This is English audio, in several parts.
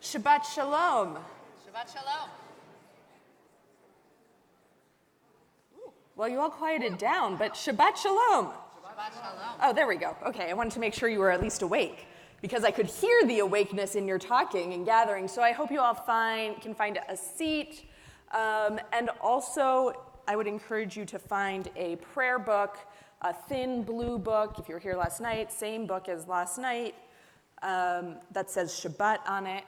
Shabbat Shalom. Shabbat Shalom. Well, you all quieted down, but Shabbat Shalom. Shabbat Shalom. Oh, there we go. Okay, I wanted to make sure you were at least awake because I could hear the awakeness in your talking and gathering. So I hope you all can find a seat. And also, I would encourage you to find a prayer book, a thin blue book. If you were here last night, same book as last night, that says Shabbat on it.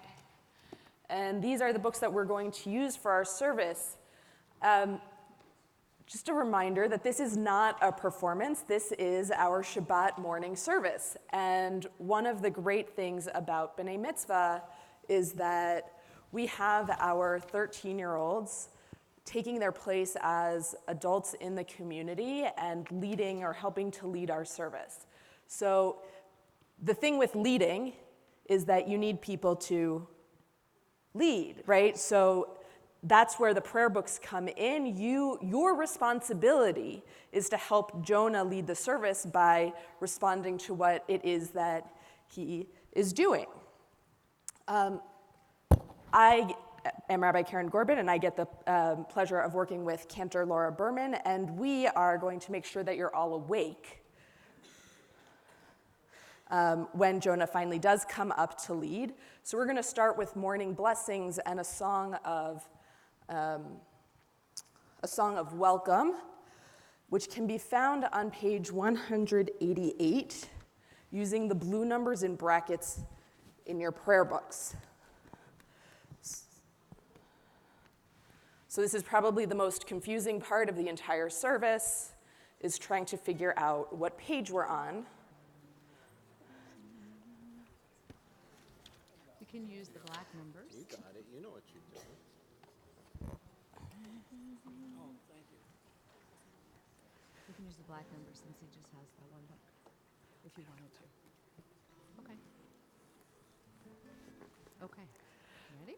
And these are the books that we're going to use for our service. Just a reminder that this is not a performance. This is our Shabbat morning service. And one of the great things about B'nai Mitzvah is that we have our 13-year-olds taking their place as adults in the community and leading or helping to lead our service. So the thing with leading is that you need people to lead, right? So that's where the prayer books come in. Your responsibility is to help Jonah lead the service by responding to what it is that he is doing. I am Rabbi Karen Gorbin, and I get the pleasure of working with Cantor Laura Berman, and we are going to make sure that you're all awake when Jonah finally does come up to lead. So we're going to start with morning blessings and a song of welcome, which can be found on page 188 using the blue numbers in brackets in your prayer books. So this is probably the most confusing part of the entire service, is trying to figure out what page we're on. We can use the black numbers. You got it. You know what you're doing. Oh, thank you. We can use the black numbers since he just has that one book, if you wanted to. Okay. Ready?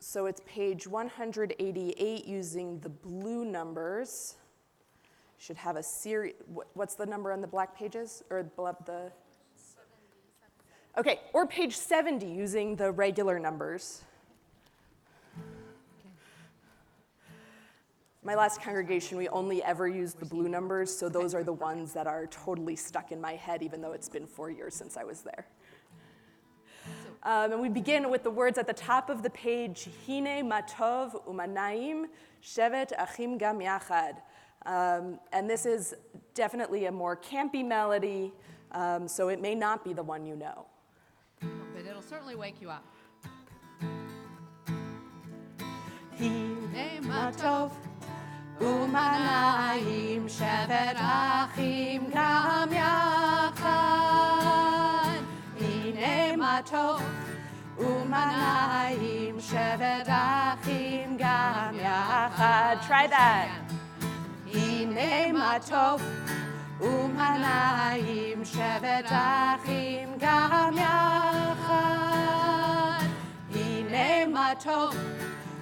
So it's page 188 using the blue numbers. Should have a series. What's the number on the black pages? Or the 70. Okay, or page 70 using the regular numbers. Okay. My last congregation, we only ever used the blue numbers, so those are the ones that are totally stuck in my head, even though it's been 4 years since I was there. And we begin with the words at the top of the page, Hine matov umanaim shevet achim gam yachad. And this is definitely a more campy melody, so it may not be the one you know. But it'll certainly wake you up. Hine matov umanaim shevet achim gam yachad. Hine matov umanayim shevet achim gam yachad. Try that. Hine matov umanayim shevet achim gam yachad. Hine matov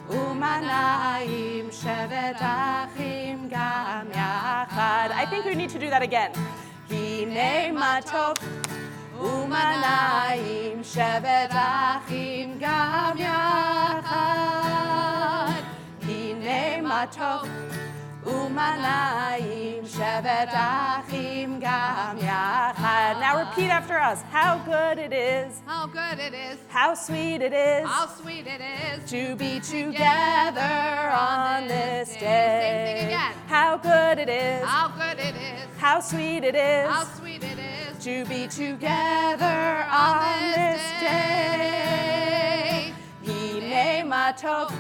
umanayim shevet achim gam yachad. I think we need to do that again. Hine matov umanayim shevet achim gam yachad. Hine matov umanayim shevet achim gam yachad. Now repeat after us. How good it is. How good it is. How sweet it is. How sweet it is. To be together on this day. Same thing again. How good it is. How good it is. How sweet it is. How sweet it is. To be together on this day. Hine matov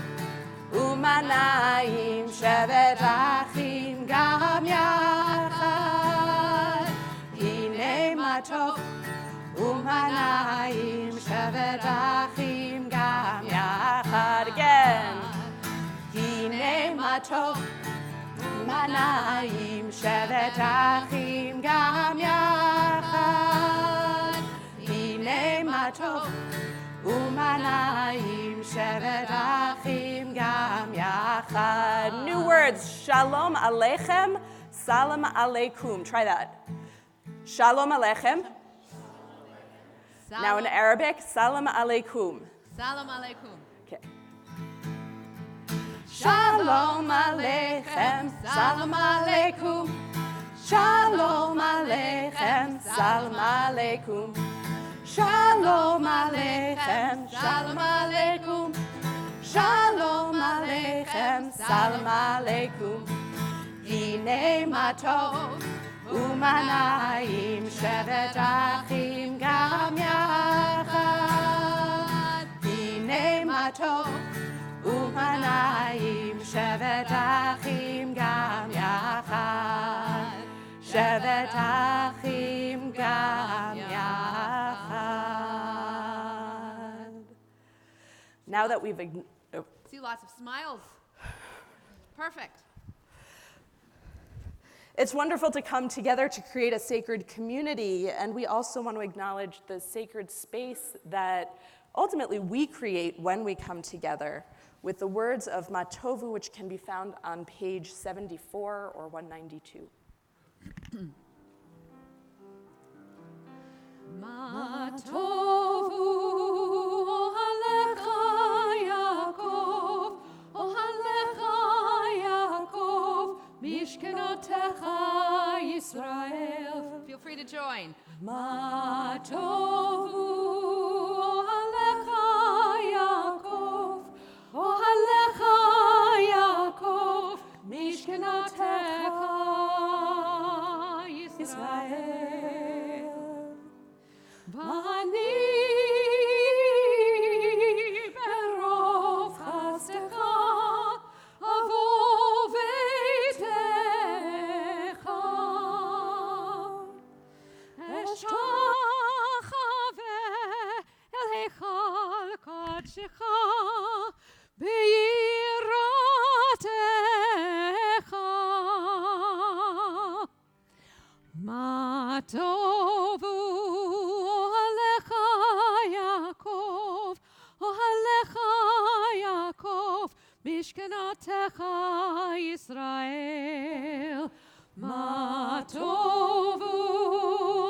umanayim shevet achim gam yachad. Hine matov umanayim shevet achim gam yachad. Again. Hine matov umanayim shevet achim gam yachad. Hine matov umanayim shevet achim gam yachad. New words. Shalom aleichem, salam aleikum. Try that. Shalom aleichem. Now in Arabic, salam alaikum. Salam alaikum. Okay. Shalom aleichem, salam alaikum. Shalom aleichem, salam alaikum. Shalom aleichem, shalom alaikum. Shalom aleichem, salam alaikum. Hine ma tov u'manayim shevet achim gam yachad. Hine ma tov u'manayim shevet achim gam yachad. Shevet achim gam yachad. Now that we've See lots of smiles. Perfect. It's wonderful to come together to create a sacred community, and we also want to acknowledge the sacred space that ultimately we create when we come together with the words of Matovu, which can be found on page 74 or 192. Matovu ohalecha Yaakov, ohalecha Yaakov, mishkenotecha Yisrael. Feel free to join. Matovu ohalecha Yaakov, ohalecha Yaakov, mishkenotecha Yisrael. Vani berov chastecha avo veitecha eshachave el heichal kadshecha beiratecha Matovu ohalecha Yaakov, ohalecha Yaakov, mishkenotecha Yisrael. Matovu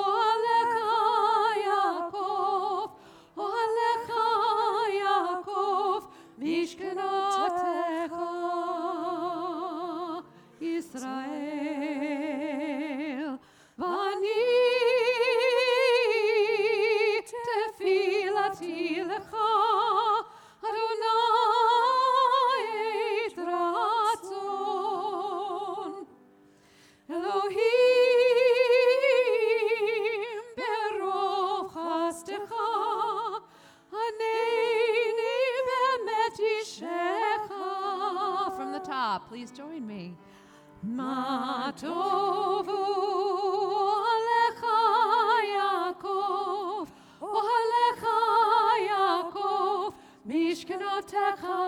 ohalecha Yaakov, ohalecha Yaakov, mishkenotecha Yisrael. Vani tefilati lecha, Adonai et ratzon. Elohim berov chastecha, Haneni bemet yishecha. From the top, please join me. Matovu ohalecha Yaakov, ohalecha Yaakov, mishkenotecha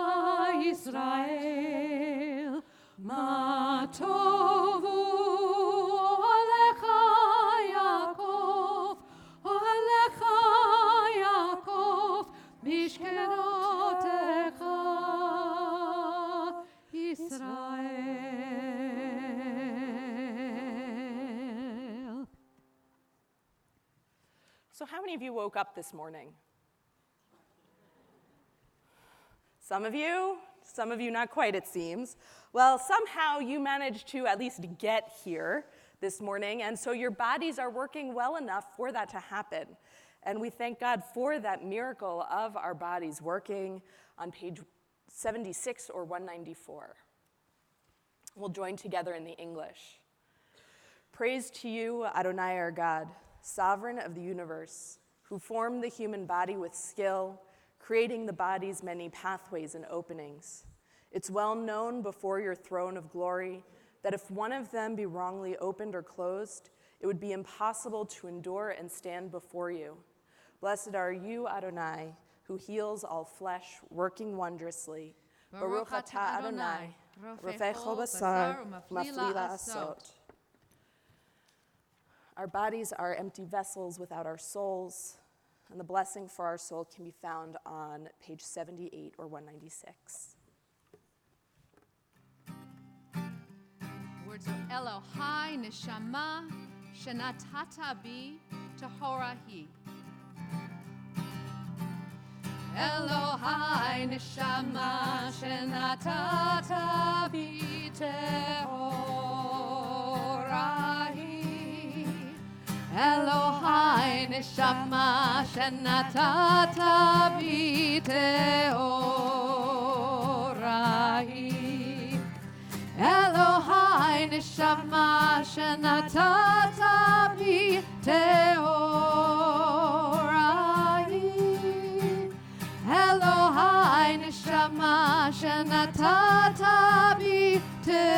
Yisrael. Matovu ohalecha Yaakov, ohalecha Yaakov, mishkenotecha Yisrael. So how many of you woke up this morning? Some of you not quite, it seems. Well, somehow you managed to at least get here this morning, and so your bodies are working well enough for that to happen. And we thank God for that miracle of our bodies working on page 76 or 194. We'll join together in the English. Praise to you, Adonai our God, sovereign of the universe, who formed the human body with skill, creating the body's many pathways and openings. It's well known before your throne of glory that if one of them be wrongly opened or closed, it would be impossible to endure and stand before you. Blessed are you, Adonai, who heals all flesh, working wondrously. Baruch atah Adonai, rofecho basar, mafli la'asot. Our bodies are empty vessels without our souls, and the blessing for our soul can be found on page 78 or 196. Words of Elohai neshama shenatata bi tahora hi. Elohai neshama shenatata b'tehorahi. Elohai neshama shenatata b'tehorahi. Elohai neshama shenatata b'tehorahi. Elohai neshama shenatata b'tehorahi.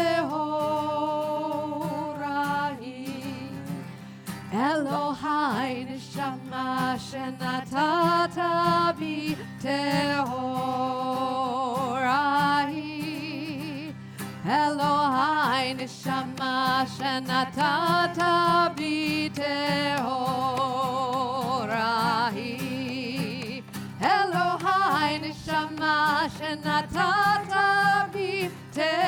Elohai neshama shenatata b'tehorahi. Elohai neshama shenatata b'tehorahi. Elohai neshama shenatata b'tehorahi.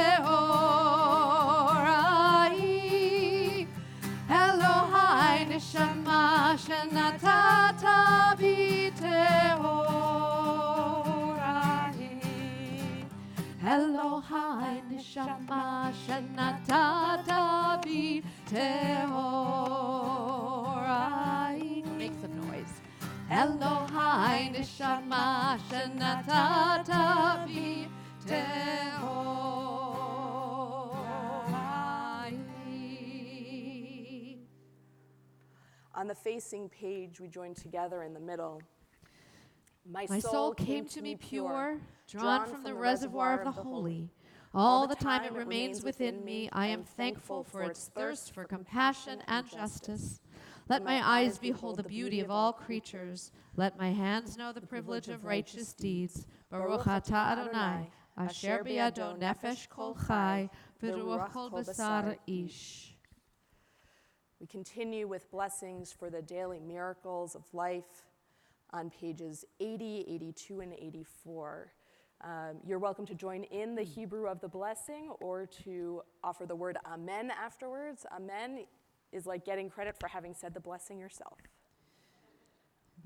Elohai neshama shenatata b'tehorahi. Elohai neshama shenatata b'tehorahi. Make some noise. Elohai neshama shenatata b'tehorahi. On the facing page, we join together in the middle. My soul came to me pure, drawn from the reservoir of the holy. All the time it remains within me, I am thankful for its thirst for compassion and justice. Let my eyes behold the beauty of all creatures. Let my hands know the privilege of righteous deeds. Baruch atah Adonai, asher biyado nefesh kol chai, v'ruach kol basar ish. We continue with blessings for the daily miracles of life on pages 80, 82, and 84. You're welcome to join in the Hebrew of the blessing or to offer the word amen afterwards. Amen is like getting credit for having said the blessing yourself.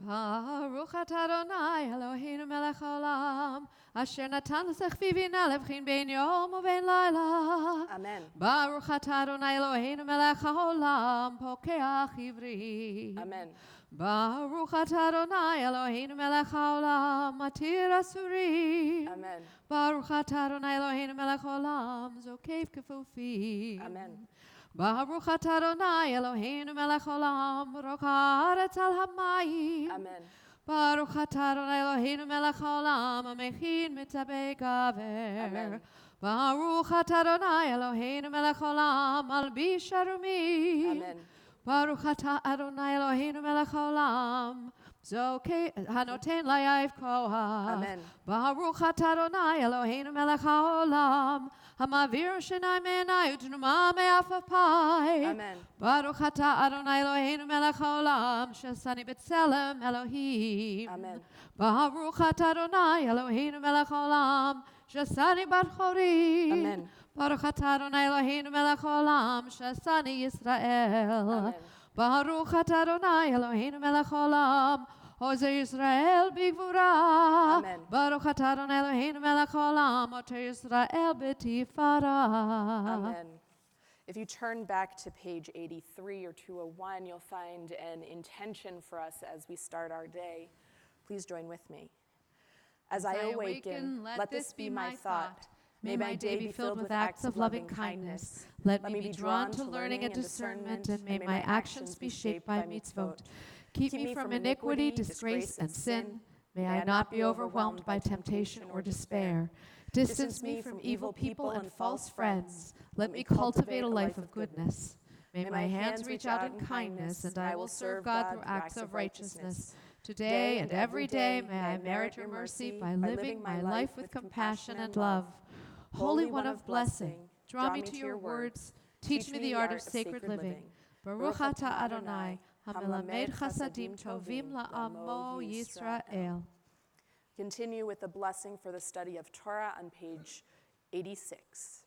Baruch atah Adonai Eloheinu melech haolam, asher natan l'sechvivina levchin bein yom ubein laila. Amen. Baruch atah Adonai Eloheinu melech haolam, pokeach ivri. Amen. Baruch atah Adonai Eloheinu melech haolam, matir asurim. Amen. Baruch atah Adonai Eloheinu melech haolam, zokev kefufim. Amen. Baruch atah Adonai Eloheinu melech haolam, roch haaretz al hamayim. Amen. Baruch atah Adonai Eloheinu melech haolam, hamechin mitzabei gaver. Amen. Baruch atah Adonai Eloheinu melech haolam, malbish harumim. Amen. Baruch atah Adonai Eloheinu melech haolam, zokei hanoten layayv koach. Amen. Baruch atah Adonai Eloheinu melech haolam, hamavir shenai me'enai u'tnuma me'afapai. Amen. Baruch atah Adonai Eloheinu melech haolam, shesani b'tselem Elohim. Amen. Baruch atah Adonai Eloheinu melech haolam, shesani bar chorim. Amen. Baruch atah Adonai Eloheinu melech haolam, shesani Yisrael. Amen. Baruch atah Adonai Eloheinu melech haolam, Ozer Yisrael b'gvura. Amen. Baruch atah Adonai Eloheinu melech haolam, Oter Yisrael b'tifara. Amen. If you turn back to page 83 or 201, you'll find an intention for us as we start our day. Please join with me. As I awaken, let this be my thought. May my day be filled with acts of loving kindness. Let me be drawn to learning and discernment, and may my actions be shaped by mitzvot. Keep me from iniquity, disgrace, and sin. May I not be overwhelmed by temptation or despair. Distance me from evil people and false friends. Let me cultivate a life of goodness. May my hands reach out in kindness, and I will serve God through acts of righteousness. Today and every day may I merit your mercy by living my life with compassion and love. Holy One of blessing, draw me to your words. Teach me the art of sacred living. Baruch atah Adonai, hamelamed chasadim tovim la'amo Yisrael. Continue with the blessing for the study of Torah on page 86.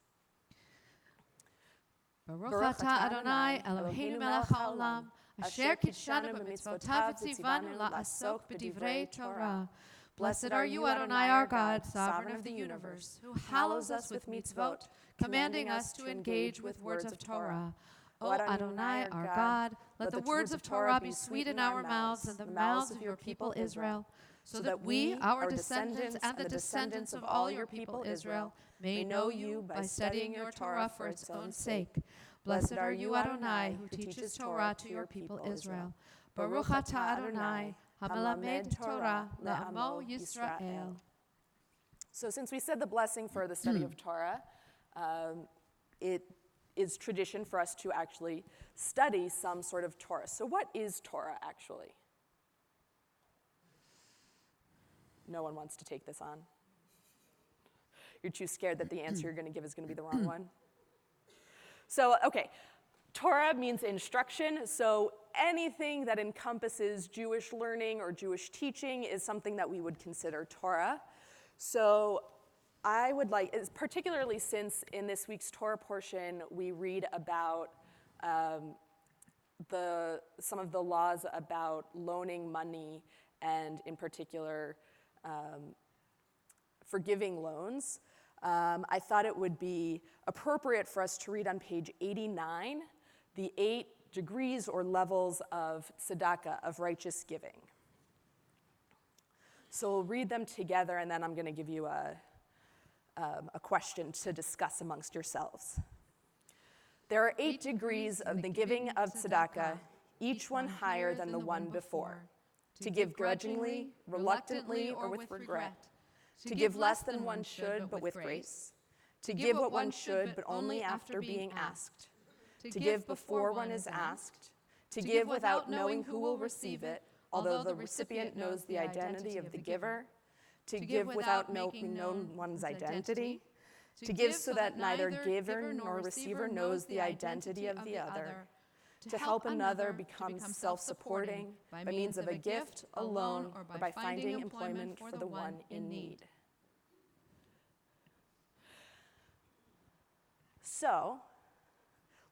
Baruch atah Adonai, Eloheinu melech haolam, asher kitshanu b'mitzvotav v'tzivanu la'asok b'divrei Torah. Blessed are you, Adonai, our God, sovereign of the universe, who hallows us with mitzvot, commanding us to engage with words of Torah. O Adonai, our God, let the words of Torah be sweet in our mouths and the mouths of your people Israel, so that we, our descendants, and the descendants of all your people Israel, may know you by studying your Torah for its own sake. Blessed are you, Adonai, who teaches Torah to your people Israel. Baruch atah Adonai, hamelamed Torah le'amo Yisrael. So since we said the blessing for the study of Torah, it is tradition for us to actually study some sort of Torah. So what is Torah, actually? No one wants to take this on. You're too scared that the answer you're going to give is going to be the wrong one. So, okay, Torah means instruction. So anything that encompasses Jewish learning or Jewish teaching is something that we would consider Torah. So I would like, particularly since in this week's Torah portion we read about some of the laws about loaning money and in particular forgiving loans, I thought it would be appropriate for us to read on page 89 the 8 degrees or levels of tzedakah, of righteous giving. So we'll read them together, and then I'm going to give you a question to discuss amongst yourselves. There are 8 degrees of the giving of tzedakah, each one higher than the one before. To give grudgingly, reluctantly, or with regret. To give less than one should, but with grace. To give what one should, but only after being asked. To give before one is asked. To give without knowing who will receive it, although the recipient knows the identity of the giver. To give without making known one's identity. To give so that neither giver nor receiver knows the identity of the other. To help another become self-supporting by means of a gift, a loan, or by finding employment for the one in need. So,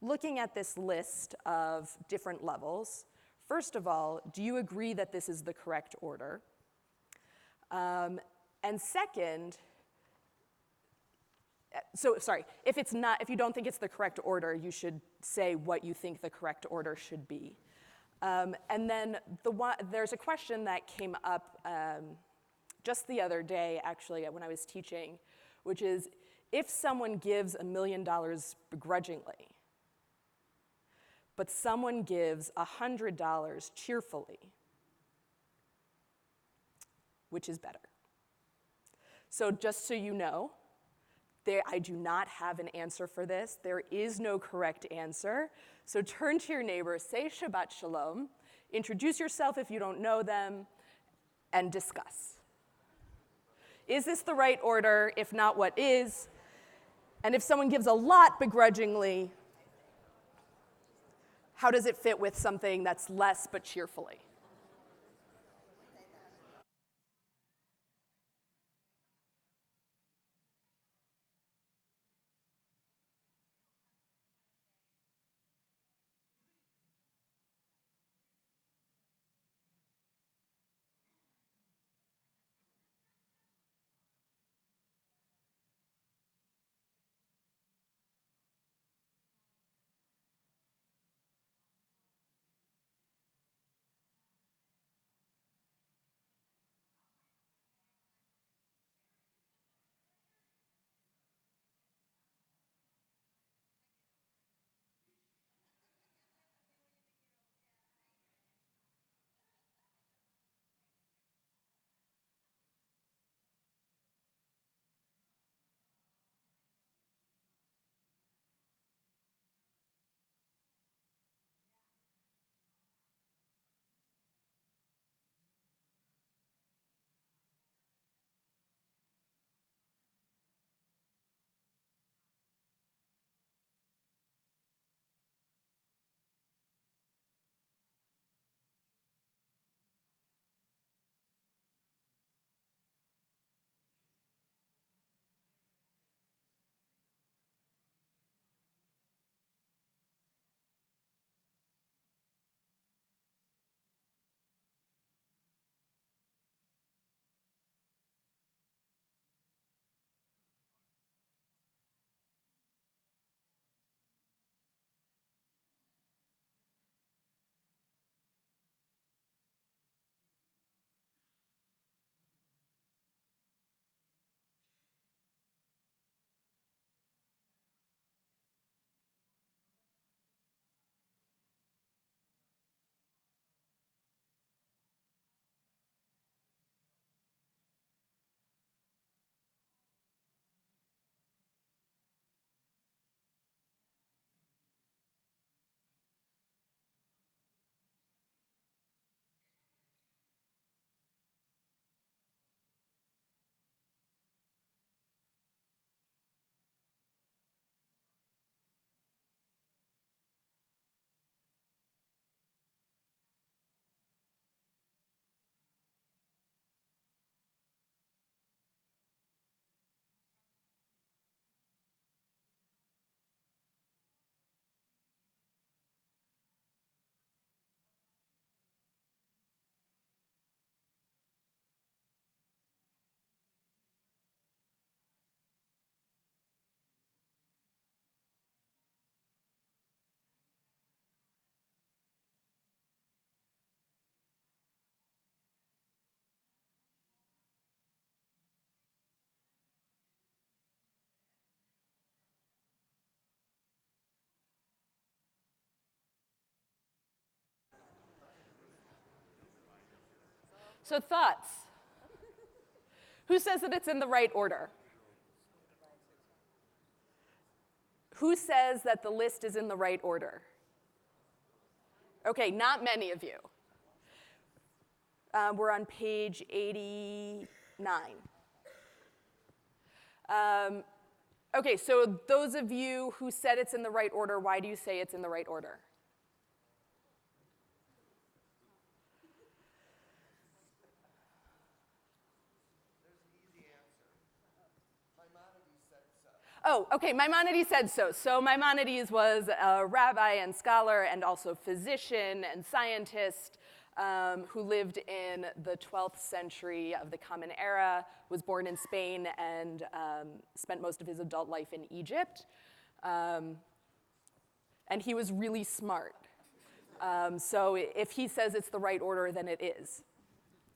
looking at this list of different levels, first of all, do you agree that this is the correct order? And second, if you don't think it's the correct order, you should say what you think the correct order should be. And then there's a question that came up just the other day, actually, when I was teaching, which is, if someone gives $1 million begrudgingly, but someone gives $100 cheerfully, which is better? So just so you know, I do not have an answer for this. There is no correct answer. So turn to your neighbor, say Shabbat Shalom, introduce yourself if you don't know them, and discuss. Is this the right order? If not, what is? And if someone gives a lot begrudgingly, how does it fit with something that's less but cheerfully? So thoughts? Who says that it's in the right order? Who says that the list is in the right order? Okay, not many of you. We're on page 89. Okay, so those of you who said it's in the right order, why do you say it's in the right order? Oh, okay, Maimonides said so. So Maimonides was a rabbi and scholar and also physician and scientist who lived in the 12th century of the Common Era, was born in Spain and spent most of his adult life in Egypt. And he was really smart. So if he says it's the right order, then it is.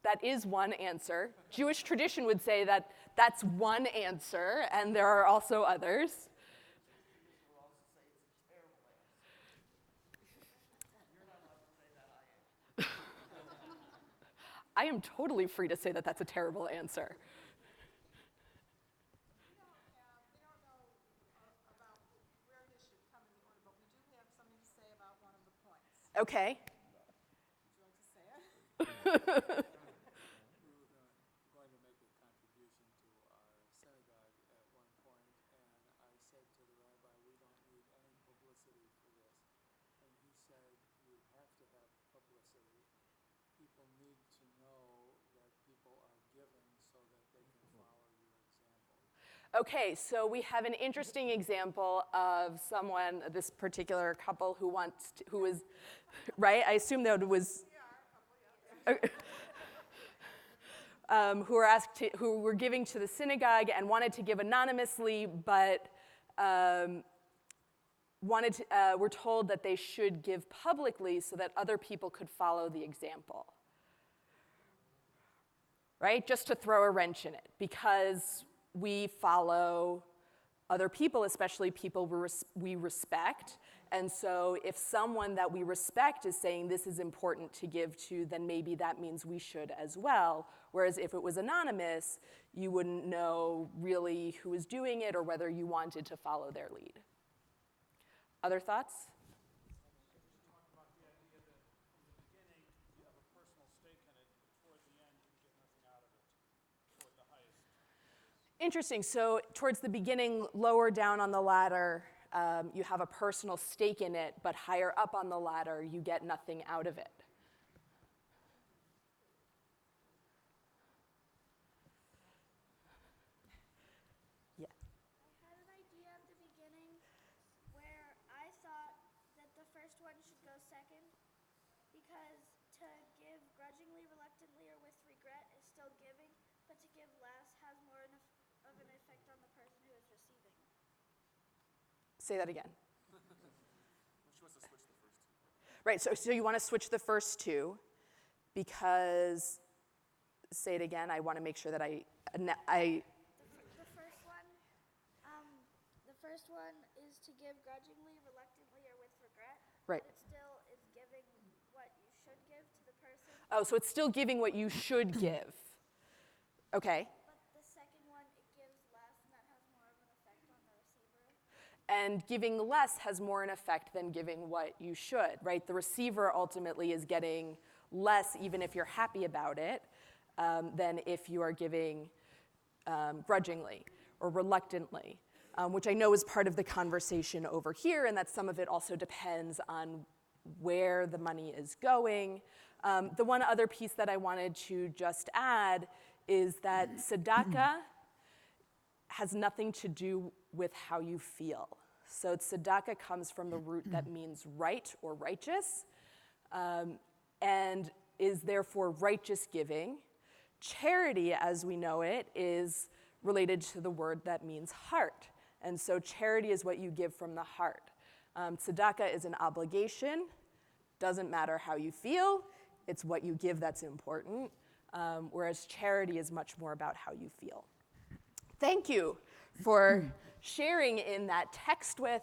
That is one answer. Jewish tradition would say that that's one answer, and there are also others. I am totally free to say that that's a terrible answer. We don't know about where this should come in the order, but we do have something to say about one of the points. Okay. Would you like to say it? We were going to make a contribution to our synagogue at one point, and I said to the rabbi, we don't need any publicity for this. And he said, you have to have publicity. People need to know that people are giving so that they can follow your example. Okay, so we have an interesting example of someone, this particular couple who was, right? I assume that it was, who were giving to the synagogue and wanted to give anonymously, but were told that they should give publicly so that other people could follow the example. Right? Just to throw a wrench in it, because we follow other people, especially people we respect. And so if someone that we respect is saying this is important to give to, then maybe that means we should as well. Whereas if it was anonymous, you wouldn't know really who was doing it or whether you wanted to follow their lead. Other thoughts? Talk about the idea that in the beginning you have a personal stake in it, but toward the end you get nothing out of it, toward the highest. Interesting. So towards the beginning, lower down on the ladder, you have a personal stake in it, but higher up on the ladder, you get nothing out of it. Yeah. I had an idea at the beginning where I thought that the first one should go second because to give grudgingly, reluctantly, or with regret is still giving, but to give less has more of an effect on the person who is receiving. Say that again. She wants to switch the first two. Right, so you want to switch the first two because, say it again, I want to make sure that I The first one is to give grudgingly, reluctantly, or with regret. Right. But it still is giving what you should give to the person. Oh, so it's still giving what you should give. Okay. But the second one, it gives less, and that has more of an effect on the receiver. And giving less has more an effect than giving what you should, right? The receiver ultimately is getting less, even if you're happy about it, than if you are giving grudgingly or reluctantly, which I know is part of the conversation over here, and that some of it also depends on where the money is going. The one other piece that I wanted to just add is that tzedakah has nothing to do with how you feel. So tzedakah comes from the root that means right or righteous, and is therefore righteous giving. Charity, as we know it, is related to the word that means heart. And so charity is what you give from the heart. Tzedakah is an obligation. Doesn't matter how you feel. It's what you give that's important. Whereas charity is much more about how you feel. Thank you for sharing in that text with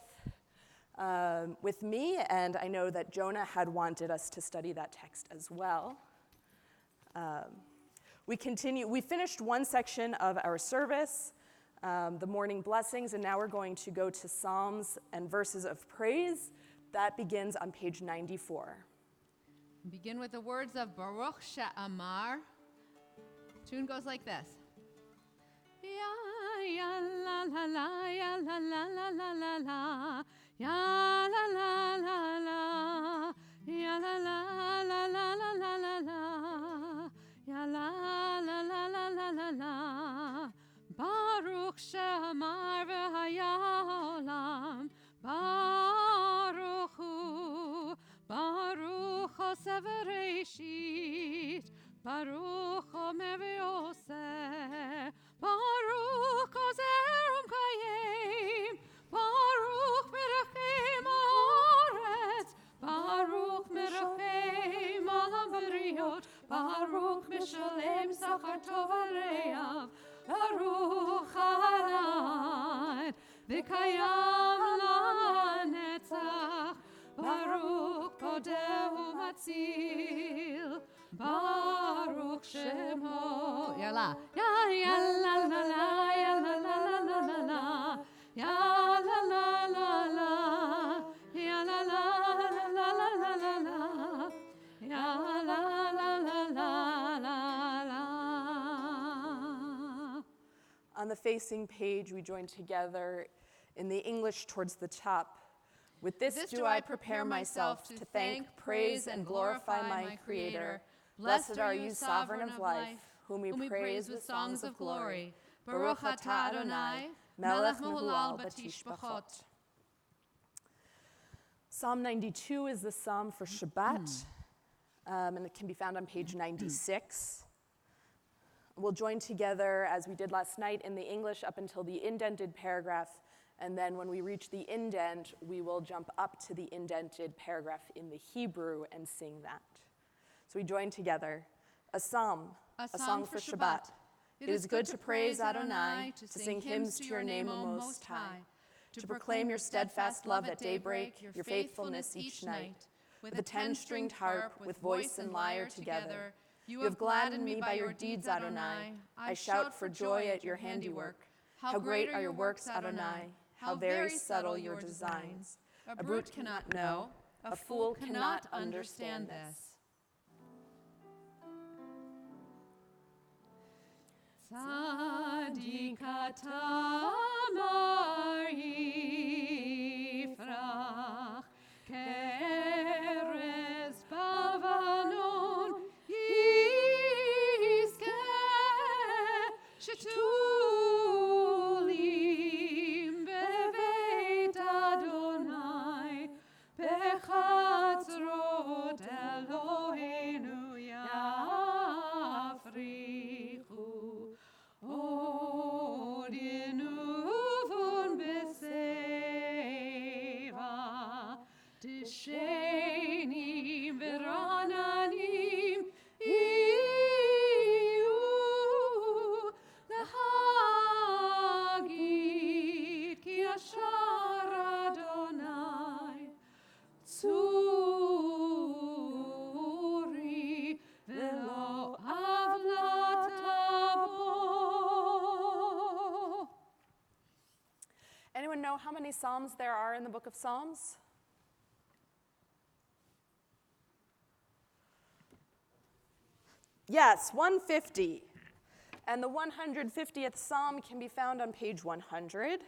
me. And I know that Jonah had wanted us to study that text as well. We finished one section of our service, the morning blessings, and now we're going to go to Psalms and verses of praise. That begins on page 94. Begin with the words of Baruch She'amar. Tune goes like this. Ya ya la la la ya la la la la la la ya la la la la ya la la la la la la la la ya la la la la la la la Baruch She'amar v'hayalam Baruch hu Baruch Hoseh v'Reishit Baruch Omer v'Yoseh Baruch Ozer Kayim Baruch Merachem Haaretz Baruch Merachem Al-Beriot Baruch Mishalem Sachar Tov Areav Baruch Adonai V'Kayam LaNetzach Baruch Kodehu Matzil Baruch Shemo Ya la ya la la la ya la la la la la ya la la la la ya la la la la la la la ya la la la la la la. On the facing page, we join together in the English towards the top. With this do I prepare myself to thank, praise, and glorify my Creator. Blessed are you, Sovereign of life, whom we praise with songs of glory. Baruch atah Adonai, melech mehullel b'tishbachot. Psalm 92 is the psalm for Shabbat, and it can be found on page 96. We'll join together, as we did last night, in the English up until the indented paragraph, and then when we reach the indent, we will jump up to the indented paragraph in the Hebrew and sing that. So we join together. A psalm, a song for Shabbat. It is good to praise Adonai, to sing hymns to your name, O Most High, to proclaim your steadfast love at daybreak, your faithfulness each night. With a 10-stringed harp, with voice and lyre together, you have gladdened me by your deeds, Adonai. I shout for joy at your handiwork. How great are your works, Adonai. How very subtle your designs. A brute cannot know, a fool cannot understand this. Tzadik Tamar Yifrach Keres Bavanon Yizkeh Shetulim Beveit Adonai Bechatzrot Eloheinu Yafrichu Odinuvun beseva, Tishenim verananim iu, Lahagid ki ashar Adonai, Tzuri velo avlatabo. Anyone know how many psalms there are in the book of Psalms? Yes, 150. And the 150th psalm can be found on page 100.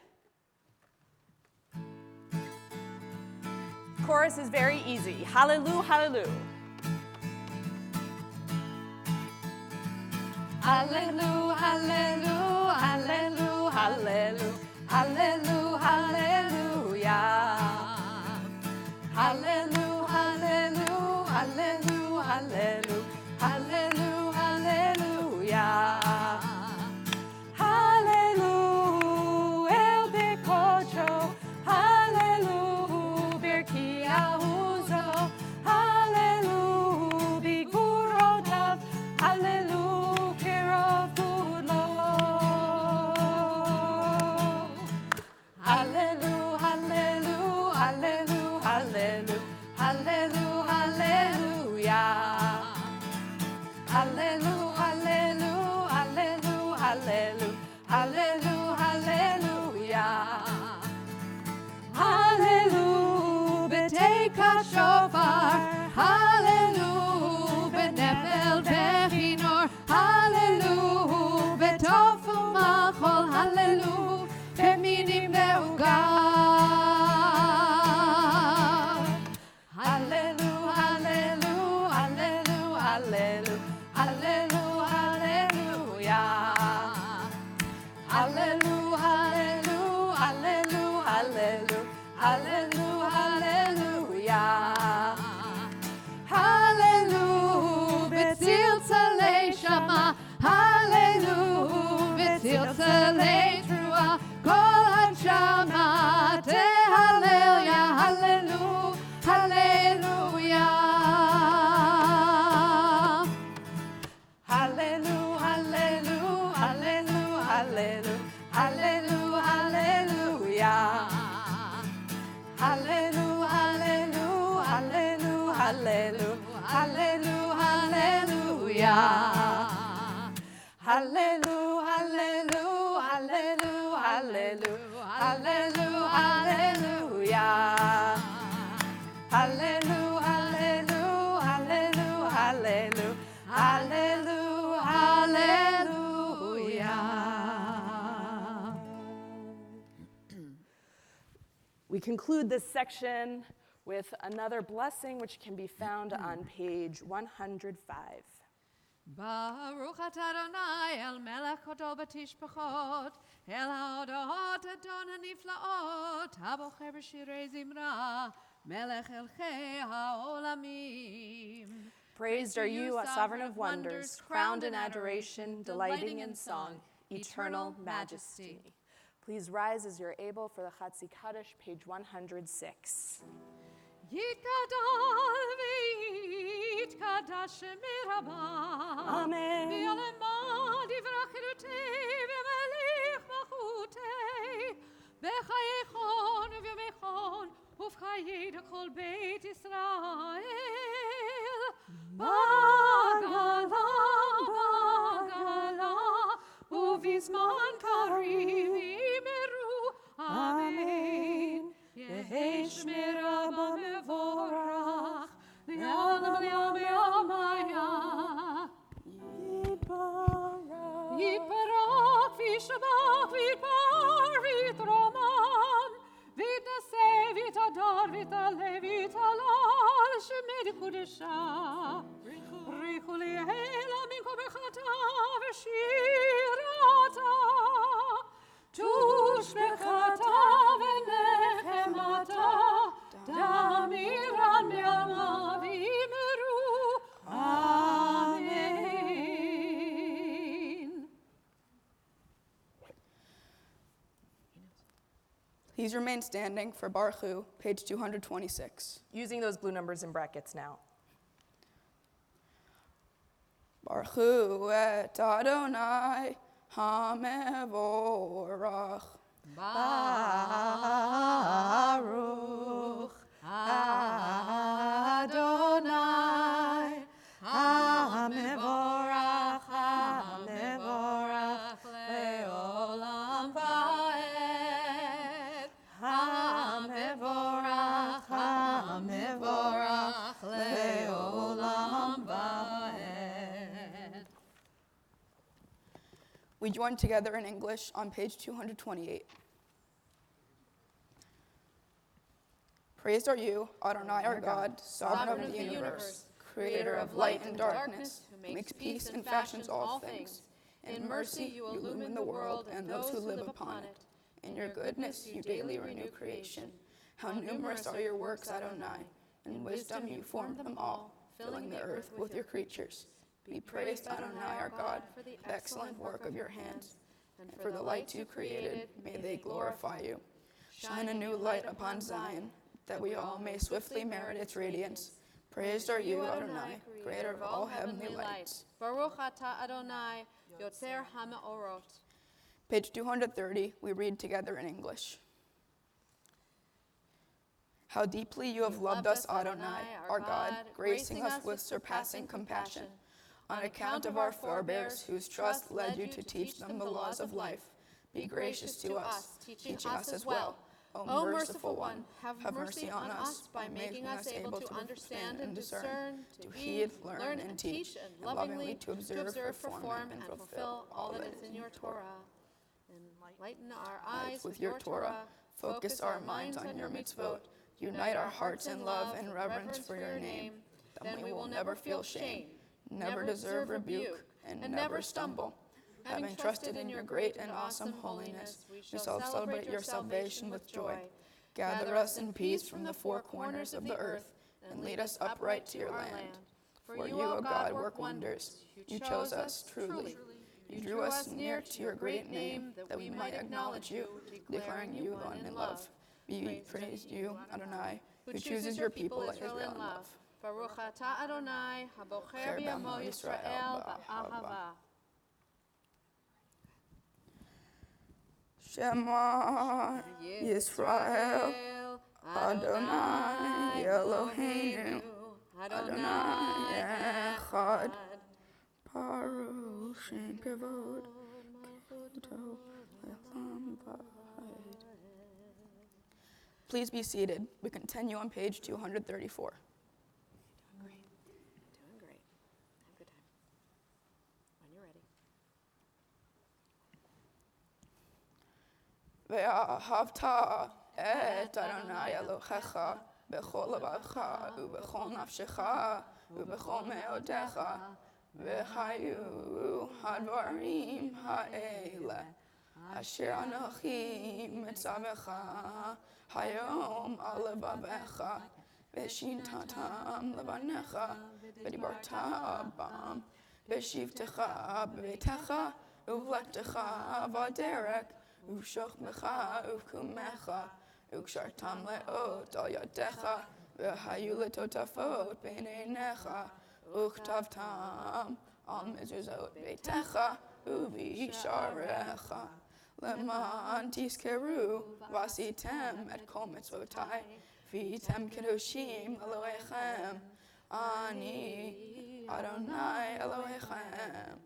Chorus is very easy. Hallelujah, hallelujah. Hallelujah, hallelujah, hallelujah, hallelujah, hallelujah, hallelujah. Hallelujah, hallelujah, hallelujah, hallelujah, hallelujah, hallelujah. Hallelujah, el bekocho, hallelujah, birki ahuzo, hallelujah, bigurotav, hallelujah, kirov gudlo. Hallelujah, hallelujah, hallelujah, hallelujah, hallelujah, hallelujah. Hallelujah, hallelujah, hallelu, hallelu, hallelujah. hallelu, hallelu, hallelu, hallelu, hallelu, hallelujah. Hallelu, hallelu, hallelu, hallelu, hallelu, hallelujah. We conclude this section with another blessing which can be found on page 105. Baruch atah Adonai el melech hodol batishpachot el haodot Adon haniflaot habocher b'shirei zimra melech elchei haolamim. Praised are you, sovereign of wonders, crowned in adoration, delighting in song, eternal majesty. Please rise as you're able for the Chatzi Kaddish, page 106. Yitkadal v'yitkadash miraba. Amen. V'yalemad yivrach edutei v'melich machutei. B'chayechon v'yomechon ufchayed kol beit Yisrael. Bagala, bagala, uvizman karim imeru. Amen. Yehesh meraba mevorach, li'olam li'am yamaya. Yitbarach v'yishabach v'yitbar v'yitroman, v'yitnaseh v'yitadar v'yitale v'yitalal shemed kudesha. Richu li'ela min kol bechata v'shirata. Tush bechata v'nechemata, damiran me'alma v'imeru. Amen. Please remain standing for Baruch Hu, page 226. Using those blue numbers in brackets now. Baruch Hu et Adonai hamevorach. Baruch Adonai hamevorach hamevorach leolam va'ed. Hamevorach hamevorach leolam va'ed. We join together in English on page 228. Praised are you, Adonai our God, sovereign of the universe, creator of light and darkness, who makes peace and fashions all things. In mercy you illumine the world and those who live upon it. In your goodness you daily renew creation. How numerous are your works, Adonai. In wisdom you formed them all, filling the earth with your creatures. Be praised, Adonai our God, for the excellent work of your hands. And for the lights you created, may they glorify you. Shine a new light upon Zion, that we all may swiftly merit its radiance. Praised are you, Adonai, creator of all heavenly lights. Baruch atah Adonai, yotzer ha'me'orot. Page 230, we read together in English. How deeply you have loved us, Adonai, our God, gracing us with surpassing compassion. On account of our forebears, whose trust led you to teach them the laws of life, be gracious to us, teaching us as well. O merciful one, have mercy on us by making us able to understand and discern, to heed, learn, and teach, and lovingly to observe, perform, and fulfill all that is in your Torah. Enlighten our eyes with your Torah, focus our minds on your mitzvot, unite our hearts in love and reverence for your name. Then we will never feel shame, never deserve rebuke, and never stumble. Having trusted in your great and awesome holiness, we shall celebrate your salvation with joy. Gather us in peace from the four corners of the earth, and lead us upright to your land. For you, O God, work wonders. You chose us truly. You drew us near to your great name, that we might acknowledge you, declaring you one in love. Be praised you, Adonai, who chooses your people Israel in love. Baruch atah Adonai, habocher b'yamo Yisrael ba'ahava. Shema Yisrael, Adonai Eloheinu, Adonai Echad. Baruch Shem Kavod. Keto Le'olam Va'ed. Please be seated. We continue on page 234. Doing great. Have a good time. When you're ready. Ve'ahavta et Adonai Elohecha b'chol levacha u'b'chol nafshecha u'b'chol me'odecha v'hayu hadvarim ha'ele asher anochi mitzavecha hayom al levavecha v'shintatam levanecha v'dibarta bam v'shivtecha b'veitecha uv'lechtecha v'aderek uv'shochmecha uv'kumecha uv'kshartam le'ot al yadecha v'hayu letotafot b'neinecha uv'chtavtam al mezuzot beitecha uv'isharecha leman tiskeru v'asitem et kol mitzvotai v'yitem kedoshim Elohechem ani Adonai Elohechem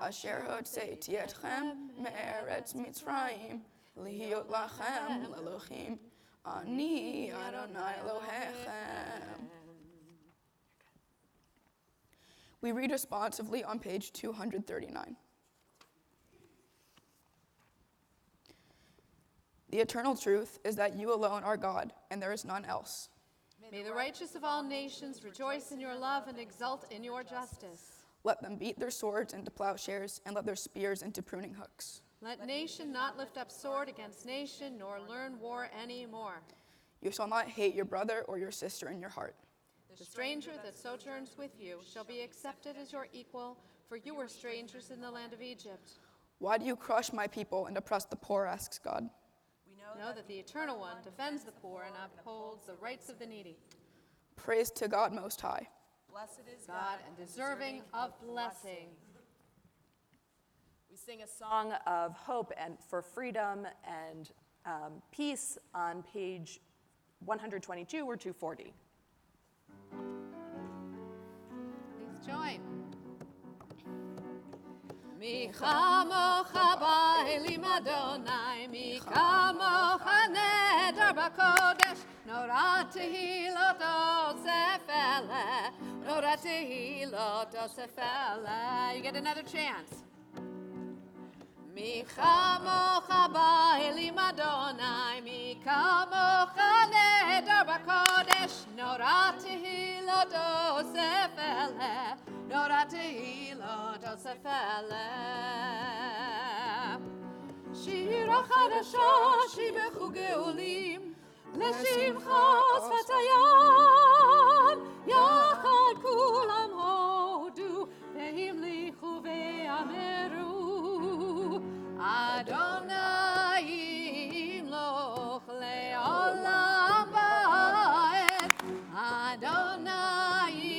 Asher hotzeiti etchem me'eretz Mitzrayim lihiot lachem lelochim ani Adonai Elohechem. We read responsively on page 239. The eternal truth is that you alone are God, and there is none else. May the righteous of all nations rejoice in your love and exult in your justice. Let them beat their swords into plowshares and let their spears into pruning hooks. Let nation not lift up sword against nation, nor learn war any more. You shall not hate your brother or your sister in your heart. The stranger that sojourns with you shall be accepted as your equal, for you were strangers in the land of Egypt. Why do you crush my people and oppress the poor, asks God. Know that the Eternal One defends the poor and upholds the rights of the needy. Praise to God Most High. Blessed is God and deserving of blessing. We sing a song of hope and for freedom and peace on page 122 or 240. Please join. Mi chamocha ba'elim Adonai, mi chamocha neder b'kodesh, nora tehilot osefele, nora tehilot osefele. You get another chance. Mi chamocha ba'elim Adonai, mi chamocha neder b'kodesh, nora tehilot osefele, nora tehilot osefele. Shira chadasha shibechu geolim, לשמחה שפתיים, יחד כולם הודו, והמליכו ואמרו, אדוני ימלוך לעולם ועד, אדוני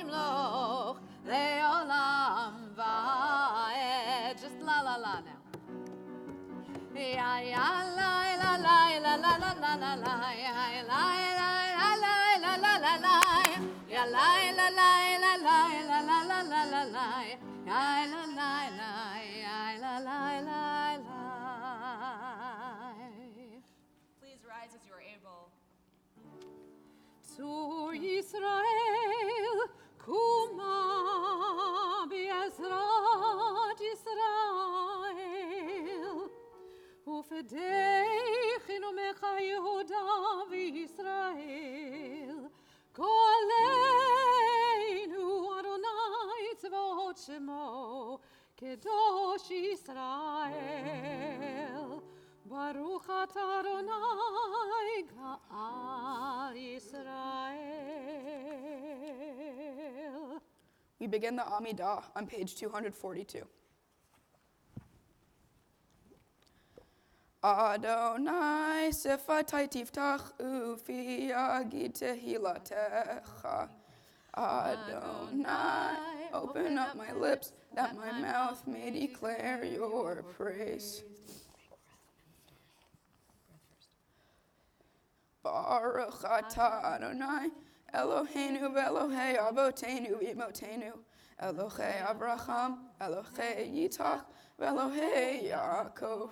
ימלוך לעולם ועד. Just la la la now. Ya ya la la la la la la la la la ya la la la la la la la ya la la la la la la la la la la la ya la la la ya la la la la. Please rise as you are able. Zu Israel kuma bi'ezrat Israel ופדחנו ממך יהודה וישראל גואלנו אדוני צבאות שמו קדוש ישראל ברוך אתה אדוני גאל ישראל. We begin the Amidah on page 242. Adonai sifatai tiftach ufi yagid tehilatecha. Adonai, open up my lips that my mouth may declare your praise. Baruch atah Adonai Eloheinu ve'Elohei Avotenu v'Imotenu, Elohei Abraham, Elohei Yitzchak, ve'Elohei Yaakov,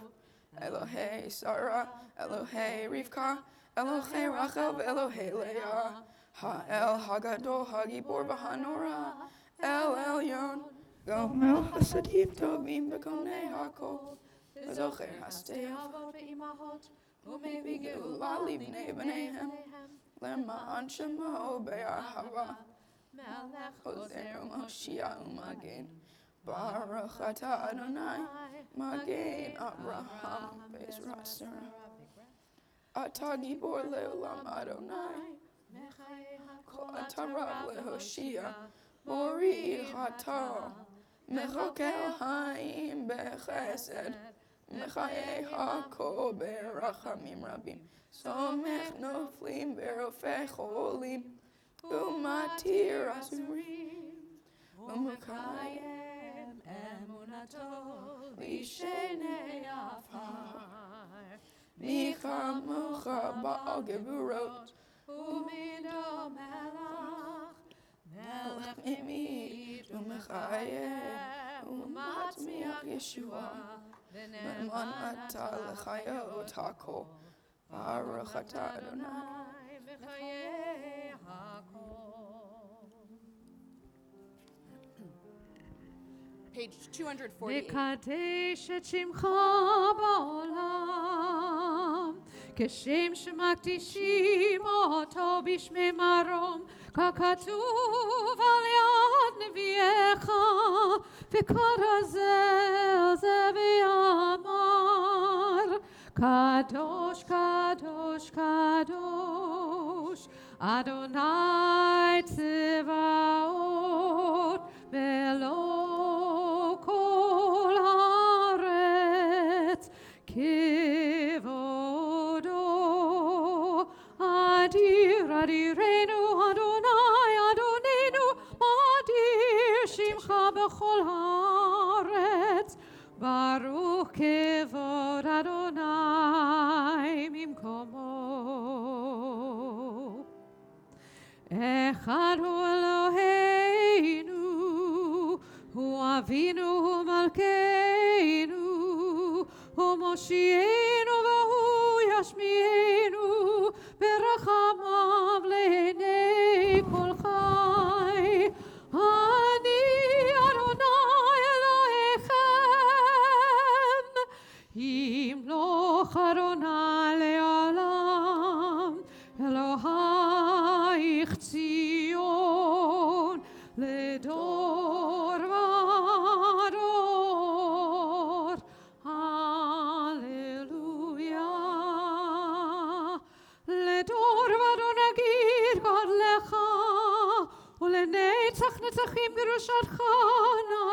Elohei Sarah, Elohei Rivka, Elohei Rachel, ve'Elohei Leah, Ha'el Hagadol Hagibor v'Hanora, El Elyon, Gomel Hasadim Tovim v'Konei Hakol, V'Zocher Hastei Avot ve'imahot, Geula Livnei B'neihem, Lema'an Shemo Be'ahava, Melech Ozer Moshiach U'Magen, Baruch Atah Adonai, Magen Abraham Be'ezrat Sarah, Atah Gibor Le'olam Adonai, Kol Atah Rav Le'Hoshia, Mori Hatah, Mechakel Haim Bechesed, Mechaye Hakol Berachamim Rabim, Somech Noflim Berofei Cholim, Umatir Asurim, Umukayem Emunato Lishenei Afar, Micha Mocha Baal Geburot, Umido Melach, Melech Mimit Umechayem, Umatmiach Yeshua, Leman Atah Lechayot Hakol, Baruch Atah Adonai. Mechaye Hakol. Page 248. נקדש את שמך בעולם, כשם שמקדישים אותו בשמי מרום, ככתוב על יד נביאך, וכרזה על זה ואמר, קדוש, קדוש, קדוש, אדוני צבאות, מלוא כל הארץ, כבודו, אדיר, אדירנו, אדוני, אדוננו, אדיר שמך בכל הארץ, ברוך כבוד אדוני ממקומו. אחד הוא אלוהינו, הוא אבינו, הוא מלכנו, הוא מושיענו והוא ישמיענו, ברחמיו לעיני כל חי. אני אדוני אלוהיכם, ימלוך אדוני לעולם, אלוהיך ציון לדור ודור. הללויה. לדור ודור נגיד גודלך, ולנצח נצחים קדושתך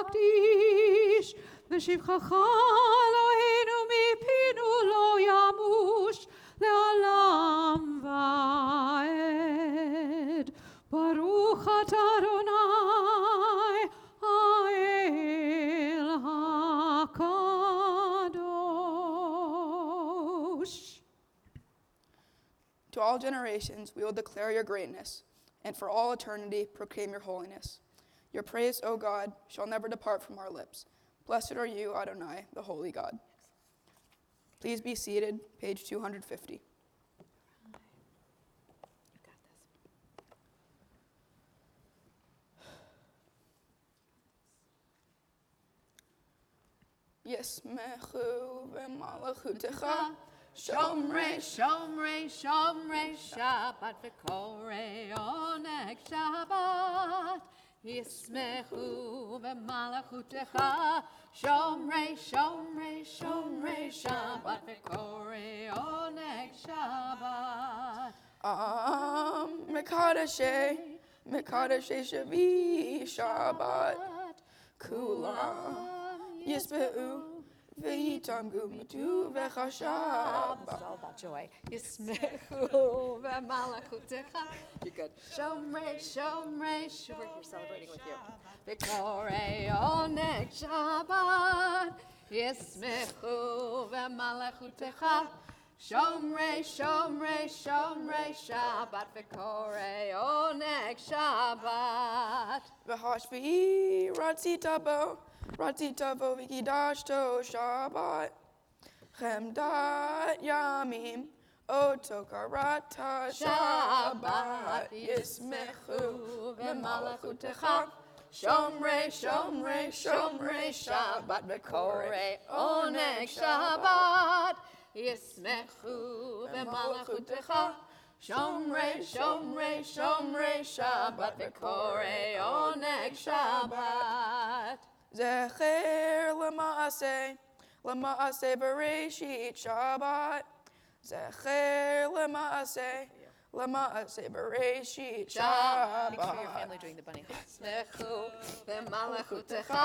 נקדיש, ושבחך אלוהינו מפינו לא ימוש לעולם ועד. ברוך אתה אדוני האל הקדוש. To all generations we will declare your greatness, and for all eternity proclaim your holiness. Your praise, O God, shall never depart from our lips. Blessed are you, Adonai, the holy God. Please be seated, page 250. Yismechu v'malachutecha, Shomrei, Shomrei, Shomrei, Shabbat v'korei oneg Shabbat. Yismechu v'malachutecha, Shomrei, Shomrei, Shomrei, Shabbat v'korei oneg Shabbat. Mekadashei, Mekadashei Shavi Shabbat, Kulam Yisbe'u V'yitamgu Mitu V'chashabat. It's all about joy. Yismechu v'malachutecha. You're good. Shomrei, Shomrei, we're celebrating with you. V'korei oneg Shabbat. Yismechu v'malachutecha. Shomrei, Shomrei, Shomrei, Shabbat v'korei oneg oneg Shabbat. V'hashvi ratzitavo v'kidashto Shabbat. Chemdat yamim otokarata Shabbat. Yismechu v'malachutecha. Shomrei, Shomrei, Shomrei Shabbat v'korei oneg Shabbat. Yismechu v'malachutecha. Shomrei, Shomrei, Shomrei Shabbat v'korei oneg Shabbat. Zecher l'maaseh bereshit Shabbat. Zecher l'maaseh bereshit Shabbat. Make sure your family doing the bunny hop. Yismechu v'malachutecha.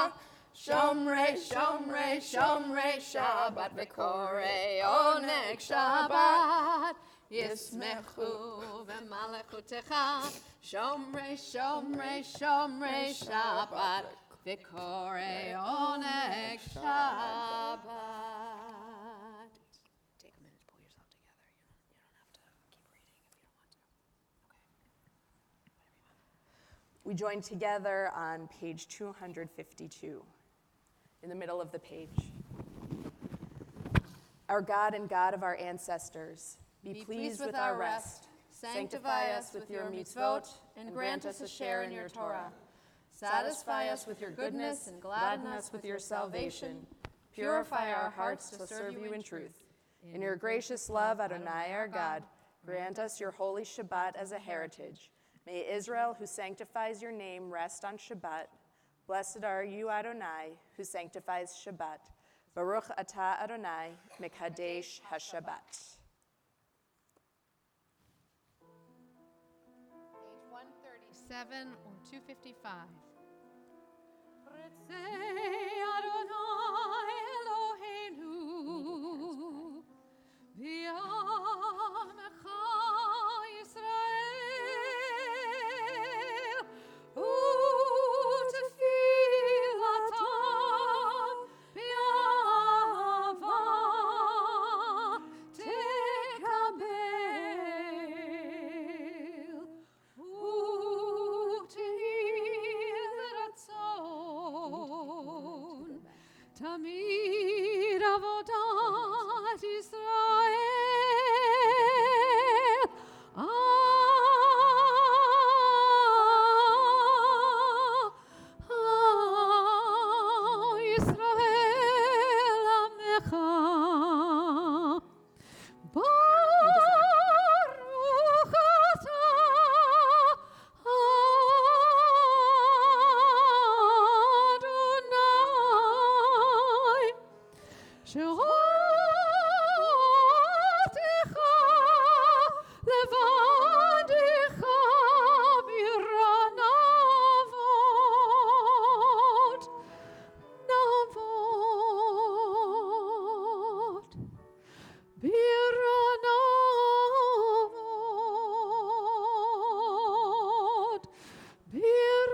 Shomrei, Shomrei, Shomrei Shabbat v'korei oneg Shabbat. Yismechu v'malachutecha. Shomrei, Shomrei, Shomrei Shabbat v'korei oneg Shabbat. Take a minute to pull yourself together. You don't have to keep reading if you don't want to. Okay. We join together on page 252, in the middle of the page. Our God and God of our ancestors, be pleased with our rest. Sanctify us with your mitzvot, and grant us a share in your Torah. Satisfy us with your goodness, and gladden us with your salvation. Purify our hearts to serve you in truth. In your gracious love, Adonai our God, grant us your holy Shabbat as a heritage. May Israel, who sanctifies your name, rest on Shabbat. Blessed are you, Adonai, who sanctifies Shabbat. Baruch atah Adonai, mekadesh haShabbat. Page 137 or 255. Ritzei Adonai Eloheinu v'yamecha Yisrael u'tefilatam b'yava tekabel u'tehil ratzon tamid avodat Yisrael. Yisrael Amecha Baruch atah Adonai Shehotecha levadecha biranavot Navot Biranavot Biranavot.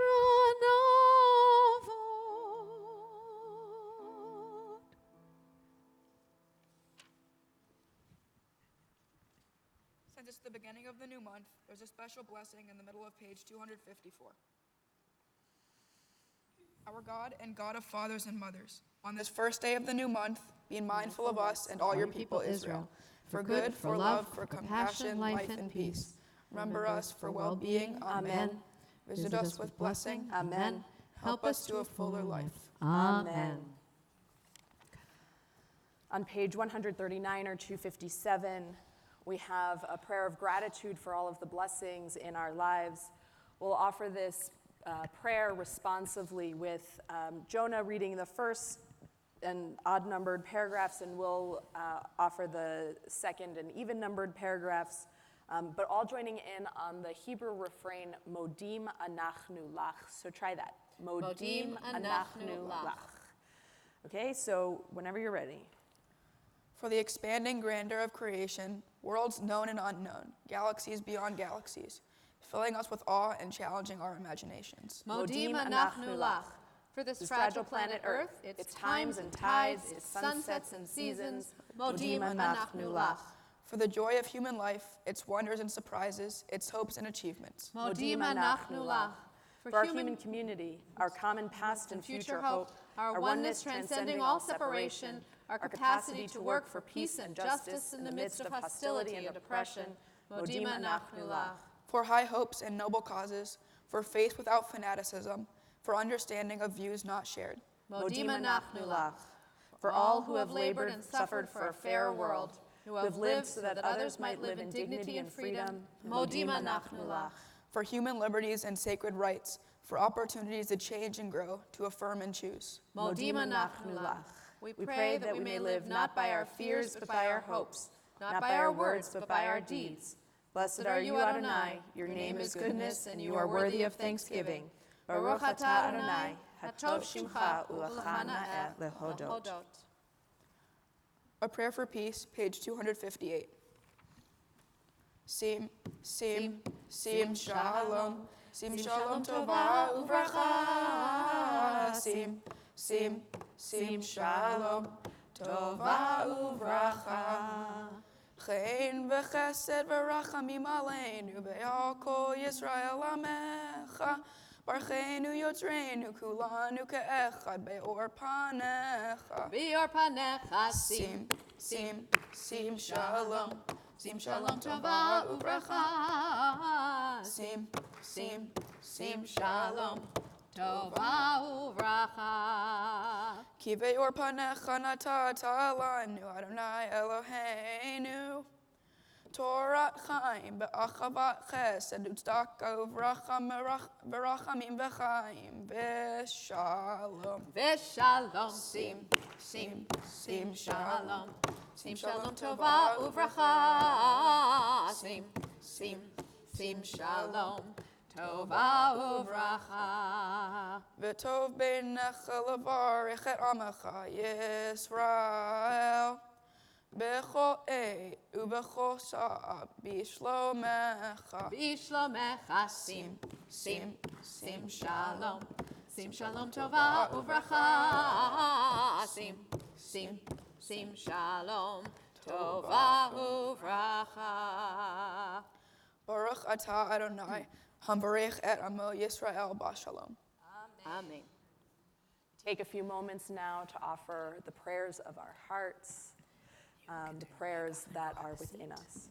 Since it's the beginning of the new month, there's a special blessing in the middle of page 254. Our God and God of fathers and mothers, on this first day of the new month, be mindful of us and all your people Israel, for good, for love, for compassion, life, and peace. Remember us for well-being. Amen. Visit us with blessing. Amen. Help us to a fuller life. Amen. On page 139 or 257, we have a prayer of gratitude for all of the blessings in our lives. We'll offer this prayer responsively with Jonah reading the first and odd-numbered paragraphs, and we'll offer the second and even-numbered paragraphs, but all joining in on the Hebrew refrain, Modim anachnu lach. So try that. Modim anachnu lach. Okay, so whenever you're ready. For the expanding grandeur of creation, worlds known and unknown, galaxies beyond galaxies, filling us with awe and challenging our imaginations. Modim anachnu lach. For this fragile planet Earth, its times and tides, its sunsets and seasons, Modim anachnu lach. for the joy of human life, its wonders and surprises, its hopes and achievements. Modima nachnu lach. For our human community, our common past and future hope, our oneness transcending all separation, our capacity to work for peace and justice in the midst of hostility and oppression. Modima nachnu lach. For high hopes and noble causes, for faith without fanaticism, for understanding of views not shared. Modima nachnu lach. For all who have labored and suffered for a fairer world, who have lived so that others might live in dignity and freedom. Modima nachnu lach. For human liberties and sacred rights, for opportunities to change and grow, to affirm and choose. Modima nachnu lach. We pray that we may live not by our fears but by our hopes, not by our words but by our deeds. Blessed are you, Adonai, your name is goodness, and you are worthy of thanksgiving. Baruch atah Adonai, hatov shimcha ulachana lehodot. A Prayer for Peace, page 258. Sim shalom tova uvracha. Sim shalom tova uvracha. Chen v'chesed v'rachamim aleinu be'al kol Yisrael amecha. Barchenu yotzreinu kulanu ke'echad be'or panecha. Be'or panecha. Sim shalom. Sim shalom Tova uvracha. Sim shalom. Tova uvracha. Ki ve'or panecha natata lanu Adonai Eloheinu. Torah chaim be'achavat chesed u'tzedakah u'vrachamim v'chaim v'shalom. V'shalom. Sim shalom. Sim shalom tova uvracha. Sim shalom tova uvracha. V'tov beinecha levarich et amecha Yisrael. B'chol u'b'chol sa'ab b'shlomecha. B'shlomecha. Sim shalom. Sim shalom tova uvracha. Sim shalom tova uvracha. Baruch atah Adonai, hamvarech et amo Yisrael b'shalom. Amen. Take a few moments now to offer the prayers of our hearts, the prayers that are within us.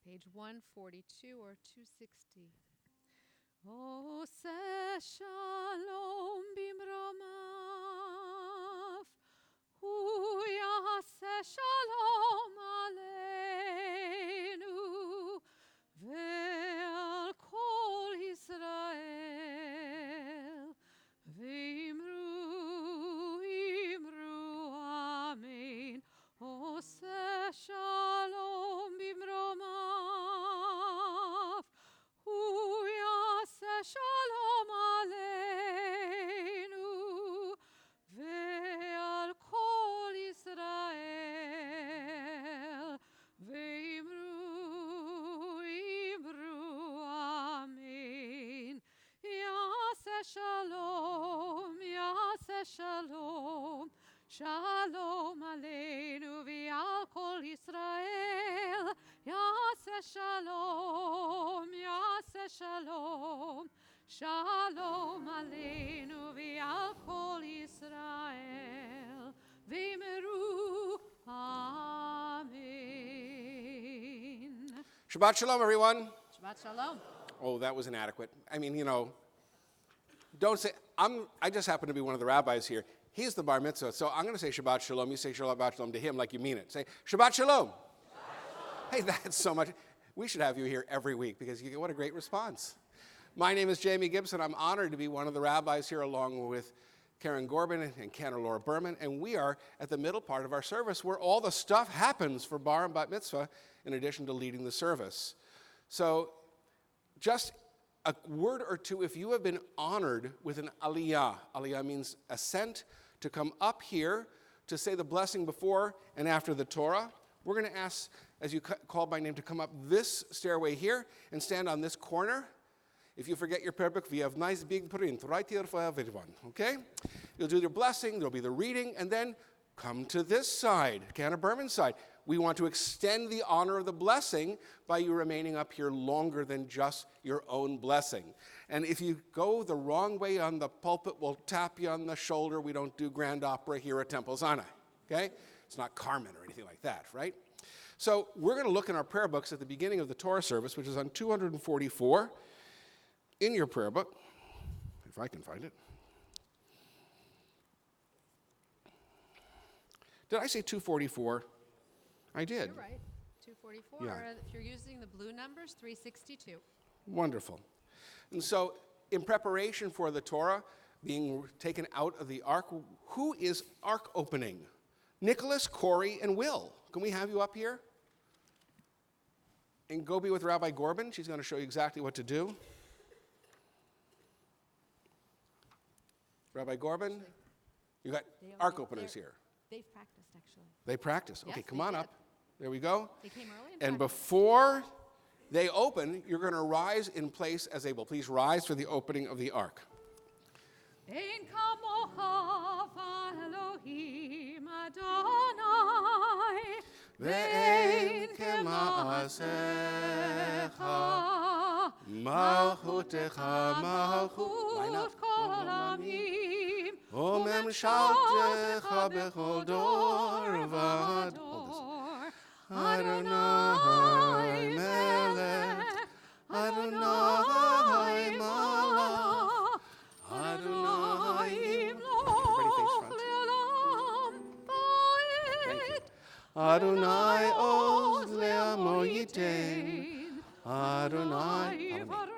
Page 142 or 260. O se shalom bimromav, hu yaseh shalom aleinu, ve'al kol Yisrael, ve'imru amen. O se shalom bimromav, hu yaseh shalom aleinu, ve'al kol Yisrael, ve'imru amen. Yaseh shalom, shalom aleinu ve'al kol Yisrael. Yaseh shalom, shalom aleinu ve'al kol Yisrael. V'imru amen. Shabbat shalom, everyone. Shabbat shalom. Oh, that was inadequate. I mean, don't say, I just happen to be one of the rabbis here. He's the bar mitzvah, so I'm going to say Shabbat shalom. You say Shabbat shalom to him like you mean it. Say Shabbat shalom. Shabbat shalom. Hey, that's so much. We should have you here every week because what a great response. My name is Jamie Gibson. I'm honored to be one of the rabbis here along with Karen Gorbin and Cantor Laura Berman, and we are at the middle part of our service where all the stuff happens for bar and bat mitzvah in addition to leading the service. So just a word or two, if you have been honored with an aliyah. Aliyah means ascent, to come up here to say the blessing before and after the Torah. We're going to ask, as you call by name, to come up this stairway here and stand on this corner. If you forget your prayer book, we have nice big print right here for everyone, okay? You'll do your blessing, there'll be the reading, and then come to this side, Cantor Berman's side. We want to extend the honor of the blessing by you remaining up here longer than just your own blessing. And if you go the wrong way on the pulpit, we'll tap you on the shoulder. We don't do grand opera here at Temple Sinai, okay? It's not Carmen or anything like that, right? So we're going to look in our prayer books at the beginning of the Torah service, which is on 244 in your prayer book, if I can find it. Did I say 244? I did. You're right, 244. Yeah. If you're using the blue numbers, 362. Wonderful. And so in preparation for the Torah being taken out of the ark, who is ark opening? Nicholas, Corey, and Will. Can we have you up here? And go be with Rabbi Gorbin. She's going to show you exactly what to do. Rabbi Gorbin, you got ark openers here. They've practiced, actually. They practice. Okay, Yes, come they on did. up. There we go. They came early And practiced. before they open, you're going to rise in place as they will. Please rise for the opening of the ark. Ein kamocha Elohim Adonai, Ve'ein kema'asecha, malchutecha malchut. Line up. kol amim, וממשלתך בכל דור ודור. אדוני מלך, אדוני מלך, אדוני ימלוך לעולם ועד. אדוני עוז לעמו ייתן, אדוני יברך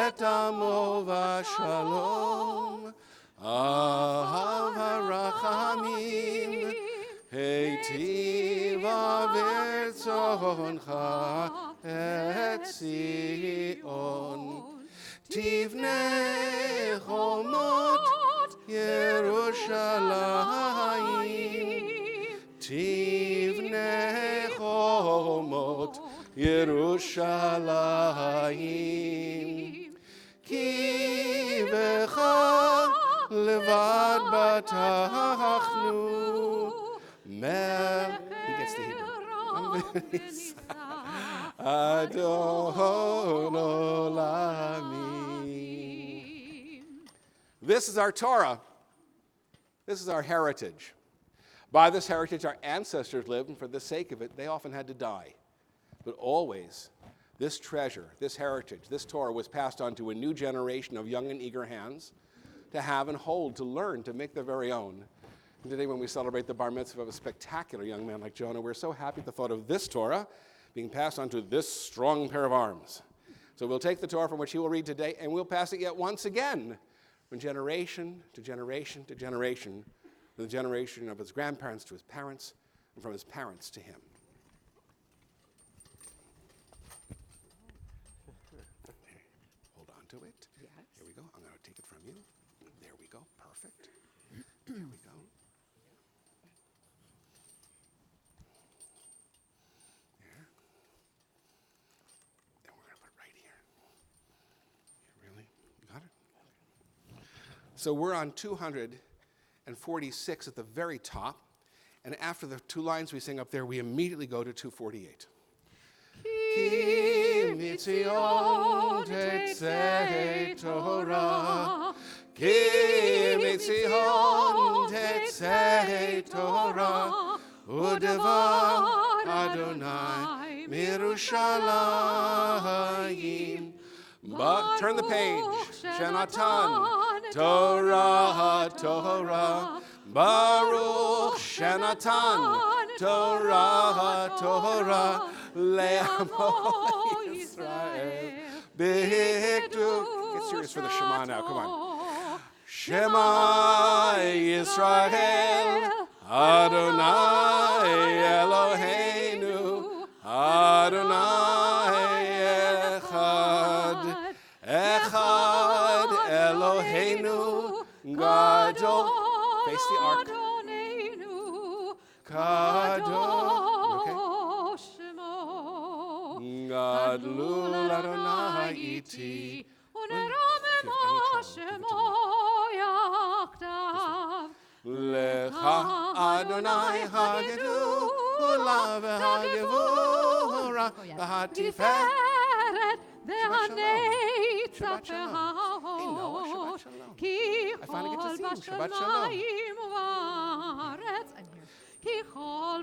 את עמו בשלום. אהב הרחמים, היטיבה ברצונך את ציון. תבנה חומות ירושלים, תבנה חומות ירושלים, כי בך לבד בטחנו. He gets the Hebrew. Adon olamim. This is our Torah. This is our heritage. By this heritage, our ancestors lived, and for the sake of it, they often had to die. But always, this treasure, this heritage, this Torah was passed on to a new generation of young and eager hands to have and hold, to learn, to make their very own. And today, when we celebrate the bar mitzvah of a spectacular young man like Jonah, we're so happy at the thought of this Torah being passed on to this strong pair of arms. So we'll take the Torah from which he will read today, and we'll pass it yet once again, from generation to generation to generation, from the generation of his grandparents to his parents, and from his parents to him. Hold on to it. Yes. Here we go. I'm going to take it from you. There we go. Perfect. There we go. There. And we're going to put it right here. Really? You got it? So we're on 246 at the very top. And after the two lines we sing up there, we immediately go to 248. Ki mitzion tetzei Torah, Ki mitzion tetzei Torah, Udevar Adonai mirushalayim. Turn the page. Shenatan Torah, Torah, Baruch Shenatan Torah, Torah, Le'amo Yisrael Bihikdu. Get serious for the Shema now. Come on. Shema Yisrael, Adonai Eloheinu, Adonai Echad, Echad Eloheinu, Gadol. Face the ark. Kadosh. Gadlul Adonai iti. Lecha Adonai hagedula v'hagevura v'hatiferet Shabbat shalom. Hey, Noah, Shabbat shalom. I finally get to see you. Shabbat shalom.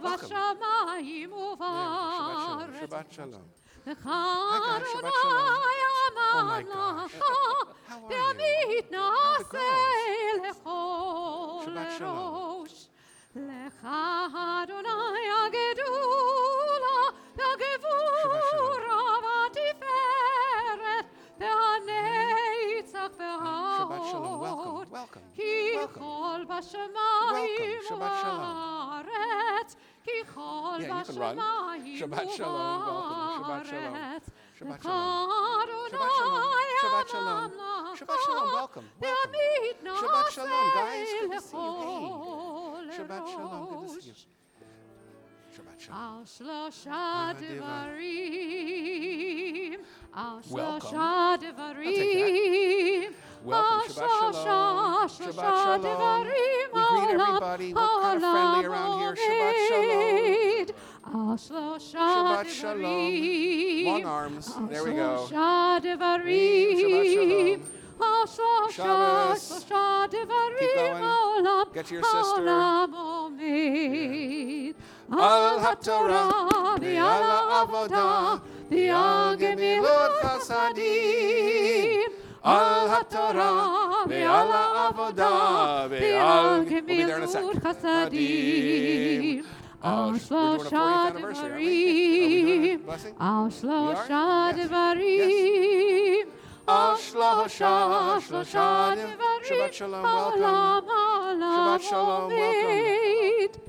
Welcome. Shabbat shabbat shalom. Hi, guys. Shabbat shalom. Oh, my gosh. How are you? How's the girls? Shabbat shalom. Shabbat shalom. Welcome. Welcome. Welcome. Welcome. Shabbat shalom. Yeah, you can run. Shabbat shalom. Welcome. Shabbat shalom. Shabbat shalom. Shabbat shalom. Shabbat shalom. Shabbat shalom. Welcome. Welcome. Shabbat shalom, guys. Good to see you. Hey. Shabbat shalom. Good to see you. Shabbat shalom. Welcome. I'll take that. Welcome. Shabbat shalom. Shabbat shalom. We greet everybody. We're kind of friendly around here. Shabbat shalom. Shabbat shalom. Long arms. There we go. Shabbat shalom. Shabbos. Keep going. Get to your sister. Al HaTorah ve'al ha'avodah ve'al gemilut chasadim. Al HaTorah ve'al ha'avodah ve'al gemilut chasadim. We'll be there in a second. We're doing a 40th anniversary, aren't we? Are we doing a blessing? Al We shlosha are? Yes. devarim. Al shlosha devarim. Shabbat shalom, welcome. Shabbat shalom, welcome.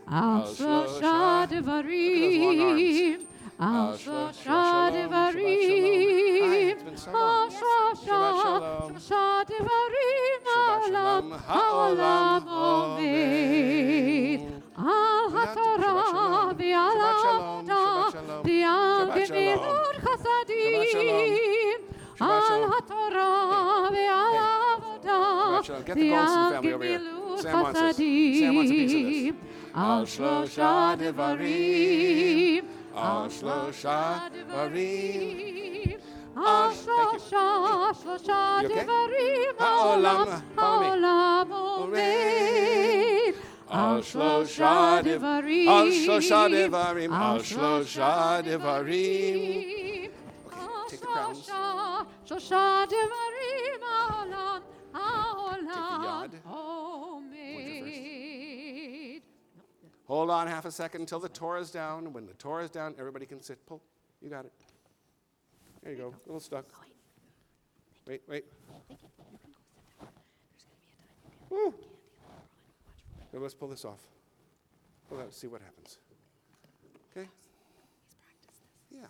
Al shlosha devarim. Al shlosha devarim. It's been so Al long. Shabbat shlosha devarim. Shabbat shalom. Ha'olam omed. Al HaTorah ve'al ha'avodah ve'al gemilut chasadim. Al HaTorah ve'al ha'avodah Get the Golson ve'al family over here. gemilut Sam wants this. Sam wants a piece of this. chasadim. Al shlosha devarim. Al shlosha devarim. Al Thank shlosha You okay? devarim. Ha'olam. Follow me. Ha'olam omed. Al shlosha devarim. Al shlosha devarim. Al shlosha devarim. Okay, take the crowns. Shlosha devarim. Ha'olam yad. omed. Hold on half a second until the Torah is down. When the Torah is down, everybody can sit. Pull. You got it. There you go. A little stuck. Wait. Woo. Now let's pull this off. Let's see what happens. Okay? Yeah.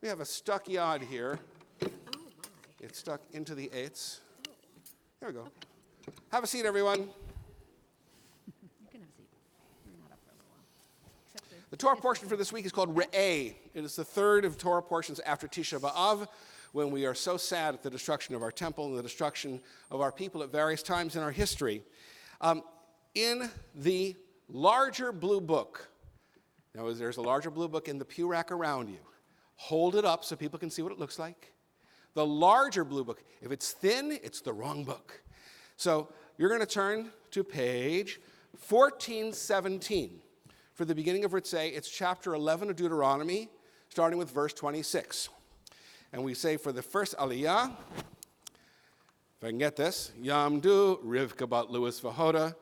We have a stuck yod here. It's stuck into the eights. There we go. Have a seat, everyone. The Torah portion for this week is called Re'eh. It is the third of Torah portions after Tisha B'Av, when we are so sad at the destruction of our temple and the destruction of our people at various times in our history. In the larger blue book, now there's a larger blue book in the pew rack around you. Hold it up so people can see what it looks like. The larger blue book, if it's thin, it's the wrong book. So you're going to turn to page 1417. For the beginning of Ritzeh, it's chapter 11 of Deuteronomy, starting with verse 26. And we say for the first aliyah, if I can get this, Yamdu Rivka bat Lewis v'Hoda,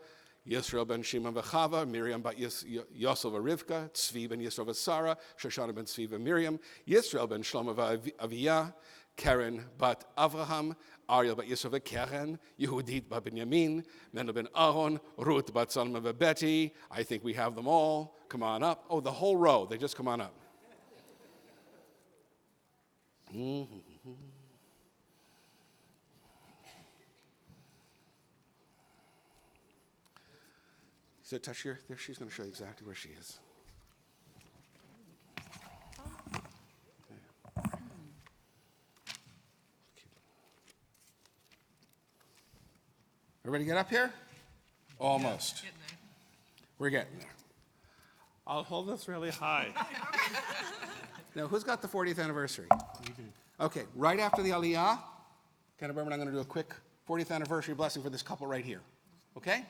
Yisrael ben Shimon v'Chava, Miriam bat Yosel v'Rivka, Tzvi ben Yisrael v'Sara, Shoshana ben Tzvi v'Miriam, Yisrael ben Shlomo v'Aviyah, Karen bat Avraham, Ariel bat Yisrael v'Keren, Yehudit bat Benjamin, Mendel ben Aaron, Ruth bat Salma v'Beti. I think we have them all. Come on up. Oh, the whole row. They just come on up. So touch here. There, she's going to show you exactly where she is. Everybody get up here? Almost. We're getting there. I'll hold this really high. Now, who's got the 40th anniversary? Okay, right after the Aliyah, Ken Berman, I'm going to do a quick 40th anniversary blessing for this couple right here. Okay?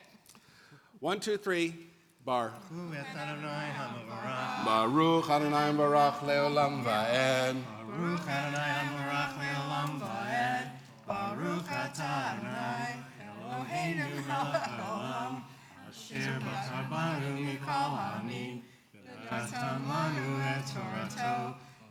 1, 2, 3. Baruch Adonai Barach Leolam Va'ed. Baruch Adonai Habarach Leolam Va'ed. Baruch Atah Adonai Eloheinu melech haolam asher bachar banu mikol ha'amim v'natan lanu et Torato.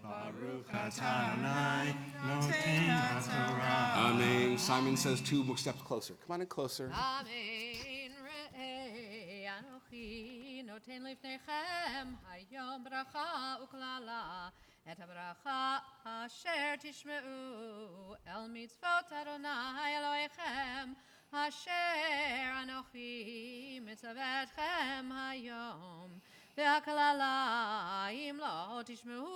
Baruch Atah Adonai noten ha'torah. Amen. Simon says 2 more steps closer. Come on in closer. Amen. Re'eh Anochi noten lifnechem hayom bracha uklala et habracha asher tishmeu el mitzvot Adonai Elohechem asher Anochi mitzavetchem hayom ve'aklala im lo tishmeu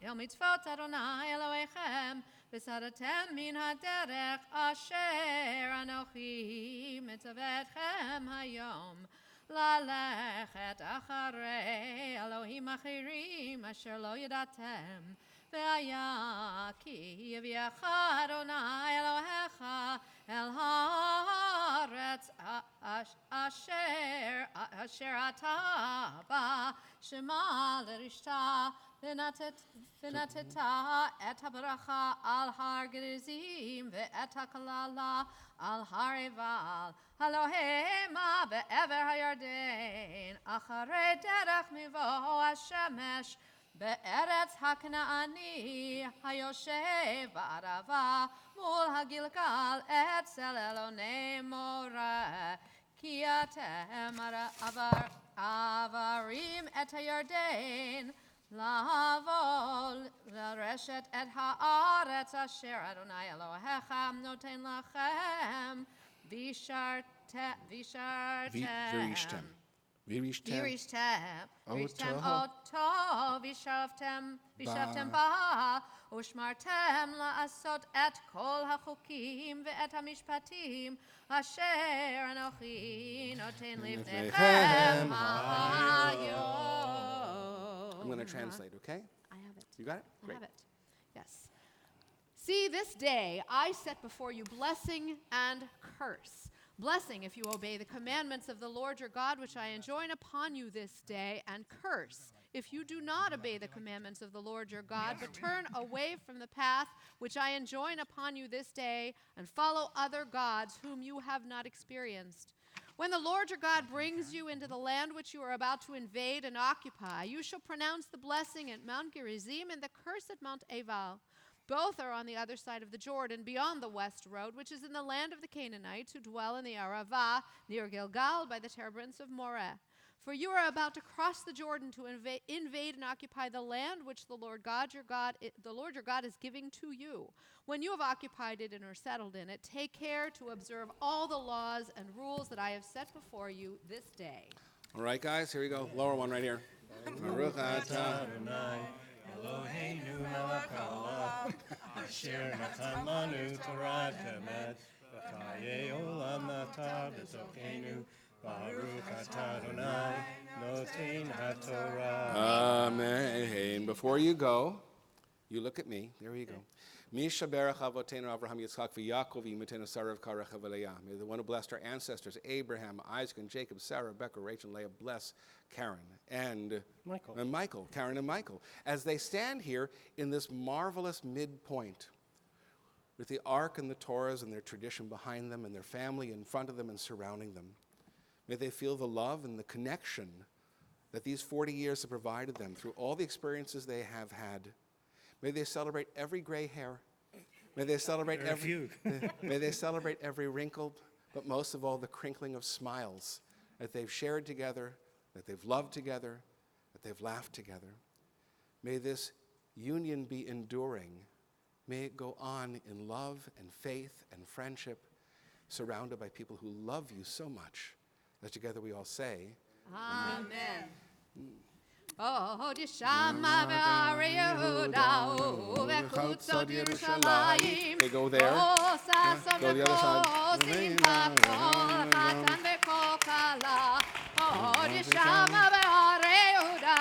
el mitzvot Adonai Elohechem v'sadatem min haderech asher Anochi mitzavetchem hayom ללכת אחרי אלוהים אחרים אשר לא ידעתם והיה כי יביאך אדוני אלוהיך אל הארץ אשר אתה בא שמע לרשתה ונתת את הברכה על הר גריזים ואת הקללה על הר עיבל הלא המה בעבר הירדן אחרי דרך מבוא השמש בארץ הכנעני היושב בערבה מול הגלגל אצל אלוני מורה כי אתם עברים את הירדן לעבור לרשת את הארץ אשר אדוני אלוהיך נותן לכם וישרתם אותו וישבתם בה ושמרתם לעשות את כל החוקים ואת המשפטים אשר אנוכי נותן לפניכם היום. I'm going to translate, okay? I have it. You got it? I Great. have it. Yes. See, this day I set before you blessing and curse. Blessing if you obey the commandments of the Lord your God, which I enjoin upon you this day, and curse if you do not obey the commandments of the Lord your God, but turn away from the path which I enjoin upon you this day, and follow other gods whom you have not experienced. When the Lord your God brings you into the land which you are about to invade and occupy, you shall pronounce the blessing at Mount Gerizim and the curse at Mount Ebal. Both are on the other side of the Jordan, beyond the west road, which is in the land of the Canaanites, who dwell in the Arava, near Gilgal, by the terebinths of Moreh. For you are about to cross the Jordan to invade and occupy the land which the Lord your God is giving to you. When you have occupied it and are settled in it, take care to observe all the laws and rules that I have set before you this day. All right, guys, here we go. Lower one right here. Baruch atah Adonai Eloheinu melech haolam asher natan lanu Torah temet v'chayei olam nata b'tokeinu Baruch atah Adonai noten haTorah. Amen. Before you go, you look at me. There you go. Misha berach avotenu Avraham Yitzchak v'Yaakov v'yimitenu Sarah v'Kara Leah. May the one who blessed our ancestors, Abraham, Isaac, and Jacob, Sarah, Rebecca, Rachel, and Leah, bless Karen and Michael, Karen and Michael, as they stand here in this marvelous midpoint with the Ark and the Torahs and their tradition behind them and their family in front of them and surrounding them. May they feel the love and the connection that these 40 years have provided them through all the experiences they have had. May they celebrate every gray hair. May they celebrate may they celebrate every wrinkle, but most of all, the crinkling of smiles that they've shared together, that they've loved together, that they've laughed together. May this union be enduring. May it go on in love and faith and friendship, surrounded by people who love you so much, that together we all say, Amen. Oh, Dishama Ve'ari Yehuda, Uvechutzot Yerushalayim. They go there. Oh, Sason Go the other side. Ve'Kosim V'Kol Chatan Ve'Kol Kala. Oh, Dishama Ve'ari Yehuda,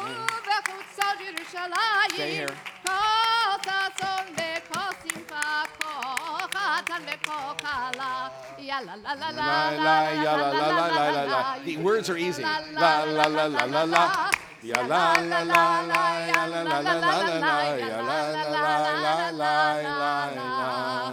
Uvechutzot Yerushalayim. Stay here. Kol Sason Ve'Kosim V'Kol Chatan Ve'Kol Kala. Ya la la la la la la. The words are easy. La la la la la la. Ya la la la la, ya la la la la la, ya la la la la la la.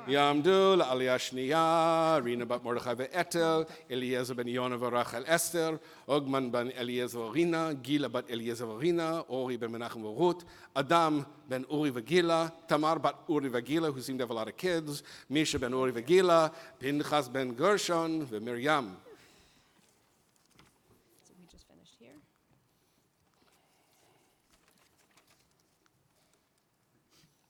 Yamdu la'aliyah shniya, Rina bat Mordechai ve'etel, Eliezer ben Yonah v'Rachel Esther, Ogman ben Eliezer v'Rina, Gila bat Eliezer v'Rina, Ori ben Menachem v'Ruth, Adam ben Uri v'Gila, Tamar bat Uri v'Gila, who seemed to have a lot of kids, Misha ben Uri v'Gila, Pinchas ben Gershon v'Miriam. So we just finished here.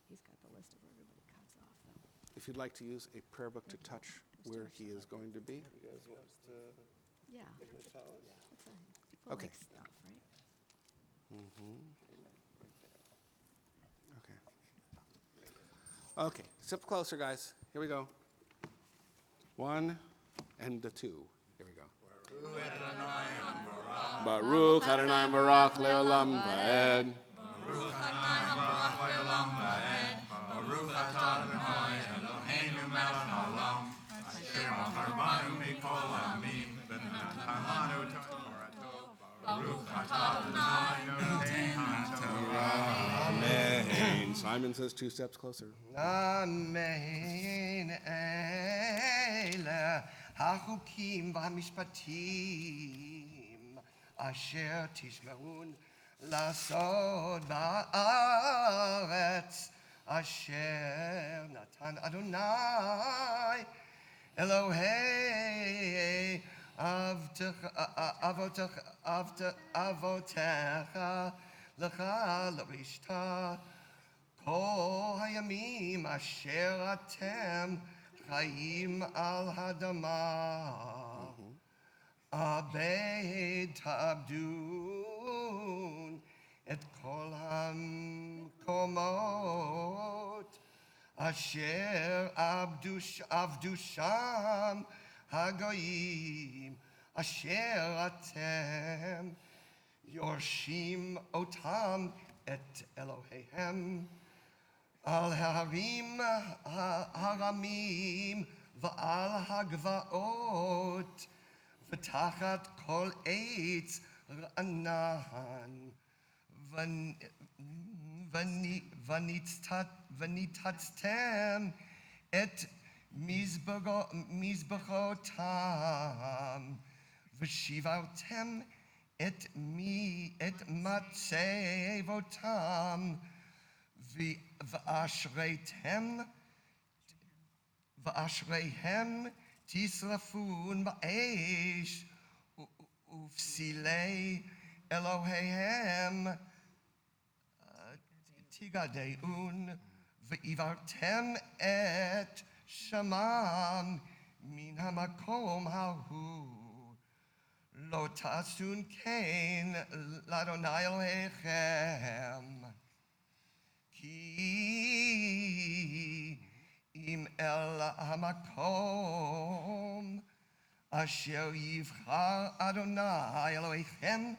He's got the list of where everybody cuts off, though. If you'd like to use a prayer book to touch where he is going to be. Yeah. It's people Okay. like stuff, right? Okay. Okay, step closer, guys. Here we go. 1 and the 2. Here we go. Baruch Adonai Barak Leolam Vaed. Amen. Simon says 2 steps closer. Amen. Ele hachukim v'hamishpatim asher tishmeun lasod ba'aretz asher natan Adonai Elohei avotecha lecha l'rishta כל הימים אשר אתם חיים על האדמה, אבד תעבדון את כל המקומות אשר עבדו שם הגויים, אשר אתם יורשים אותם את אלוהיהם. על ההרים הרמים ועל הגבעות ותחת כל עץ רענן וניתצתם את מזבחותם ושיברתם את מצבותם ואשריהם תשרפון באש ופסילי אלוהיהם תגדעון ועברתם את שמם מן המקום ההוא לא תעשון כן לאדוני אלוהיכם כי אם אל המקום אשר יבחר אדוני אלוהיכם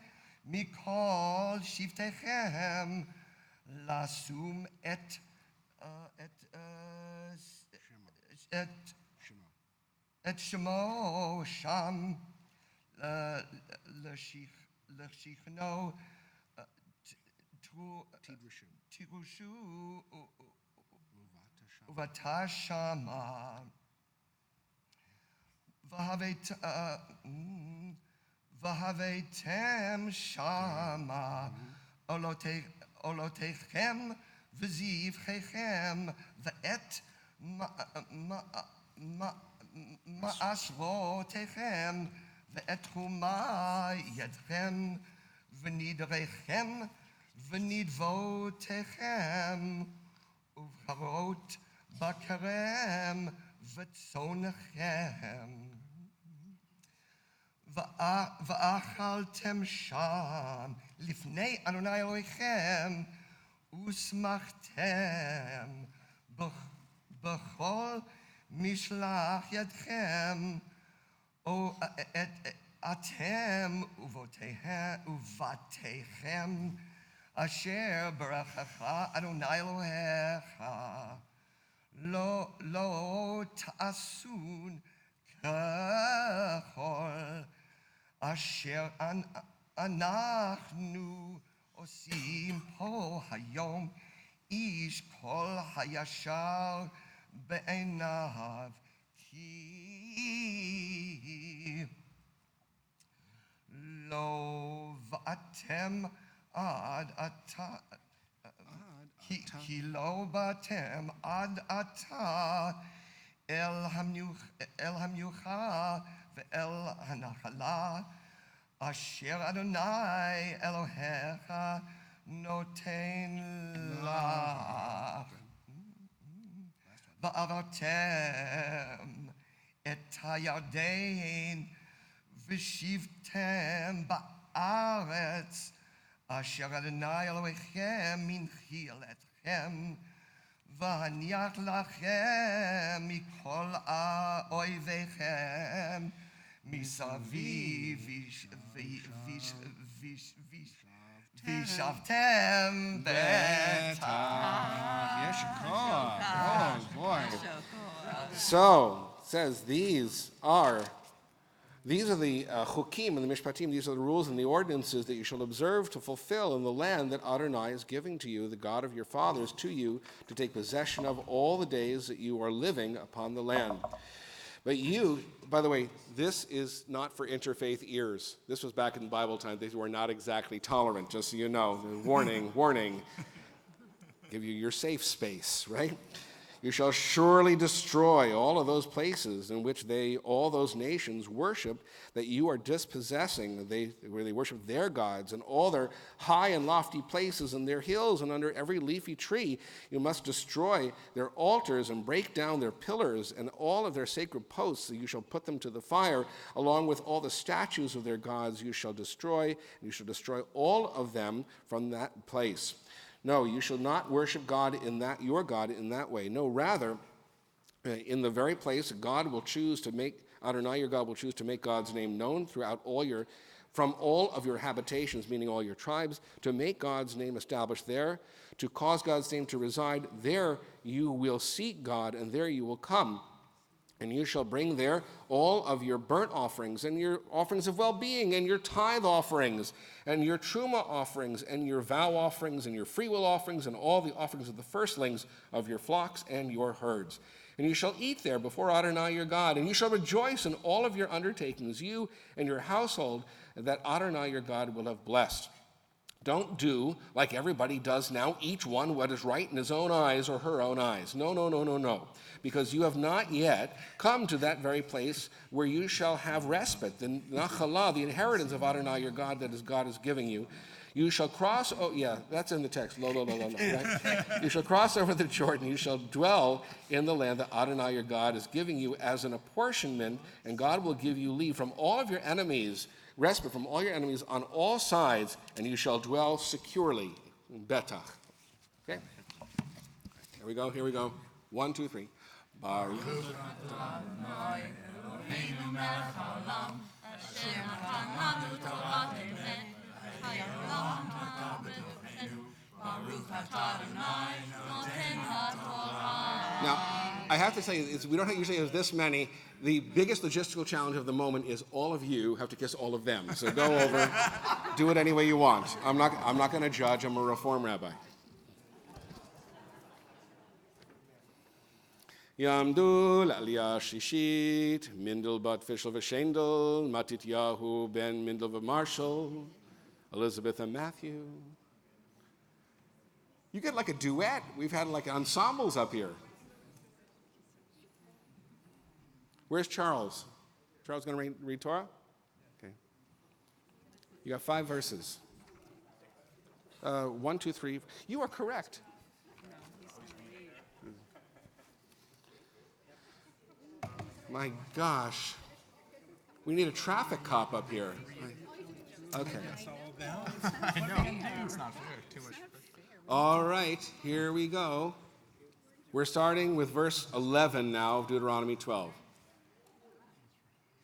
מכל שבטיכם לשום את שמו שם לשכנו תירשו ובתה שמה והבאתם שמה עולותיכם וזבחיכם ואת מעשרותיכם ואת תרומה ידכם ונדריכם ונדבותיכם ובקרות בכרם וצונכם ואכלתם שם לפני אדוני אלוהיכם ושמחתם בכל משלח ידכם או אתם ובתיכם אשר ברכך אדוני אלוהיך לא תעשון ככל אשר אנחנו עושים פה היום איש כל הישר בעיניו כי לא באתם עד עתה כי לא באתם עד עתה אל המנוחה ואל הנחלה אשר אדוני אלוהיך נותן לך ועברתם את הירדן ושבתם בארץ אשר אדוני אלוהיכם הנחיל אתכם והניח לכם מכל אויביכם מסביב וישבתם בטח. Oh, boy. So, it says these are the chukim and the mishpatim, these are the rules and the ordinances that you shall observe to fulfill in the land that Adonai is giving to you, the God of your fathers, to you, to take possession of all the days that you are living upon the land. But you, by the way, this is not for interfaith ears. This was back in Bible time. They were not exactly tolerant, just so you know. Warning, warning. Give you your safe space, right? You shall surely destroy all of those places in which all those nations worship that you are dispossessing, where they worship their gods, and all their high and lofty places and their hills and under every leafy tree. You must destroy their altars and break down their pillars and all of their sacred posts. So you shall put them to the fire, along with all the statues of their gods you shall destroy, and you shall destroy all of them from that place. No, you shall not worship your God in that way. No, rather, in the very place God will choose to make, Adonai your God will choose to make God's name known from all of your habitations, meaning all your tribes, to make God's name established there, to cause God's name to reside. There you will seek God, and there you will come. And you shall bring there all of your burnt offerings and your offerings of well-being and your tithe offerings and your truma offerings and your vow offerings and your freewill offerings and all the offerings of the firstlings of your flocks and your herds. And you shall eat there before Adonai your God, and you shall rejoice in all of your undertakings, you and your household, that Adonai your God will have blessed. Don't do like everybody does now, each one what is right in his own eyes or her own eyes. No, no, no, no, no. Because you have not yet come to that very place where you shall have respite, the Nachalah, the inheritance of Adonai your God that God is giving you. You shall cross, that's in the text, right? You shall cross over the Jordan, you shall dwell in the land that Adonai your God is giving you as an apportionment, and God will give you leave from all of your enemies, respite from all your enemies on all sides, and you shall dwell securely in Betach. Okay? Here we go. 1, 2, 3. Baruch Adonai Eloheinu melech haolam, asher natan lanu Torah emet, hayolam atah b'tocheinu, Baruch atah Adonai noten haTorah. Now, I have to say, we don't usually have this many. The biggest logistical challenge of the moment is all of you have to kiss all of them. So go over, do it any way you want. I'm not going to judge. I'm a Reform rabbi. Yamdul Aliyah Shishit, Mindel bat Fishel v'Shendel, Matityahu ben Mindel v'Marshall, Elizabeth and Matthew. You get like a duet. We've had like ensembles up here. Where's Charles? Charles going to read Torah? Okay. You got 5 verses. 1, 2, 3. You are correct. My gosh. We need a traffic cop up here. Okay. I know. It's not fair. Too much. All right, here we go. We're starting with verse 11 now of Deuteronomy 12.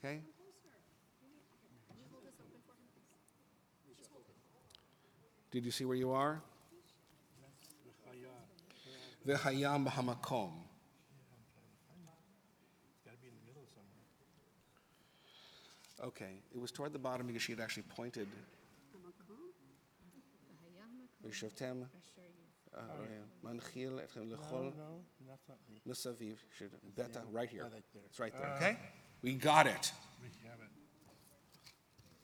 Okay? Did you see where you are? V'hayam b'hamakom. Okay, it was toward the bottom because she had actually pointed. V'shavtem manchil etchem lechol mesaviv. Beta, right here. It's right there. Okay, we got it.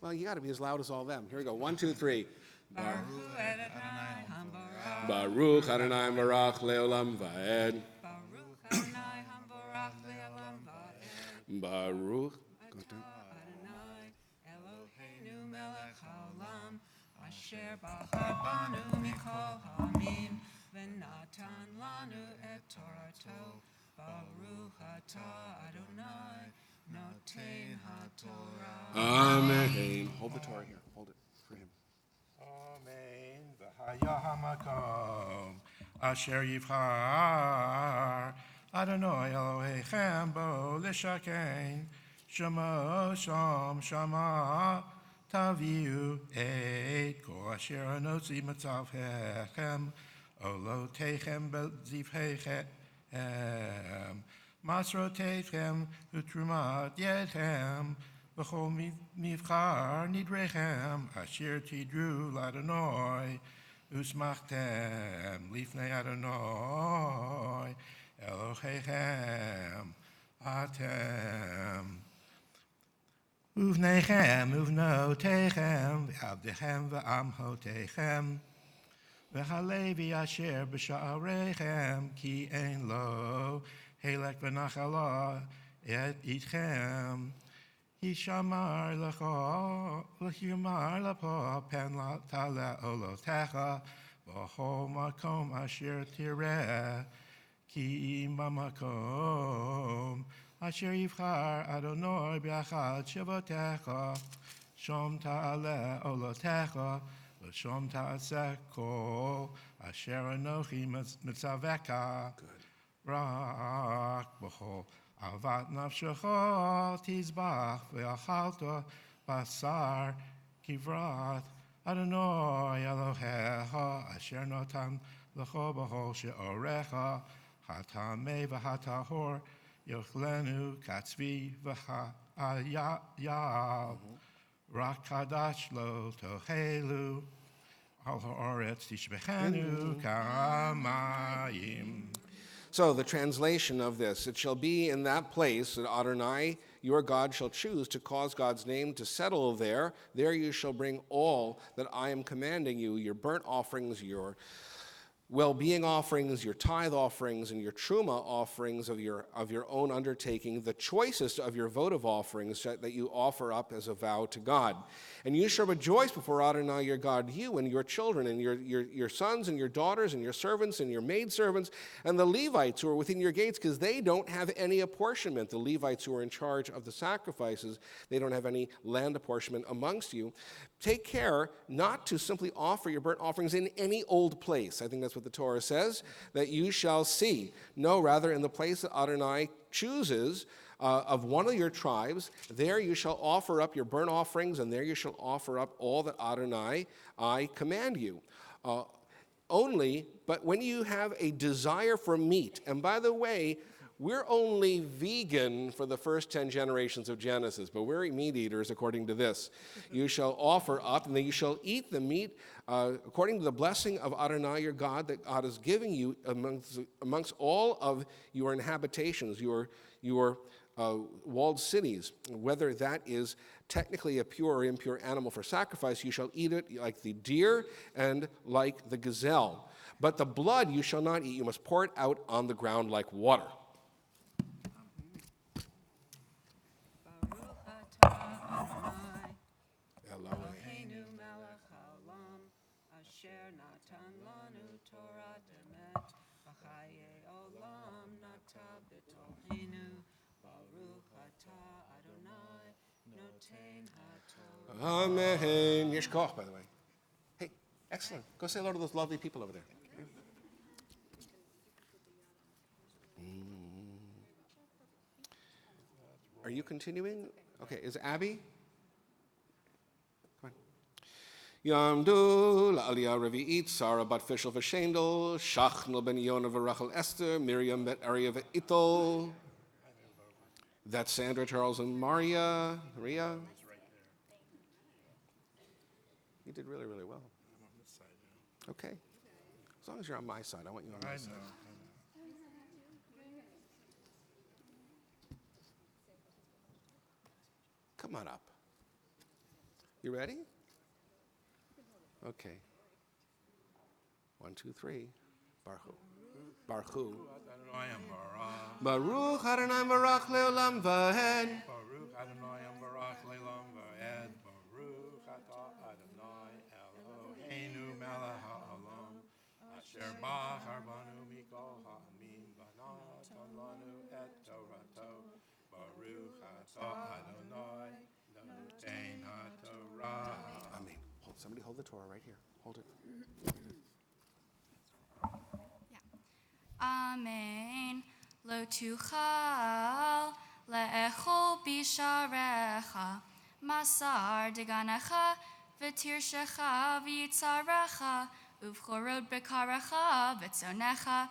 Well, you got to be as loud as all them. Here we go. 1, 2, 3. Baruch Adonai Barach Leolam Vaed. Baruch Adonai Eloheinu melech haolam asher bachar banu mikol hamim v'natan lanu et torato Baruch atah Adonai noten haTorah. Amen. Hold the Torah here. Hold it for him. Amen. V'haya hamakom asher yivchar Adonai Elohechem bo lishakein Shema sham shama taviu et ko asher anotzi matzavhechem olotechem bezivhechem masrotechem utrumat yedchem v'chol mivchar nidrechem asher tidru l'Adonai usmachtem lifnei Adonai Elohechem atem uvnechem uvnotechem v'avdechem v'amhotechem v'halevi asher b'sha'arechem ki ein lo helek v'nachala et itchem Hishamar lecho l'humar lepo pen tala olotecha v'chol makom asher tireh Ki mamakom asher yivchar Adonai b'achad shavotecha shom ta'aleh olotecha v'shom ta'aseh kol asher anochi mitzaveka rak b'chol avat nafshecha tizbach v'achalta basar kivrat Adonai Elohecha asher notan lecho b'chol she'orecha Hatame v'hatahor yochlenu katzvi v'hayav rak hadash lo tohelu al ha'oretz tishbechenu kamayim. So the translation of this, it shall be in that place that Adonai, your God, shall choose to cause God's name to settle there. There you shall bring all that I am commanding you, your burnt offerings, your well-being offerings, your tithe offerings, and your truma offerings of your own undertaking, the choicest of your votive offerings that you offer up as a vow to God. And you shall rejoice before Adonai your God, you and your children, and your sons and your daughters, and your servants and your maidservants, and the Levites who are within your gates, because they don't have any apportionment. The Levites who are in charge of the sacrifices, they don't have any land apportionment amongst you. Take care not to simply offer your burnt offerings in any old place. I think that's what the Torah says, that you shall see. No, rather in the place that Adonai chooses of one of your tribes, there you shall offer up your burnt offerings, and there you shall offer up all that Adonai, I command you. But when you have a desire for meat, and by the way, We're only vegan for the first 10 generations of Genesis, but we're meat eaters according to this. You shall offer up, and then you shall eat the meat according to the blessing of Adonai your God that God is giving you amongst all of your inhabitations, your walled cities. Whether that is technically a pure or impure animal for sacrifice, you shall eat it like the deer and like the gazelle. But the blood you shall not eat. You must pour it out on the ground like water. Eloheinu melech haolam, asher natan lanu Torah emet, v'chaye olam nata b'tochenu, baruch atah Adonai, noten haTorah. Amen. Yesh koch, by the way. Hey, excellent. Go say hello to those lovely people over there. Are you continuing? Okay, is Abby? Come on. Yamdu la'aliyah revi'it, Sarah bat Fishel v'shendel, Shachnel ben Yonah v'Rachel Esther, Miriam bet Arya v'Itol. That's Sandra, Charles, and Maria. You did really, really well. I'm on this side now. Okay. As long as you're on my side, I want you on my side. Come on up. You ready? Okay. 1, 2, 3. Baruch. Baruch. Baruch Adonai Barach Leolam Vahed. Baruch Adonai Barach Leolam Vaed. Baruch Atah Adonai Eloheinu melech haolam. Asher bachar banu mikol ha'amim v'natan lanu et Torato. Baruch Atah Adonai noten haTorah. Amen. Somebody hold the Torah right here. Hold it. Amen. Lo tuchal le'echol bisharecha, masar deganecha, v'tirshecha v'yitzarecha, uvchorot bekarecha v'tzonecha,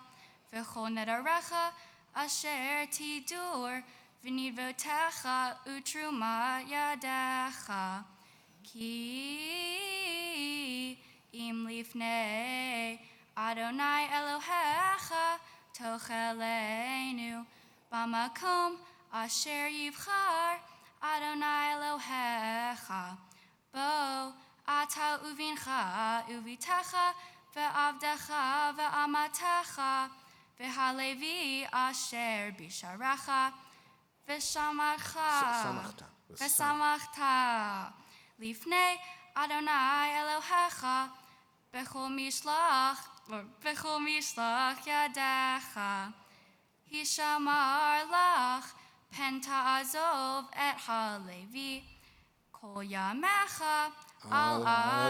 v'chol nedarecha, asher tidur, v'nidvotecha utruma yadecha. Ki im lifnei Adonai Elohecha tochelenu bamakom asher yivchar Adonai Elohecha bo ata uvincha uvitecha ve'avdecha ve'amatecha ve'halevi asher bisharecha ve'samachta lifnei Adonai Elohecha bechol mishlach yadecha hishamar lach penta azov et halevi kol yamecha al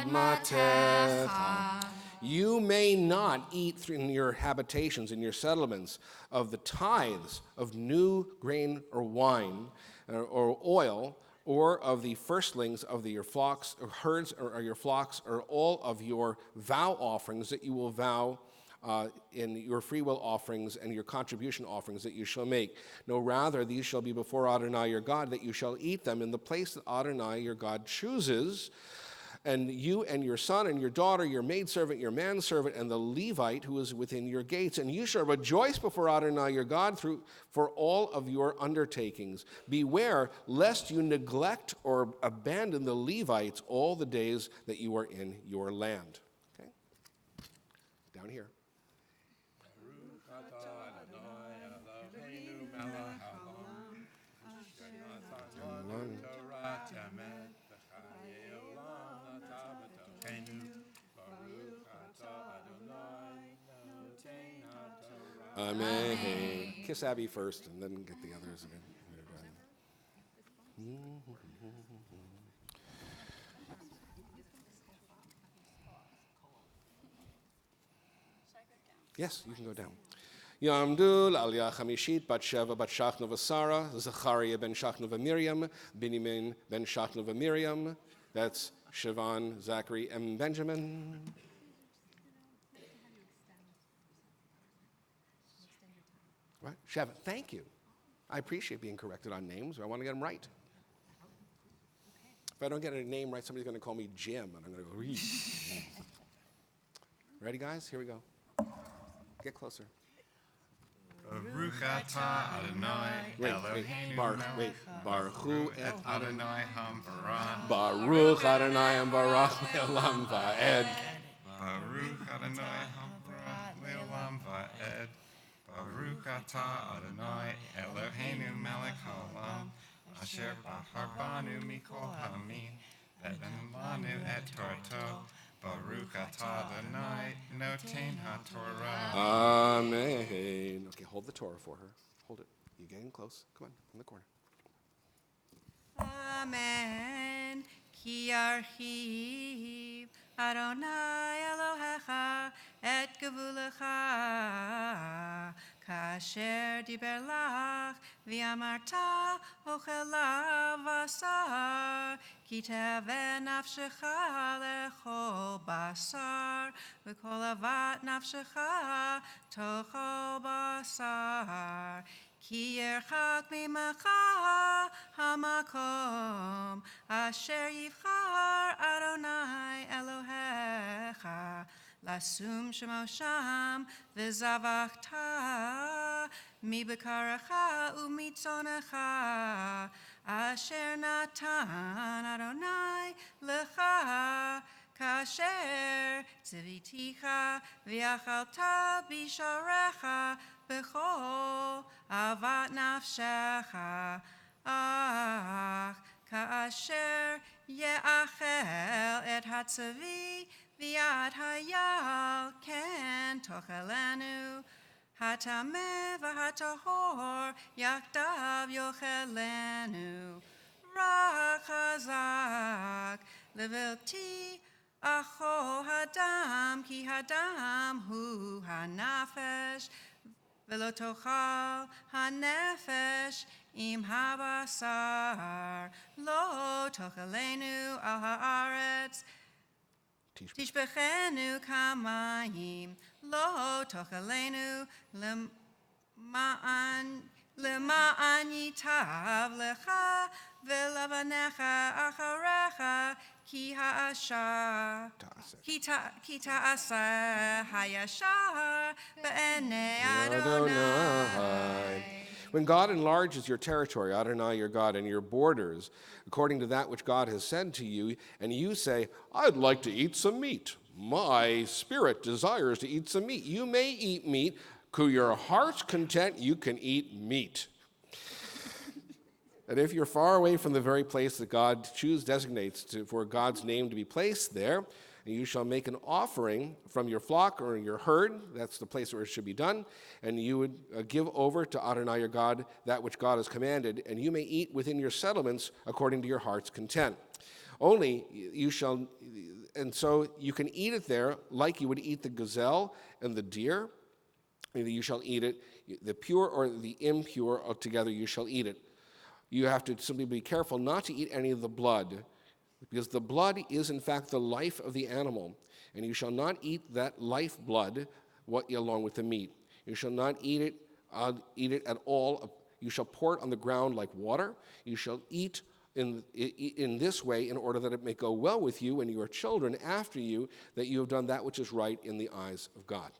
admatecha. You may not eat in your habitations, in your settlements, of the tithes of new grain or wine or oil, or of the firstlings of your flocks or herds or your flocks, or all of your vow offerings that you will vow in your freewill offerings and your contribution offerings that you shall make. No, rather, these shall be before Adonai your God, that you shall eat them in the place that Adonai your God chooses. And you and your son and your daughter, your maidservant, your manservant, and the Levite who is within your gates. And you shall rejoice before Adonai your God for all of your undertakings. Beware lest you neglect or abandon the Levites all the days that you are in your land. Okay? Down here. Amen. Kiss Abby first and then get the others again. Yes, you can go down. Yamdu l'aliyah chamishit bat Sheva bat Shachnu v'Sara, Zachariah ben Shachnu v'Miriam, Binyamin ben Shachnu v'Miriam. That's Sivan, Zachary, and Benjamin. What? Sheva. Thank you. I appreciate being corrected on names. I want to get them right. If I don't get a name right, somebody's going to call me Jim, and I'm going to go, Ree. Ready, guys? Here we go. Get closer. Baruch atah Adonai Eloheinu Baruch hu et Adonai Hamparah. Baruch Adonai Barach Le'olam Va'ed. Baruch Adonai Hamparah Le'olam Va'ed. Baruch atah Adonai Eloheinu melech haolam. Asher bahar banu mikol hamim. V'natan lanu et Torato. Baruch atah Adonai noten haTorah. Amen. Okay, hold the Torah for her. Hold it. You're getting close. Come on, in the corner. Amen. Ki yarchiv Adonai Elohecha et gevulecha kasher diber lach v'amarta ochela vasar ki teve nafshecha lechol basar v'kol avat nafshecha tochol basar Ki yerchak mimecha hamakom asher yivchar Adonai Elohecha lasum shemo sham v'zavachta mibekarecha umitzonecha asher natan Adonai lecha kasher tziviticha v'yachalta bisharecha bechol avat nafshecha ach kaasher ye'achel et hatzavi v'yad hayal ken tochelenu hatameh v'hatahor yakdav yochelenu rak hazak levilti acho hadam ki hadam hu hanafesh Velo tochal hanefesh im habasar lo tochalenu al haaretz tishbechenu kamayim lo tochalenu lema'an yitav lecha velavanecha acharecha ki ha'ashar ki ta'aseh hayashar be'enei Adonai. When God enlarges your territory, Adonai your God, and your borders, according to that which God has said to you, and you say, I'd like to eat some meat. My spirit desires to eat some meat. You may eat meat. To your heart's content, you can eat meat. And if you're far away from the very place that God designates for God's name to be placed there, and you shall make an offering from your flock or your herd, that's the place where it should be done, and you would give over to Adonai your God that which God has commanded, and you may eat within your settlements according to your heart's content. Only you shall, and so you can eat it there like you would eat the gazelle and the deer. You shall eat it, the pure or the impure, altogether you shall eat it. You have to simply be careful not to eat any of the blood, because the blood is in fact the life of the animal, and you shall not eat that life blood along with the meat. You shall not eat it at all. You shall pour it on the ground like water. You shall eat in this way in order that it may go well with you and your children after you, that you have done that which is right in the eyes of God.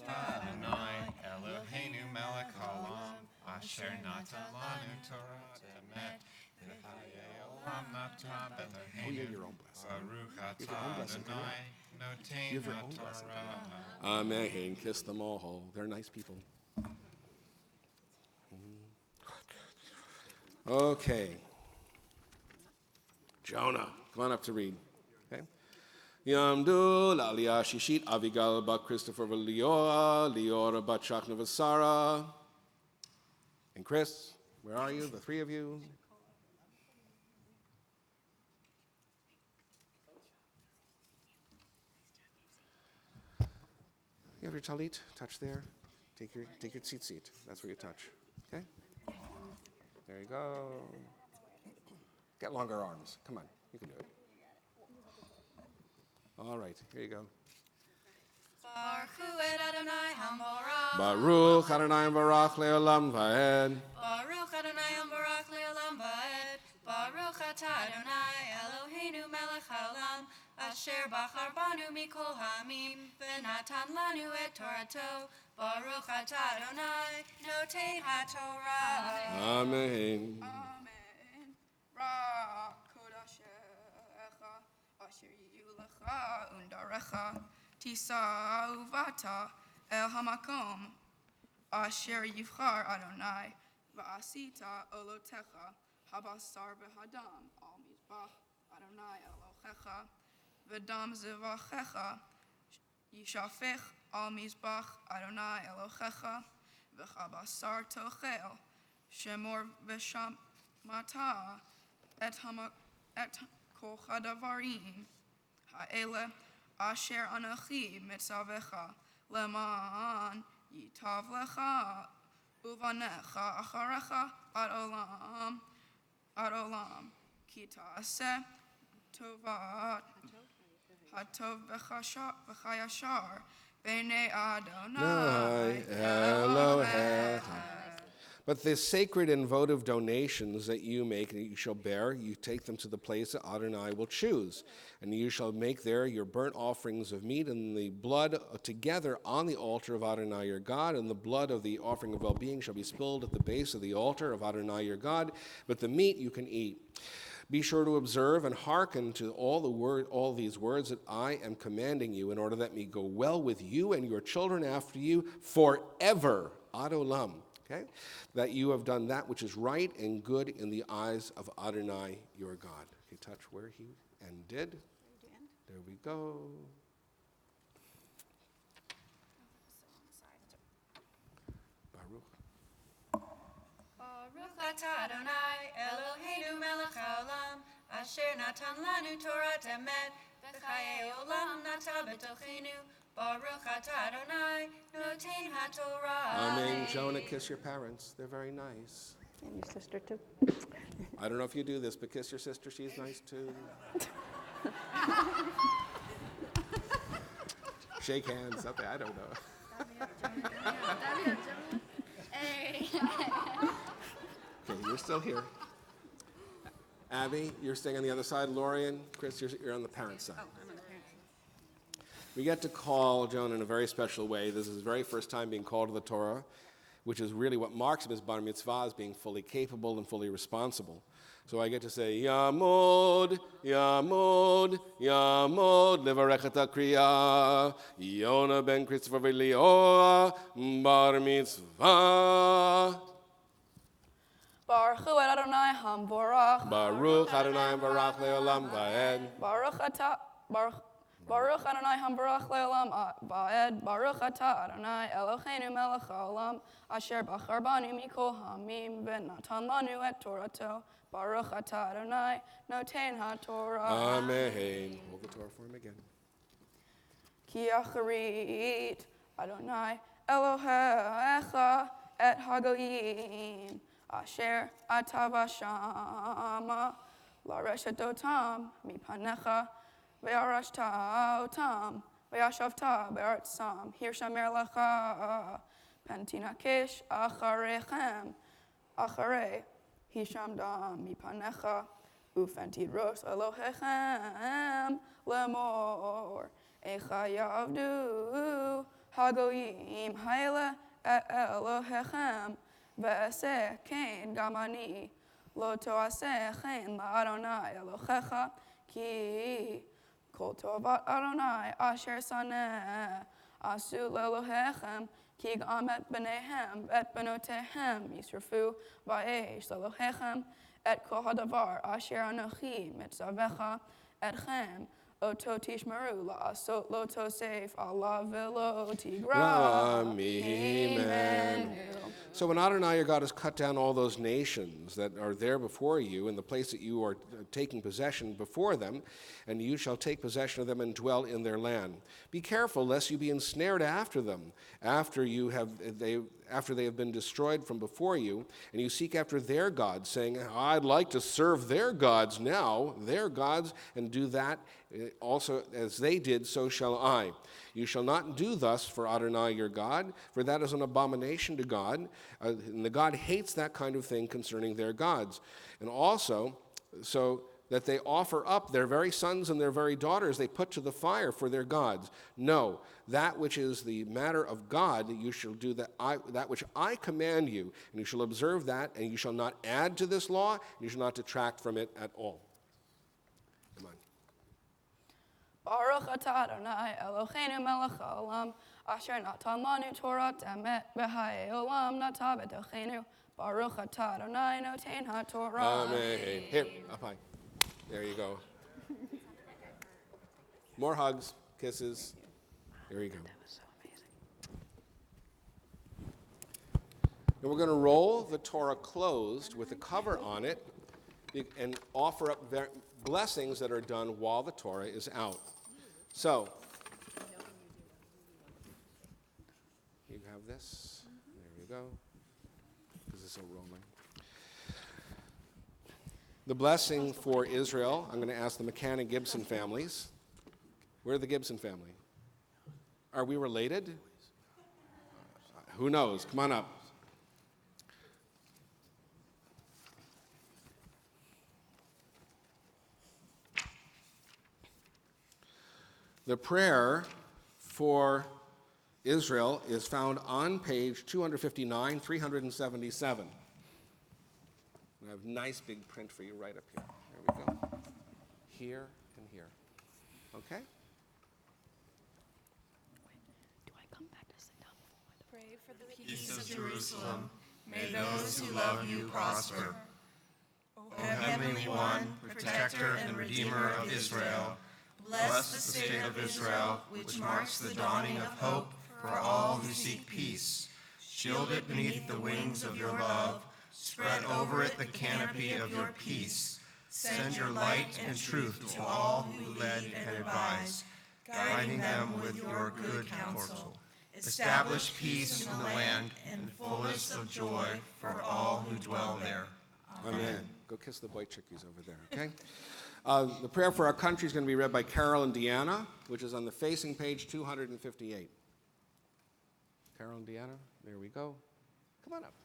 Adonai Eloheinu melech haolam asher natan lanu Torah emet v'chayei olam nata b'Eloheinu Baruch atah Adonai noten haTorah. Amen. Kiss them all. They're nice people. Okay. Jonah, come on up to read. Okay. Yamdu Lalia Shishit Avigal Bat Christopher Liora Bat Shachna Vasara. And Chris, where are you? The three of you. You have your talit? Touch there. Take your seat. That's where you touch. Okay? There you go. Get longer arms. Come on, you can do it. All right, here you go. Baruch et Adonai Hamorach. Baruch Adonai Barach Leolam Vaed. Baruch Adonai Hamorach Leolam Vaed. Baruch atah Adonai Eloheinu melech haolam, asher bachar banu mikol ha'amim, v'natan lanu et Torato. Baruch atah Adonai noten haTorah. Amen. Amen. Ra kodashecha, asher yiyu lecha undarecha, tisa uvata el hamakom, asher yivchar Adonai, va'asita olotecha, habasar v'hadam, al mizbach Adonai Elohecha, v'dam zivachecha, yishafech al mizbach Adonai Elohecha, v'chabasar tochel, shemor v'shamata, et kol chadavarim, ha'ele asher anachi mitzavecha, leman yitav lecha, uvanecha acharecha ad olam, ki ta'aseh tovat hatov v'chayashar b'nei Adonai Elohecha. But the sacred and votive donations that you make and you shall bear, you take them to the place that Adonai will choose. And you shall make there your burnt offerings of meat and the blood together on the altar of Adonai your God, and the blood of the offering of well-being shall be spilled at the base of the altar of Adonai your God, but the meat you can eat. Be sure to observe and hearken to all these words that I am commanding you, in order that me go well with you and your children after you forever, ad olam. Okay? That you have done that which is right and good in the eyes of Adonai your God. Okay, touch where he ended. There we go. Baruch. Baruch atah Adonai Eloheinu melech haolam, asher natan lanu Torah emet, v'chayei olam nata b'tochenu. Baruch atah Adonai noten haTorah. Amen. Jonah, kiss your parents. They're very nice. And your sister too. I don't know if you do this, but kiss your sister. She's nice too. Shake hands. Okay, I don't know. Okay, you're still here. Abby, you're staying on the other side. Lorian, Chris, you're on the parent side. We get to call Jonah in a very special way. This is his very first time being called to the Torah, which is really what marks him as bar mitzvah, as being fully capable and fully responsible. So I get to say, Yamod, Yamod, Yamod, Levarechet HaKriya, Yonah ben Christopher v'Leoah, bar mitzvah. Baruch et Adonai Hamborach. Baruch Adonai Barach Leolam Vaed. Baruch Adonai Hamborach Leolam Vaed. Baruch atah Adonai Eloheinu melech haolam, asher bachar banu mikol ha'amim, v'natan lanu et Torato. Baruch atah Adonai noten haTorah. Amen. Hold the Torah for him again. Ki acharit Adonai Elohecha et hagoyim, asher atava shama, lareshet otam mipanecha, ve'arashta otam, ve'ashavta be'artzam, hirshamer lecha, pentina kish acharechem, acharei, hisham dam mipanecha, ufentid ros Elohechem, lemor, echa yavdu, hagoyim haile et Elohechem, ve'aseh ken gamani, lo toaseh chen la'Adonai Elohecha, ki kol tovat Adonai asher saneh, asu le'Elohechem, ki gam et b'neihem, et b'notehem, yisrafu va'esh le'Elohechem, et kol hadavar asher anochi mitzavecha etchem, oto tishmeru la'asot lo tosef Allah v'lo tigra. Amen. So when Adonai your God has cut down all those nations that are there before you in the place that you are taking possession before them, and you shall take possession of them and dwell in their land. Be careful lest you be ensnared after them, after after they have been destroyed from before you, and you seek after their gods, saying, I'd like to serve their gods now, and do that also as they did, so shall I. You shall not do thus for Adonai your God, for that is an abomination to God, and the God hates that kind of thing concerning their gods. And also, so that they offer up their very sons and their very daughters they put to the fire for their gods. No, that which is the matter of God, you shall do that which I command you, and you shall observe that, and you shall not add to this law, and you shall not detract from it at all. Come on. Baruch atah Adonai Eloheinu melech haolam, asher natan lanu Torah emet b'chayei olam nata b'tocheinu. Baruch atah Adonai noten haTorah. Amen. Here, up high. There you go. More hugs, kisses. There you go. That was so amazing. And we're going to roll the Torah closed with a cover on it and offer up blessings that are done while the Torah is out. So, you have this. There you go. This is so rolling. The blessing for Israel, I'm going to ask the McCann and Gibson families. Where's the Gibson family? Are we related? Who knows? Come on up. The prayer for Israel is found on page 259, 377. I have nice big print for you right up here. There we go. Here and here. Okay? Do I come back to sit down before? Pray for the peace of Jerusalem. May those who love you prosper. O Heavenly One, Protector and Redeemer of Israel, bless the state of Israel, which marks the dawning of hope for all who seek peace. Shield it beneath the wings of your love. Spread over it the canopy of your peace. Send your light and truth to all who lead and advise, guiding them with your good counsel. Establish peace in the land and fullness of joy for all who dwell there. Amen. Go kiss the white chickies over there, okay? The prayer for our country is going to be read by Carol and Deanna, which is on the facing page 258. Carol and Deanna, there we go. Come on up.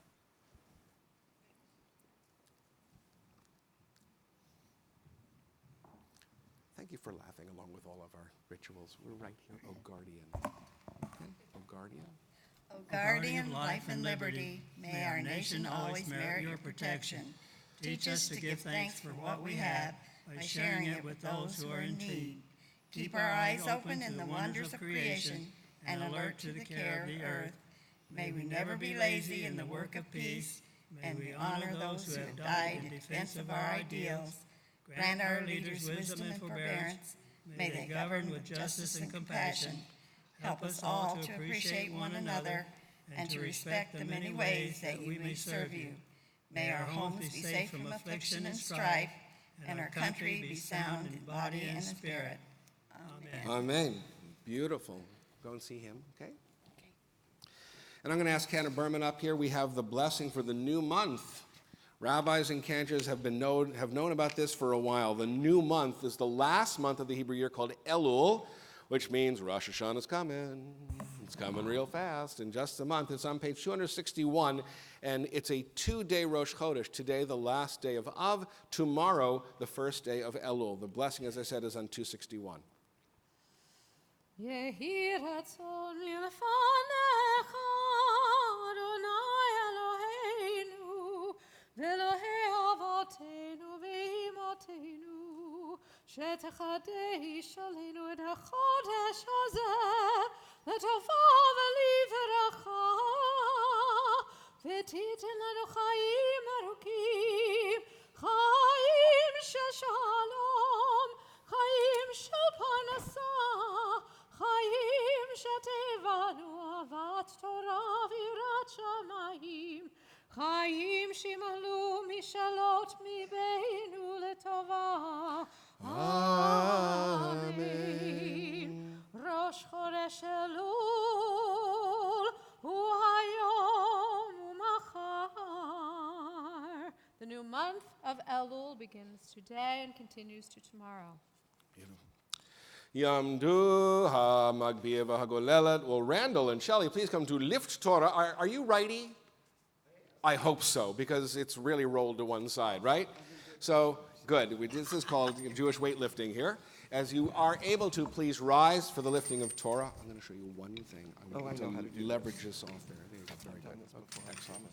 Thank you for laughing along with all of our rituals. We're right here, O Guardian. Okay, O Guardian. O Guardian of life and liberty, may our nation always merit your protection. Teach us to give thanks for what we have by sharing it with those who are in need. Keep our eyes open in the wonders of creation and alert to the care of the earth. May we never be lazy in the work of peace. May we honor those who have died in defense of our ideals. Grant our leaders wisdom and forbearance. May they govern with justice and compassion. Help us all to appreciate one another and to respect the many ways that we may serve you. May our homes be safe from affliction and strife, and our country be sound in body and spirit. Amen. Amen. Beautiful. Go and see him, okay? And I'm going to ask Hannah Berman up here. We have the blessing for the new month. Rabbis and cantors have known about this for a while. The new month is the last month of the Hebrew year called Elul, which means Rosh Hashanah is coming. It's coming real fast in just a month. It's on page 261, and it's a 2-day Rosh Chodesh. Today, the last day of Av. Tomorrow, the first day of Elul. The blessing, as I said, is on 261. Yehi ratzon milfanecha, Adonai Eloheinu, v'Elohei avotenu v'imotenu, shetechadesh aleinu et hachodesh hazeh, l'tova v'liveracha, v'titen lanu chaim arukim, chaim sheshalom, chaim shel parnasah, Chaim shetevanu avat Torah v'yirat shamayim, Chaim shimalu mishalot mibeinu letova. Amen. Rosh Chodesh Elul hu hayom new month of Elul begins today and continues to tomorrow. Yamdu ha-magbiya v'hagolelet. Well, Randall and Shelley, please come to lift Torah. Are you righty? I hope so, because it's really rolled to one side, right? So, good. This is called Jewish weightlifting here. As you are able to, please rise for the lifting of Torah. I'm going to show you one thing. I want you to leverage this off there. There you go. Very good. Excellent.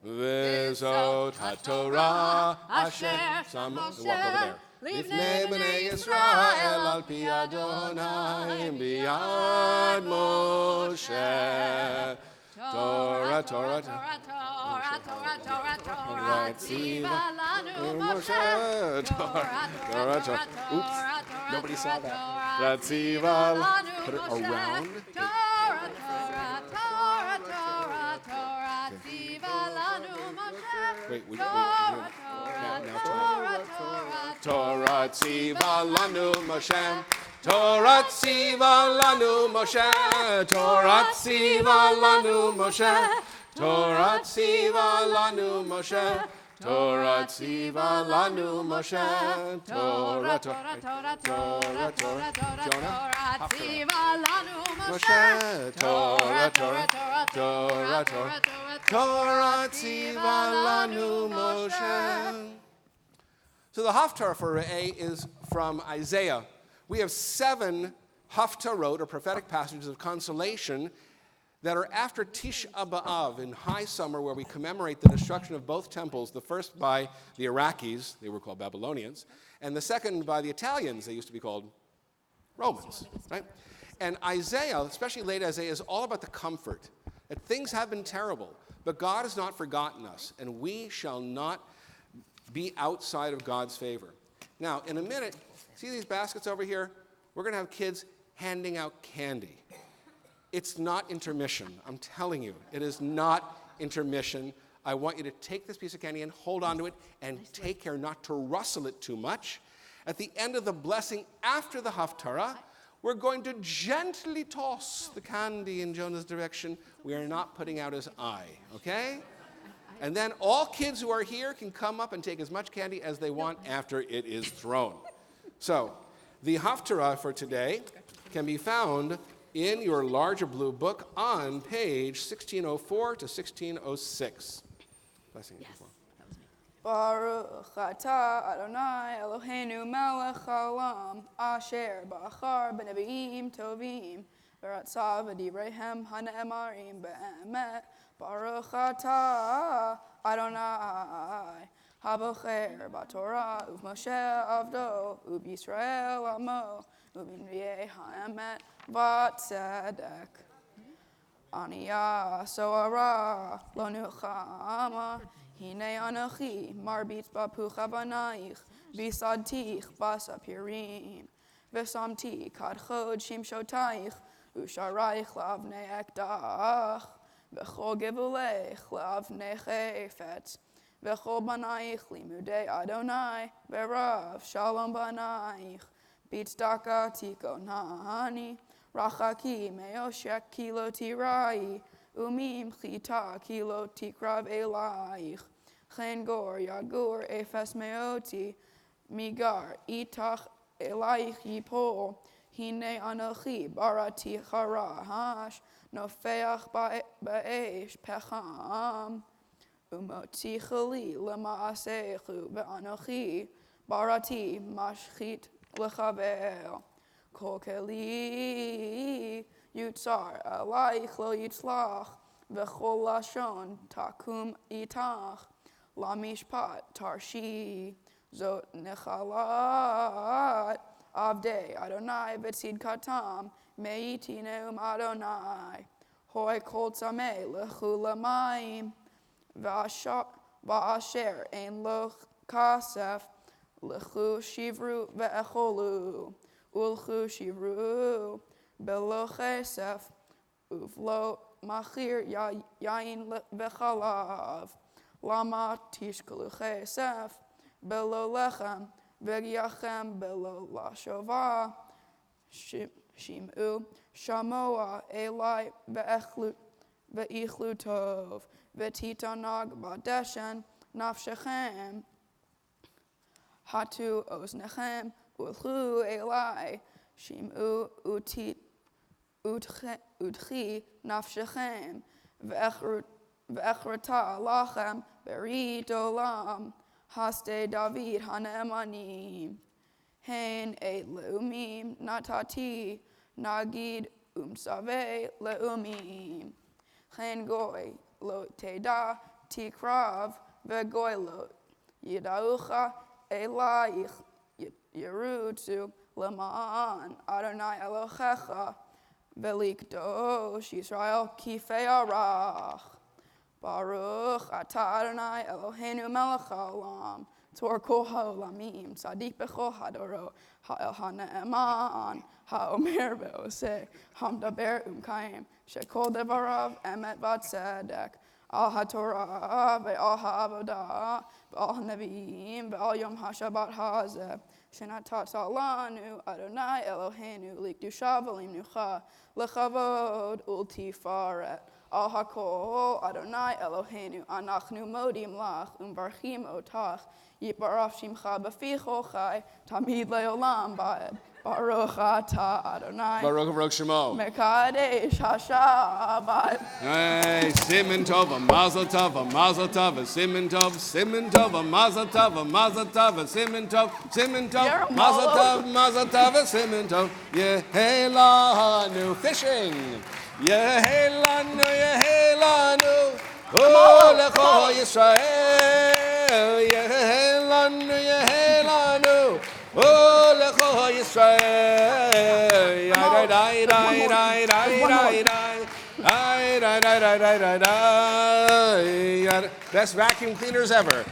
V'zot haTorah asher walk over there. Lifnei b'nei Yisrael al pi Adonai b'yad Moshe. Torah, Torah, Torah, Torah, Torah, Torah, Torah, Tziva lanu Moshe. Torah, Torah, Torah. Oops, nobody saw that. Tziva lanu Moshe. Put it around. Torah, Torah, Torah, Torah, Torah, Tziva lanu Moshe. Wait, Torah, Torah, Torah, Tziva lanu Moshe. Torah tziva lanu Moshe, Torah tziva lanu Moshe, Torah tziva lanu Moshe, Torah tziva lanu Moshe, Torah, Torah, Torah, Torah, Torah, Jonah, tziva lanu Moshe, Torah, Torah, Torah, Torah, Torah tziva lanu Moshe. So the Haftarah for A is from Isaiah. We have 7 haftarot, or prophetic passages of consolation, that are after Tisha B'Av in high summer, where we commemorate the destruction of both temples, the first by the Iraqis, they were called Babylonians, and the second by the Italians, they used to be called Romans, right? And Isaiah, especially late Isaiah, is all about the comfort, that things have been terrible, but God has not forgotten us, and we shall not be outside of God's favor. Now, in a minute, see these baskets over here? We're going to have kids handing out candy. It's not intermission. I'm telling you, it is not intermission. I want you to take this piece of candy and hold on to it and take care not to rustle it too much. At the end of the blessing, after the Haftarah, we're going to gently toss the candy in Jonah's direction. We are not putting out his eye, okay? And then all kids who are here can come up and take as much candy as they want after it is thrown. So, the Haftarah for today can be found in your larger blue book on page 1604 to 1606. Blessing. Yes, that was me. Baruch atah Adonai Eloheinu melech haolam asher bachar b'neviim tovim v'ratzav v'divreihem hane'emarim be'emet. Baruch atah Adonai Habocher b'Torah u'Moshe avdo u'Yisrael amo u'minviei ha'emet v'tzedek. Aniyah so'ara lo nuchama hine anochi marbit b'pucha b'naich v'sadtich b'sapirim v'samti kadchod shimshotaich u'sharayich l'avnei ekdach v'chol givuleich l'avnei chefetz v'chol banaich limudei Adonai v'rav shalom banaich bitzdaka tikonani rachaki meoshek kilo tirai umim chita kilo tikrav elaich chen gor yagur efes meoti migar itach elaich yipol hine anochi barati charahash nofeach ba'esh pecham umoti chali lema'asechu ve'anochi barati mashchit lechavel kol keli yutzar alaich lo yitzlach v'chol lashon takum itach lamishpat tarshi zot nechalat avdei Adonai v'tzid katam meiti neum Adonai hoi kol tzameh lechu lamayim v'asher ein lo kasef lechu shivru ve'echolu ulchu shivru belo chesef uvlo machir yain v'chalav lama tishkalu chesef belo lechem v'yachem belo lashova shimu shamoa elai ve'ichlu tov v'titanag badeshen nafshechem. Hatu oznechem ulchu elai. Shimu utchi nafshechem. Ve'echrata lachem berit olam. Haste David hane'emanim. Hein et leumim natati. Nagid save leumim. Hein goy lo teda tikrav vegoy lo yidaucha elaich yerutu leman Adonai Elohecha velikdosh Yisrael kifei arach. Baruch atah Adonai Eloheinu melech haolam tor kol haolamim tzadik bechol hadorot ha'el ha'ne'eman ha'omer ve'oseh hamdaber umkayim shekol devarav emet v'tzedek al ha'torah ve'al ha'avodah ve'al ha'nevi'im ve'al yom ha'shabbat ha'azeh shenatat lanu Adonai Eloheinu likdusha v'limnucha lechavod ultifaret al hakol Adonai Eloheinu anachnu modim lach umbarchim otach yiparach shimcha b'fichol chai tamid leolam ba'ed Baruch atah Adonai Baruch Shemo. Mekadesh HaShabbat. Hey, Siman Tov, a Mazel Tov, a Mazel Tov, a Siman Tov, Siman Tov, a Mazel Tov, a Mazel Tov, a Siman Tov, Mazel Tov, Mazel Tov, a Siman Tov. Yehelanu fishing. Yehelanu, oh lecho Yisrael. Yehelanu, oh lecho Yisrael. Best vacuum cleaners ever.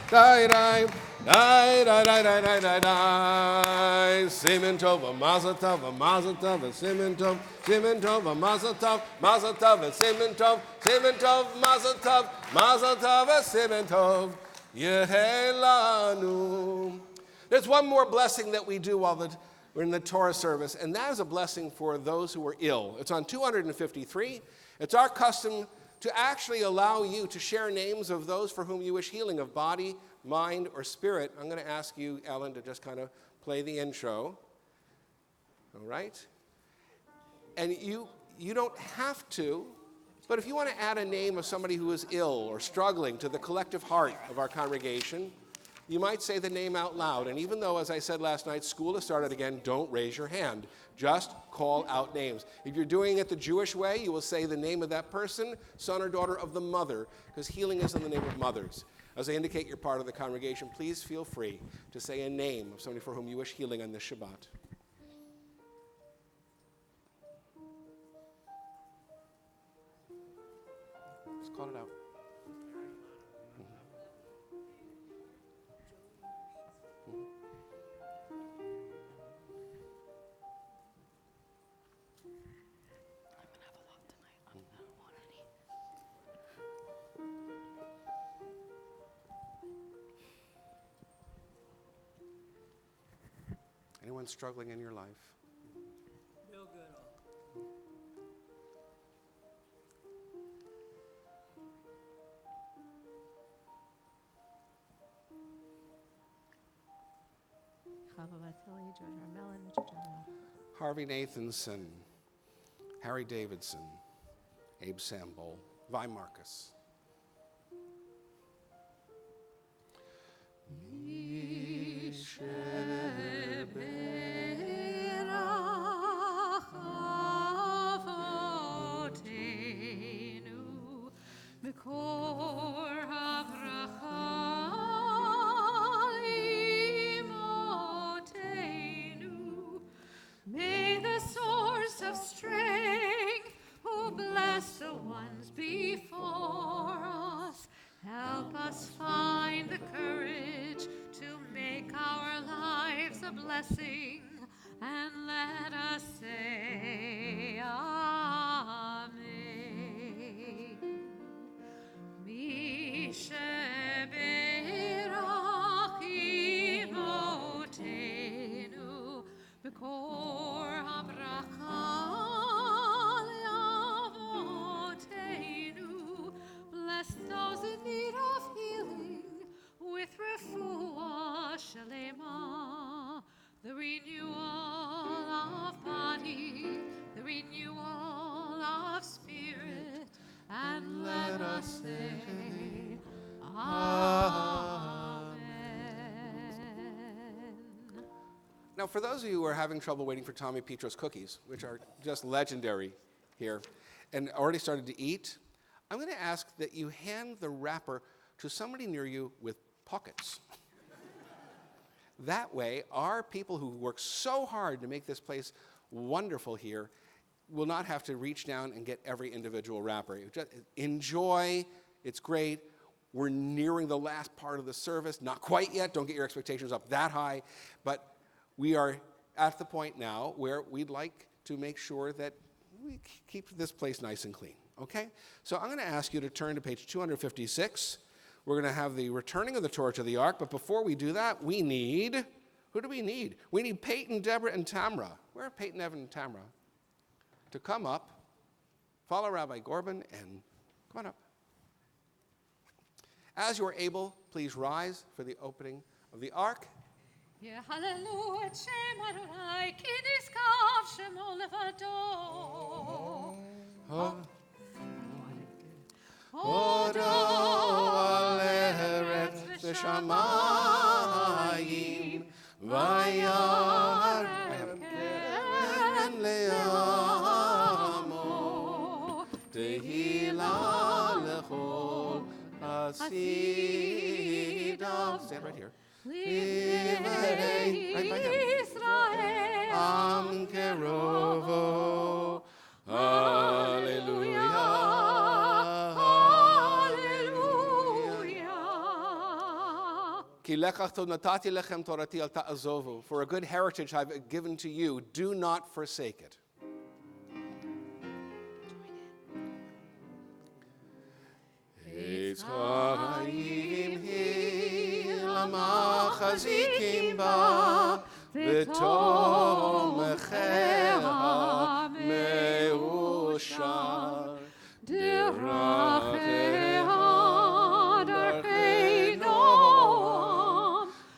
Siman Tov, a Mazel Tov, a Mazel Tov, a Siman Tov, a Mazel Tov, a Siman Tov, Mazel Tov, a Siman Tov, Yehelanu. There's one more blessing that we do while we're in the Torah service, and that is a blessing for those who are ill. It's on 253. It's our custom to actually allow you to share names of those for whom you wish healing of body, mind, or spirit. I'm going to ask you, Ellen, to just kind of play the intro. All right? And you don't have to, but if you want to add a name of somebody who is ill or struggling to the collective heart of our congregation, you might say the name out loud. And even though, as I said last night, school has started again, don't raise your hand. Just call out names. If you're doing it the Jewish way, you will say the name of that person, son or daughter of the mother, because healing is in the name of mothers. As I indicate you're part of the congregation, please feel free to say a name of somebody for whom you wish healing on this Shabbat. Just call it out. Anyone struggling in your life? Real good. Harvey Nathanson, Harry Davidson, Abe Sambol, Vi Marcus. May the source of strength, who bless the ones before us, help us find the courage to make our lives a blessing, and let us say Amen. Misheberach imotenu b'kor habracha le'avotenu. Bless those in need of healing, Now, for those of you who are having trouble waiting for Tommy Petro's cookies, which are just legendary here, and already started to eat, I'm going to ask that you hand the wrapper to somebody near you with pockets. That way, our people who work so hard to make this place wonderful here will not have to reach down and get every individual wrapper. You just enjoy, it's great. We're nearing the last part of the service. Not quite yet, don't get your expectations up that high, but we are at the point now where we'd like to make sure that we keep this place nice and clean, okay? So I'm going to ask you to turn to page 256. We're going to have the returning of the Torah to the Ark, but before we do that, we need, who do we need? We need Peyton, Deborah, and Tamra. Where are Peyton, Evan, and Tamra? To come up, follow Rabbi Gorban, and come on up. As you are able, please rise for the opening of the Ark. Yehallelu et Shem Adonai, ki niskav shemo levado. Odo al eretz v'shamayim, vayarem keren le'amo, tehila lechol hasidav. Stand right here. Livrei, right by him. Am kerovo. Hallelujah. For a good heritage I've given to you, do not forsake it.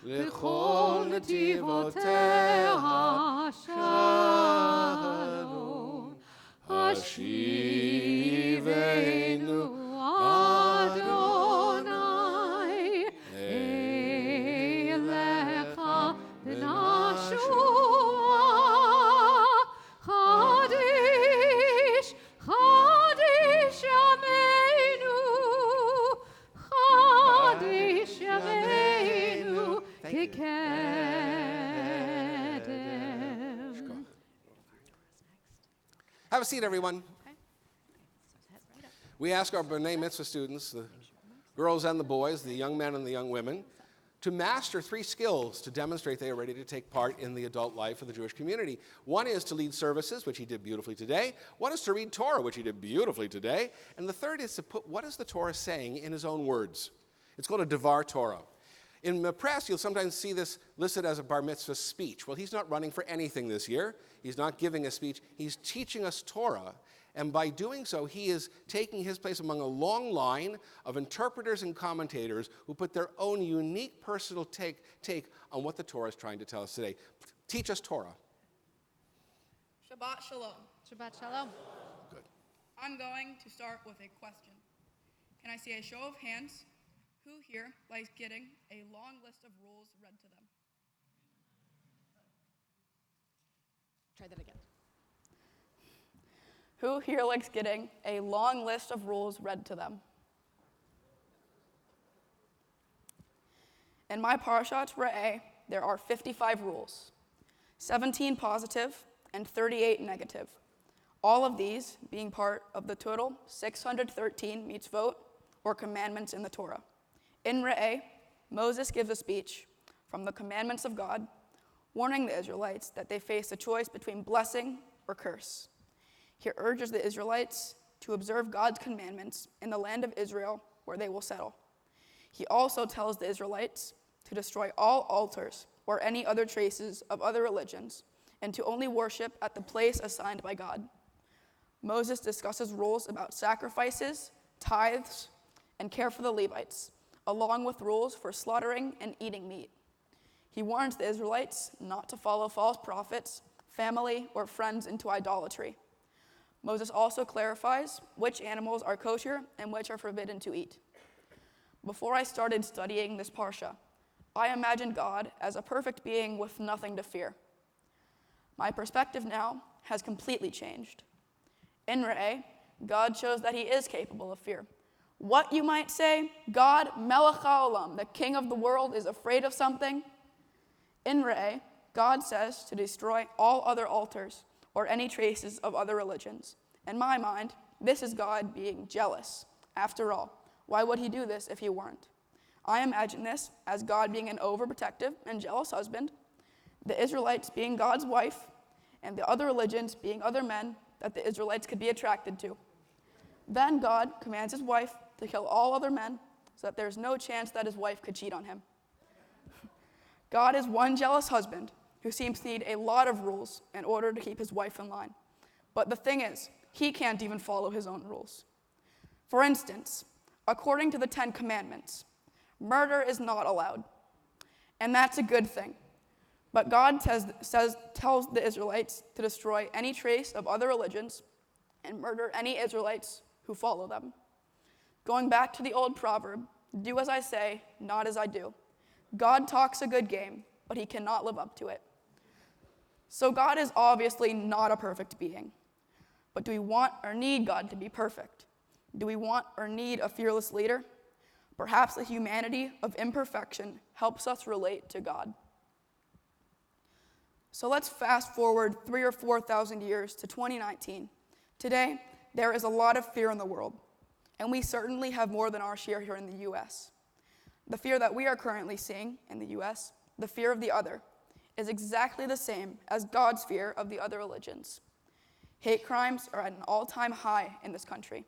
לכל נתיבותיה שלום, השיבנו אדוני אליך ונשועה, חדיש חדיש ימינו, חדיש ימינו כקדם. Have a seat, everyone. We ask our B'nai Mitzvah students, the girls and the boys, the young men and the young women, to master 3 skills to demonstrate they are ready to take part in the adult life of the Jewish community. One is to lead services, which he did beautifully today. One is to read Torah, which he did beautifully today. And the third is to put what is the Torah saying in his own words. It's called a Devar Torah. In the press, you'll sometimes see this listed as a bar mitzvah speech. Well, he's not running for anything this year. He's not giving a speech. He's teaching us Torah. And by doing so, he is taking his place among a long line of interpreters and commentators who put their own unique personal take on what the Torah is trying to tell us today. Teach us Torah. Shabbat Shalom. Shabbat Shalom. Good. I'm going to start with a question. Can I see a show of hands? Who here likes getting a long list of rules read to them? Try that again. Who here likes getting a long list of rules read to them? In my Parashat Re'eh, there are 55 rules, 17 positive and 38 negative. All of these being part of the total 613 mitzvot, or commandments in the Torah. In Re'eh, Moses gives a speech from the commandments of God, warning the Israelites that they face a choice between blessing or curse. He urges the Israelites to observe God's commandments in the land of Israel where they will settle. He also tells the Israelites to destroy all altars or any other traces of other religions and to only worship at the place assigned by God. Moses discusses rules about sacrifices, tithes, and care for the Levites, along with rules for slaughtering and eating meat. He warns the Israelites not to follow false prophets, family, or friends into idolatry. Moses also clarifies which animals are kosher and which are forbidden to eat. Before I started studying this parsha, I imagined God as a perfect being with nothing to fear. My perspective now has completely changed. In Re'eh, God shows that he is capable of fear. What, you might say? God, Melech HaOlam, the king of the world, is afraid of something? In Re'eh, God says to destroy all other altars or any traces of other religions. In my mind, this is God being jealous. After all, why would he do this if he weren't? I imagine this as God being an overprotective and jealous husband, the Israelites being God's wife, and the other religions being other men that the Israelites could be attracted to. Then God commands his wife to kill all other men so that there's no chance that his wife could cheat on him. God is one jealous husband who seems to need a lot of rules in order to keep his wife in line. But the thing is, he can't even follow his own rules. For instance, according to the 10 Commandments, murder is not allowed. And that's a good thing. But God tells the Israelites to destroy any trace of other religions and murder any Israelites who follow them. Going back to the old proverb, do as I say, not as I do. God talks a good game, but he cannot live up to it. So God is obviously not a perfect being. But do we want or need God to be perfect? Do we want or need a fearless leader? Perhaps the humanity of imperfection helps us relate to God. So let's fast forward 3,000 or 4,000 years to 2019. Today, there is a lot of fear in the world, and we certainly have more than our share here in the U.S. The fear that we are currently seeing in the U.S., the fear of the other, is exactly the same as God's fear of the other religions. Hate crimes are at an all-time high in this country.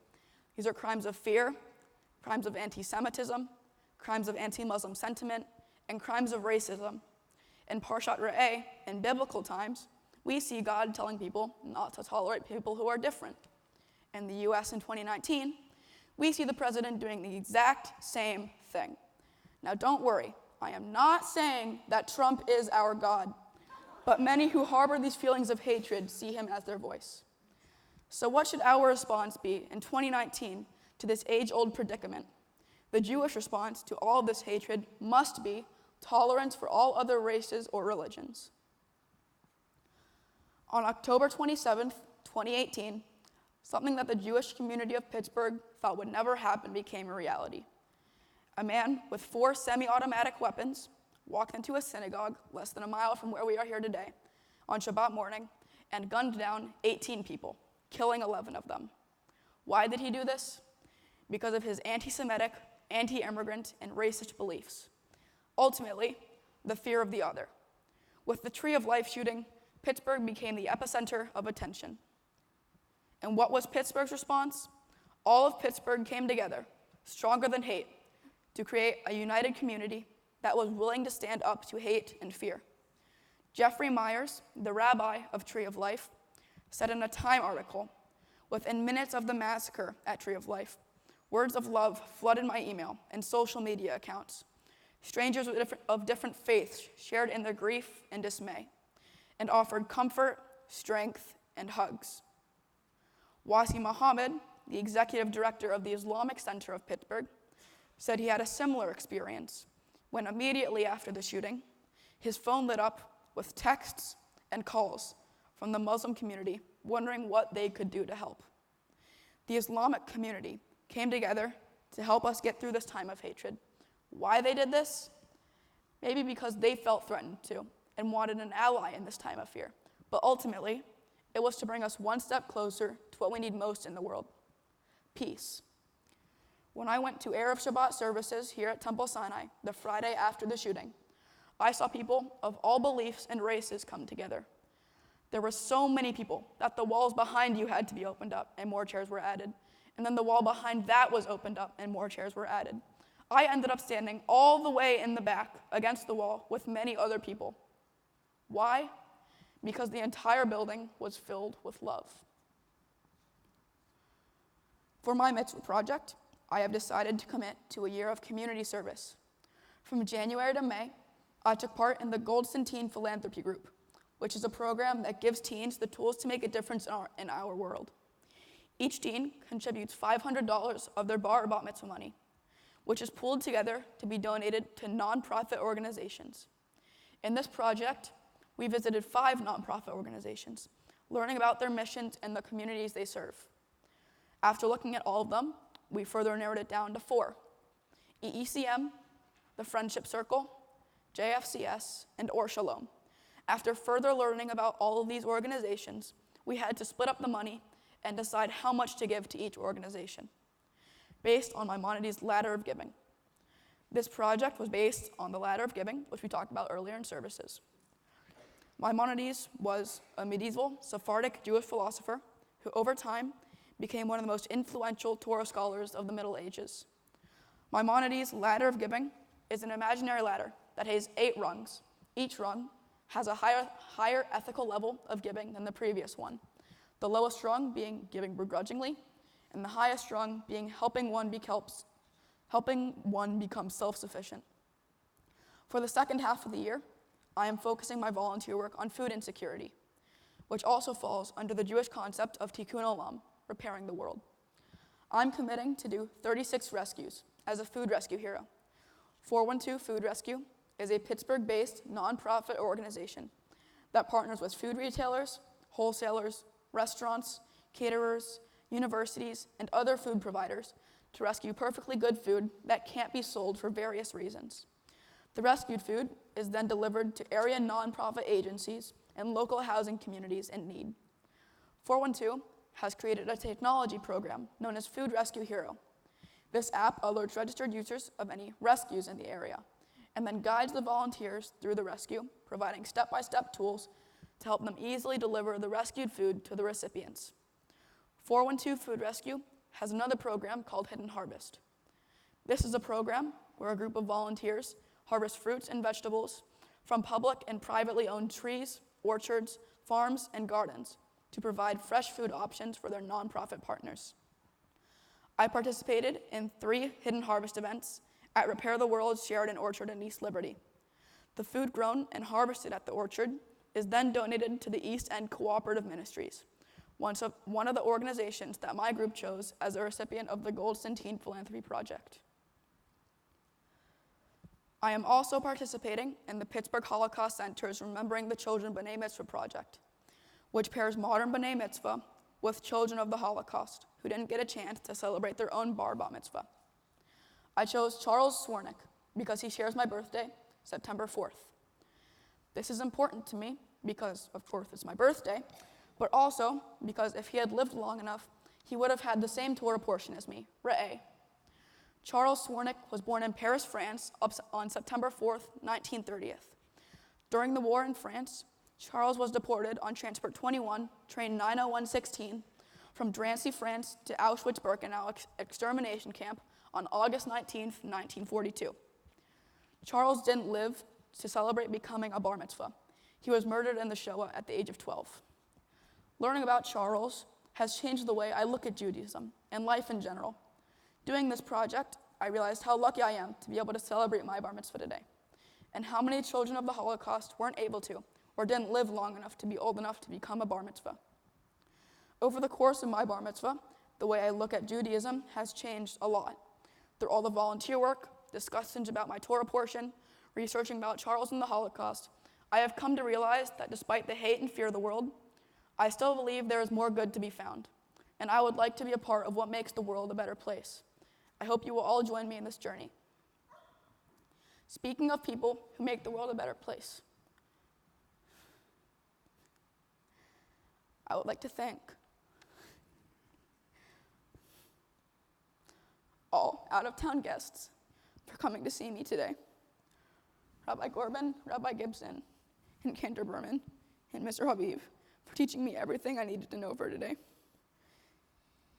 These are crimes of fear, crimes of anti-Semitism, crimes of anti-Muslim sentiment, and crimes of racism. In Parshat Re'eh, in biblical times, we see God telling people not to tolerate people who are different. In the U.S. in 2019, we see the president doing the exact same thing. Now don't worry, I am not saying that Trump is our God, but many who harbor these feelings of hatred see him as their voice. So what should our response be in 2019 to this age-old predicament? The Jewish response to all of this hatred must be tolerance for all other races or religions. On October 27th, 2018, something that the Jewish community of Pittsburgh thought would never happen became a reality. A man with 4 semi-automatic weapons walked into a synagogue less than a mile from where we are here today on Shabbat morning and gunned down 18 people, killing 11 of them. Why did he do this? Because of his anti-Semitic, anti-immigrant, and racist beliefs. Ultimately, the fear of the other. With the Tree of Life shooting, Pittsburgh became the epicenter of attention. And what was Pittsburgh's response? All of Pittsburgh came together, stronger than hate, to create a united community that was willing to stand up to hate and fear. Jeffrey Myers, the rabbi of Tree of Life, said in a Time article, within minutes of the massacre at Tree of Life, words of love flooded my email and social media accounts. Strangers of different faiths shared in their grief and dismay and offered comfort, strength, and hugs. Wasi Muhammad, the executive director of the Islamic Center of Pittsburgh, said he had a similar experience when immediately after the shooting, his phone lit up with texts and calls from the Muslim community wondering what they could do to help. The Islamic community came together to help us get through this time of hatred. Why they did this? Maybe because they felt threatened too and wanted an ally in this time of fear. But ultimately, it was to bring us one step closer to what we need most in the world, peace. When I went to Erev Shabbat services here at Temple Sinai the Friday after the shooting, I saw people of all beliefs and races come together. There were so many people that the walls behind you had to be opened up and more chairs were added. And then the wall behind that was opened up and more chairs were added. I ended up standing all the way in the back against the wall with many other people. Why? Because the entire building was filled with love. For my Mitzvah project, I have decided to commit to a year of community service. From January to May, I took part in the Goldson Teen Philanthropy Group, which is a program that gives teens the tools to make a difference in our world. Each teen contributes $500 of their bar or bat mitzvah money, which is pooled together to be donated to nonprofit organizations. In this project, we visited 5 nonprofit organizations, learning about their missions and the communities they serve. After looking at all of them, we further narrowed it down to 4: EECM, the Friendship Circle, JFCS, and Or Shalom. After further learning about all of these organizations, we had to split up the money and decide how much to give to each organization, based on Maimonides' ladder of giving. This project was based on the ladder of giving, which we talked about earlier in services. Maimonides was a medieval Sephardic Jewish philosopher who, over time, became one of the most influential Torah scholars of the Middle Ages. Maimonides' ladder of giving is an imaginary ladder that has 8 rungs. Each rung has a higher ethical level of giving than the previous one, the lowest rung being giving begrudgingly, and the highest rung being helping one become self-sufficient. For the second half of the year, I am focusing my volunteer work on food insecurity, which also falls under the Jewish concept of tikkun olam, repairing the world. I'm committing to do 36 rescues as a food rescue hero. 412 Food Rescue is a Pittsburgh-based nonprofit organization that partners with food retailers, wholesalers, restaurants, caterers, universities, and other food providers to rescue perfectly good food that can't be sold for various reasons. The rescued food is then delivered to area nonprofit agencies and local housing communities in need. 412 has created a technology program known as Food Rescue Hero. This app alerts registered users of any rescues in the area and then guides the volunteers through the rescue, providing step-by-step tools to help them easily deliver the rescued food to the recipients. 412 Food Rescue has another program called Hidden Harvest. This is a program where a group of volunteers harvest fruits and vegetables from public and privately owned trees, orchards, farms, and gardens to provide fresh food options for their nonprofit partners. I participated in 3 Hidden Harvest events at Repair the World's Sheridan Orchard in East Liberty. The food grown and harvested at the orchard is then donated to the East End Cooperative Ministries, one of the organizations that my group chose as a recipient of the Gold Centene Philanthropy Project. I am also participating in the Pittsburgh Holocaust Center's Remembering the Children B'nai Mitzvah project, which pairs modern B'nai Mitzvah with children of the Holocaust who didn't get a chance to celebrate their own bar mitzvah. I chose Charles Swarnick because he shares my birthday, September 4th. This is important to me because, of course, it's my birthday, but also because if he had lived long enough, he would have had the same Torah portion as me, Re'eh. Charles Swarnick was born in Paris, France, on September 4th, 1930. During the war in France, Charles was deported on Transport 21, train 90116, from Drancy, France to Auschwitz-Birkenau extermination camp on August 19, 1942. Charles didn't live to celebrate becoming a bar mitzvah. He was murdered in the Shoah at the age of 12. Learning about Charles has changed the way I look at Judaism and life in general. Doing this project, I realized how lucky I am to be able to celebrate my bar mitzvah today, and how many children of the Holocaust weren't able to or didn't live long enough to be old enough to become a bar mitzvah. Over the course of my bar mitzvah, the way I look at Judaism has changed a lot. Through all the volunteer work, discussions about my Torah portion, researching about Charles and the Holocaust, I have come to realize that despite the hate and fear of the world, I still believe there is more good to be found, and I would like to be a part of what makes the world a better place. I hope you will all join me in this journey. Speaking of people who make the world a better place, I would like to thank all out-of-town guests for coming to see me today. Rabbi Corbin, Rabbi Gibson, and Cantor Berman, and Mr. Habib for teaching me everything I needed to know for today.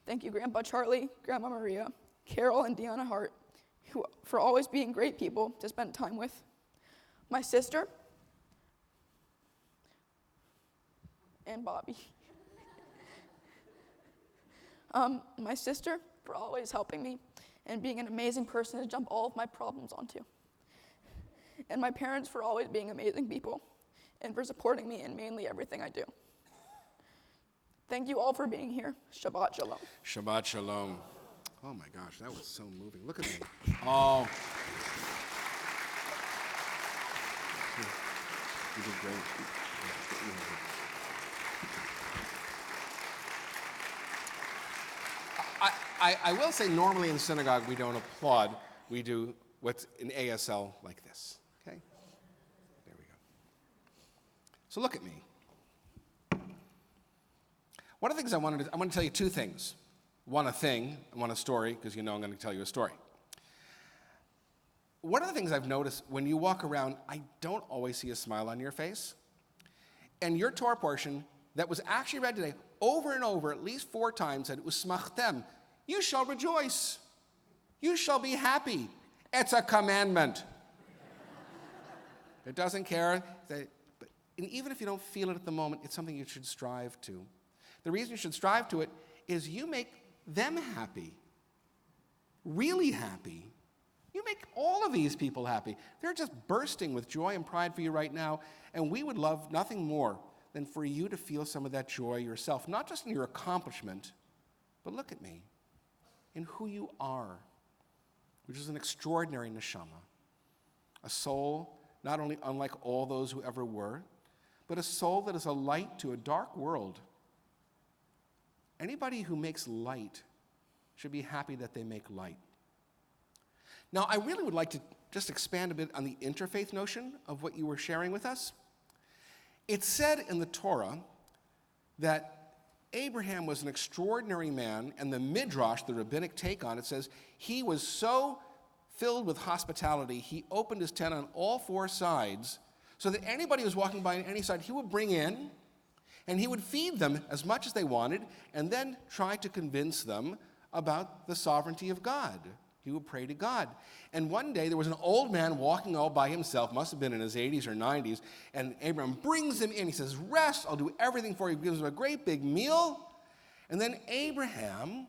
Thank you, Grandpa Charlie, Grandma Maria, Carol and Deanna Hart, for always being great people to spend time with. My sister, and Bobby. My sister for always helping me and being an amazing person to jump all of my problems onto. And my parents for always being amazing people and for supporting me in mainly everything I do. Thank you all for being here. Shabbat Shalom. Shabbat Shalom. Oh my gosh, that was so moving. Look at me. Oh. You did great. I will say normally in synagogue we don't applaud. We do what's in ASL like this. Okay? There we go. So look at me. One of the things I want to tell you two things. One a thing, and one a story, because you know I'm going to tell you a story. One of the things I've noticed when you walk around, I don't always see a smile on your face. And your Torah portion that was actually read today over and over, at least 4 times, said, Usmachtem, you shall rejoice. You shall be happy. It's a commandment. It doesn't care. And even if you don't feel it at the moment, it's something you should strive to. The reason you should strive to it is you make them happy, really happy. You make all of these people happy. They're just bursting with joy and pride for you right now, and we would love nothing more than for you to feel some of that joy yourself, not just in your accomplishment, but look at me, in who you are, which is an extraordinary neshama, a soul not only unlike all those who ever were, but a soul that is a light to a dark world. Anybody who makes light should be happy that they make light. Now, I really would like to just expand a bit on the interfaith notion of what you were sharing with us. It's said in the Torah that Abraham was an extraordinary man, and the Midrash, the rabbinic take on it, says he was so filled with hospitality, he opened his tent on all 4 sides so that anybody who was walking by on any side, he would bring in, and he would feed them as much as they wanted, and then try to convince them about the sovereignty of God. He would pray to God. And one day there was an old man walking all by himself, must have been in his 80s or 90s, and Abraham brings him in. He says, rest, I'll do everything for you. He gives him a great big meal. And then Abraham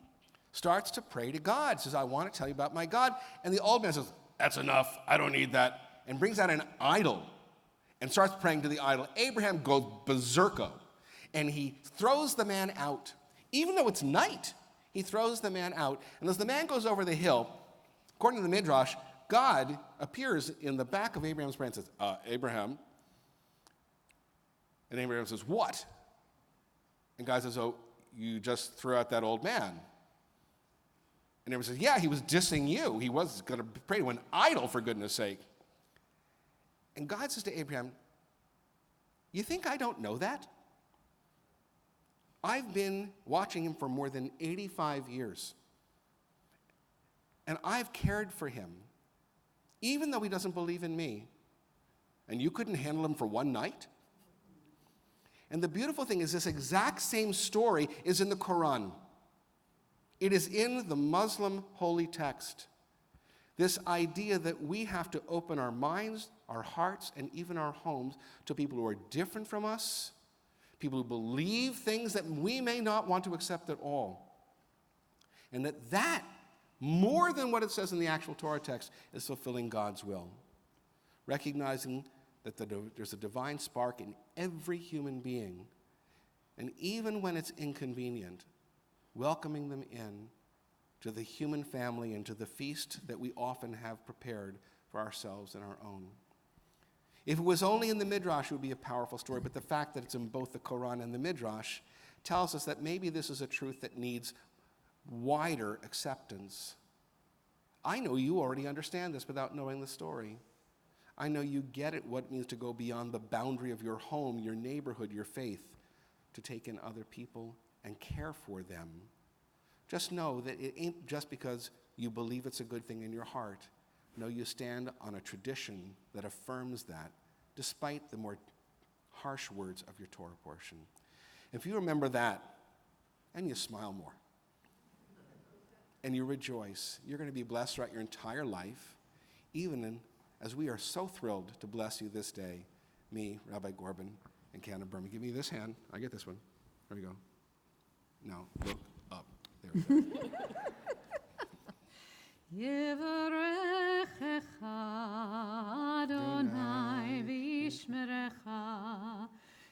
starts to pray to God. He says, I want to tell you about my God. And the old man says, that's enough, I don't need that. And brings out an idol and starts praying to the idol. Abraham goes berserko, and he throws the man out. Even though it's night, he throws the man out. And as the man goes over the hill, according to the Midrash, God appears in the back of Abraham's brain and says, Abraham. And Abraham says, what? And God says, oh, you just threw out that old man. And Abraham says, yeah, he was dissing you. He was going to pray to an idol, for goodness sake. And God says to Abraham, you think I don't know that? I've been watching him for more than 85 years. And I've cared for him, even though he doesn't believe in me. And you couldn't handle him for one night? And the beautiful thing is this exact same story is in the Quran. It is in the Muslim holy text. This idea that we have to open our minds, our hearts, and even our homes to people who are different from us, people who believe things that we may not want to accept at all. And that, more than what it says in the actual Torah text, is fulfilling God's will. Recognizing that there's a divine spark in every human being, and even when it's inconvenient, welcoming them in to the human family and to the feast that we often have prepared for ourselves and our own. If it was only in the Midrash, it would be a powerful story, but the fact that it's in both the Quran and the Midrash tells us that maybe this is a truth that needs wider acceptance. I know you already understand this without knowing the story. I know you get it, what it means to go beyond the boundary of your home, your neighborhood, your faith, to take in other people and care for them. Just know that it ain't just because you believe it's a good thing in your heart. No, you stand on a tradition that affirms that, despite the more harsh words of your Torah portion. If you remember that, and you smile more, and you rejoice, you're going to be blessed throughout your entire life, as we are so thrilled to bless you this day, me, Rabbi Gorbin, and Canna Berman. Give me this hand. I get this one. There we go. Now, look up. There we go. Yevarechecha Adonai v'yishmerecha,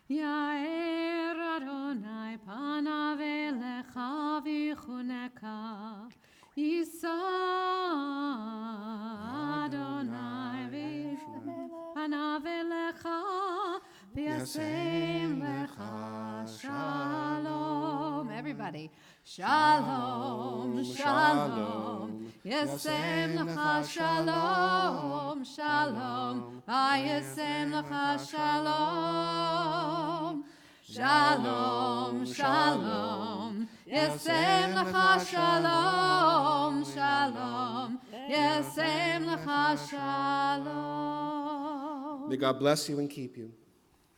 Yair Adonai panav elecha v'yichuneka, Yisa Adonai panav elecha v'yasem Everybody. Shalom, shalom. Yasem lecha shalom, shalom. Vayasem lecha shalom. Shalom, shalom. Yasem lecha shalom, shalom. Yasem lecha shalom. May God bless you and keep you.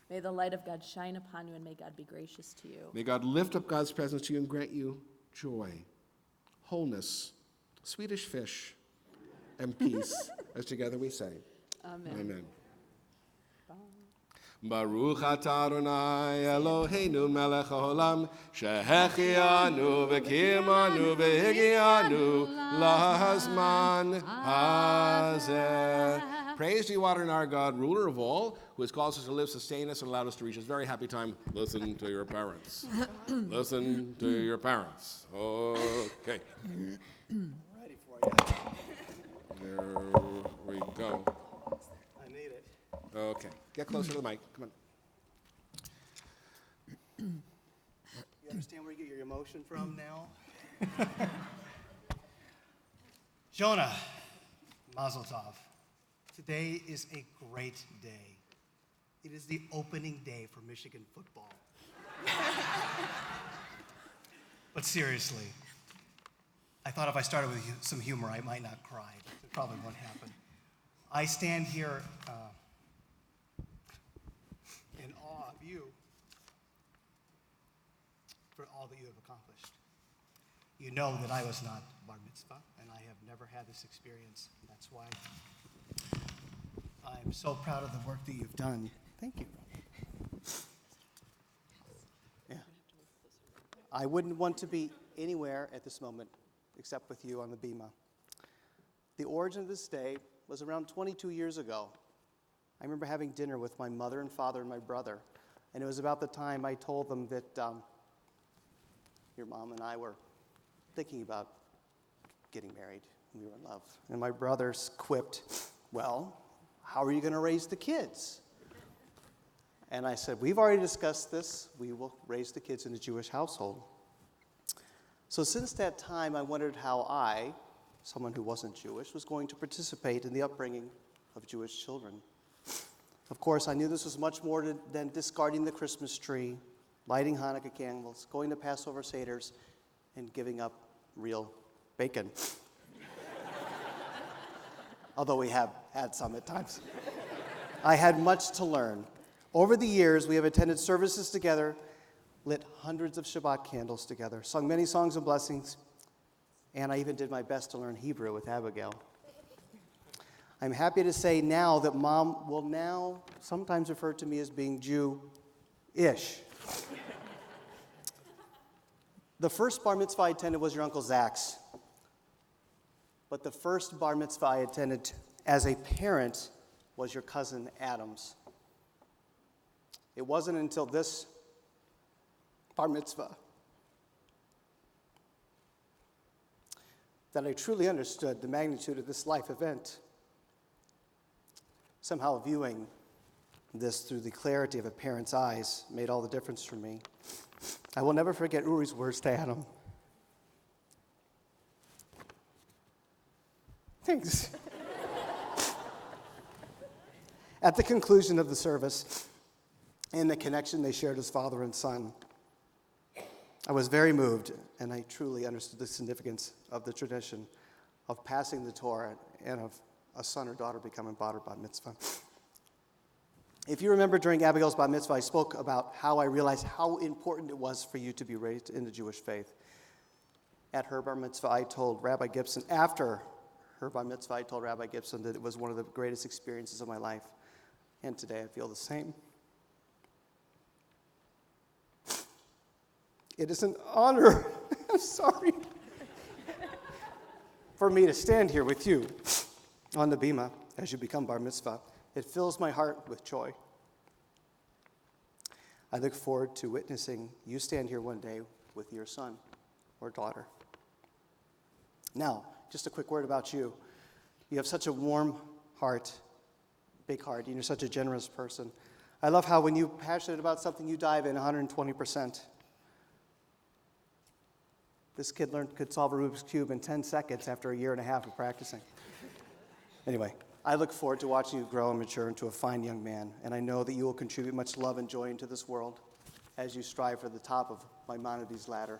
May the light of God shine upon you, and may God be gracious to you. May God lift up God's presence to you and grant you joy, wholeness, Swedish fish, and peace, as together we say, Amen. Amen. Baruch atah Adonai Eloheinu melech haolam shehechianu v'kimanu v'higianu lahazman hazeh. Praise to you, Adonai, our God, ruler of all, who has caused us to live, sustained us, and allowed us to reach this very happy time. Listen to your parents. Listen to your parents. Okay. Ready for you. There we go. I need it. Okay. Get closer to the mic. Come on. You understand where you get your emotion from now? Jonah, Mazel Tov. Today is a great day. It is the opening day for Michigan football. But seriously, I thought if I started with some humor, I might not cry. It probably won't happen. I stand here in awe of you for all that you have accomplished. You know that I was not bar mitzvah, and I have never had this experience. That's why I'm so proud of the work that you've done. Thank you. Yeah. I wouldn't want to be anywhere at this moment except with you on the bima. The origin of this day was around 22 years ago. I remember having dinner with my mother and father and my brother, and it was about the time I told them that your mom and I were thinking about getting married. We were in love. And my brothers quipped, well, how are you going to raise the kids? And I said, we've already discussed this. We will raise the kids in a Jewish household. So since that time, I wondered how I, someone who wasn't Jewish, was going to participate in the upbringing of Jewish children. Of course, I knew this was much more than discarding the Christmas tree, lighting Hanukkah candles, going to Passover Seders, and giving up real bacon. Although we have had some at times. I had much to learn. Over the years, we have attended services together, lit hundreds of Shabbat candles together, sung many songs of blessings, and I even did my best to learn Hebrew with Abigail. I'm happy to say now that Mom will now sometimes refer to me as being Jew-ish. The first bar mitzvah I attended was your Uncle Zach's. But the first bar mitzvah I attended as a parent was your cousin Adam's. It wasn't until this bar mitzvah that I truly understood the magnitude of this life event. Somehow viewing this through the clarity of a parent's eyes made all the difference for me. I will never forget Uri's words to Adam. Thanks. At the conclusion of the service and the connection they shared as father and son, I was very moved, and I truly understood the significance of the tradition of passing the Torah and of a son or daughter becoming bar mitzvah. If you remember during Abigail's bar mitzvah, I spoke about how I realized how important it was for you to be raised in the Jewish faith. At her bar mitzvah, I told Rabbi Gibson, after her bar mitzvah, I told Rabbi Gibson that it was one of the greatest experiences of my life. And today I feel the same. It is an honor, I'm sorry, for me to stand here with you on the bima as you become bar mitzvah. It fills my heart with joy. I look forward to witnessing you stand here one day with your son or daughter. Now, just a quick word about you. You have such a warm heart, big heart, and you're such a generous person. I love how when you're passionate about something, you dive in 120%. This kid could solve a Rubik's Cube in 10 seconds after a year and a half of practicing. Anyway, I look forward to watching you grow and mature into a fine young man, and I know that you will contribute much love and joy into this world as you strive for the top of Maimonides' ladder.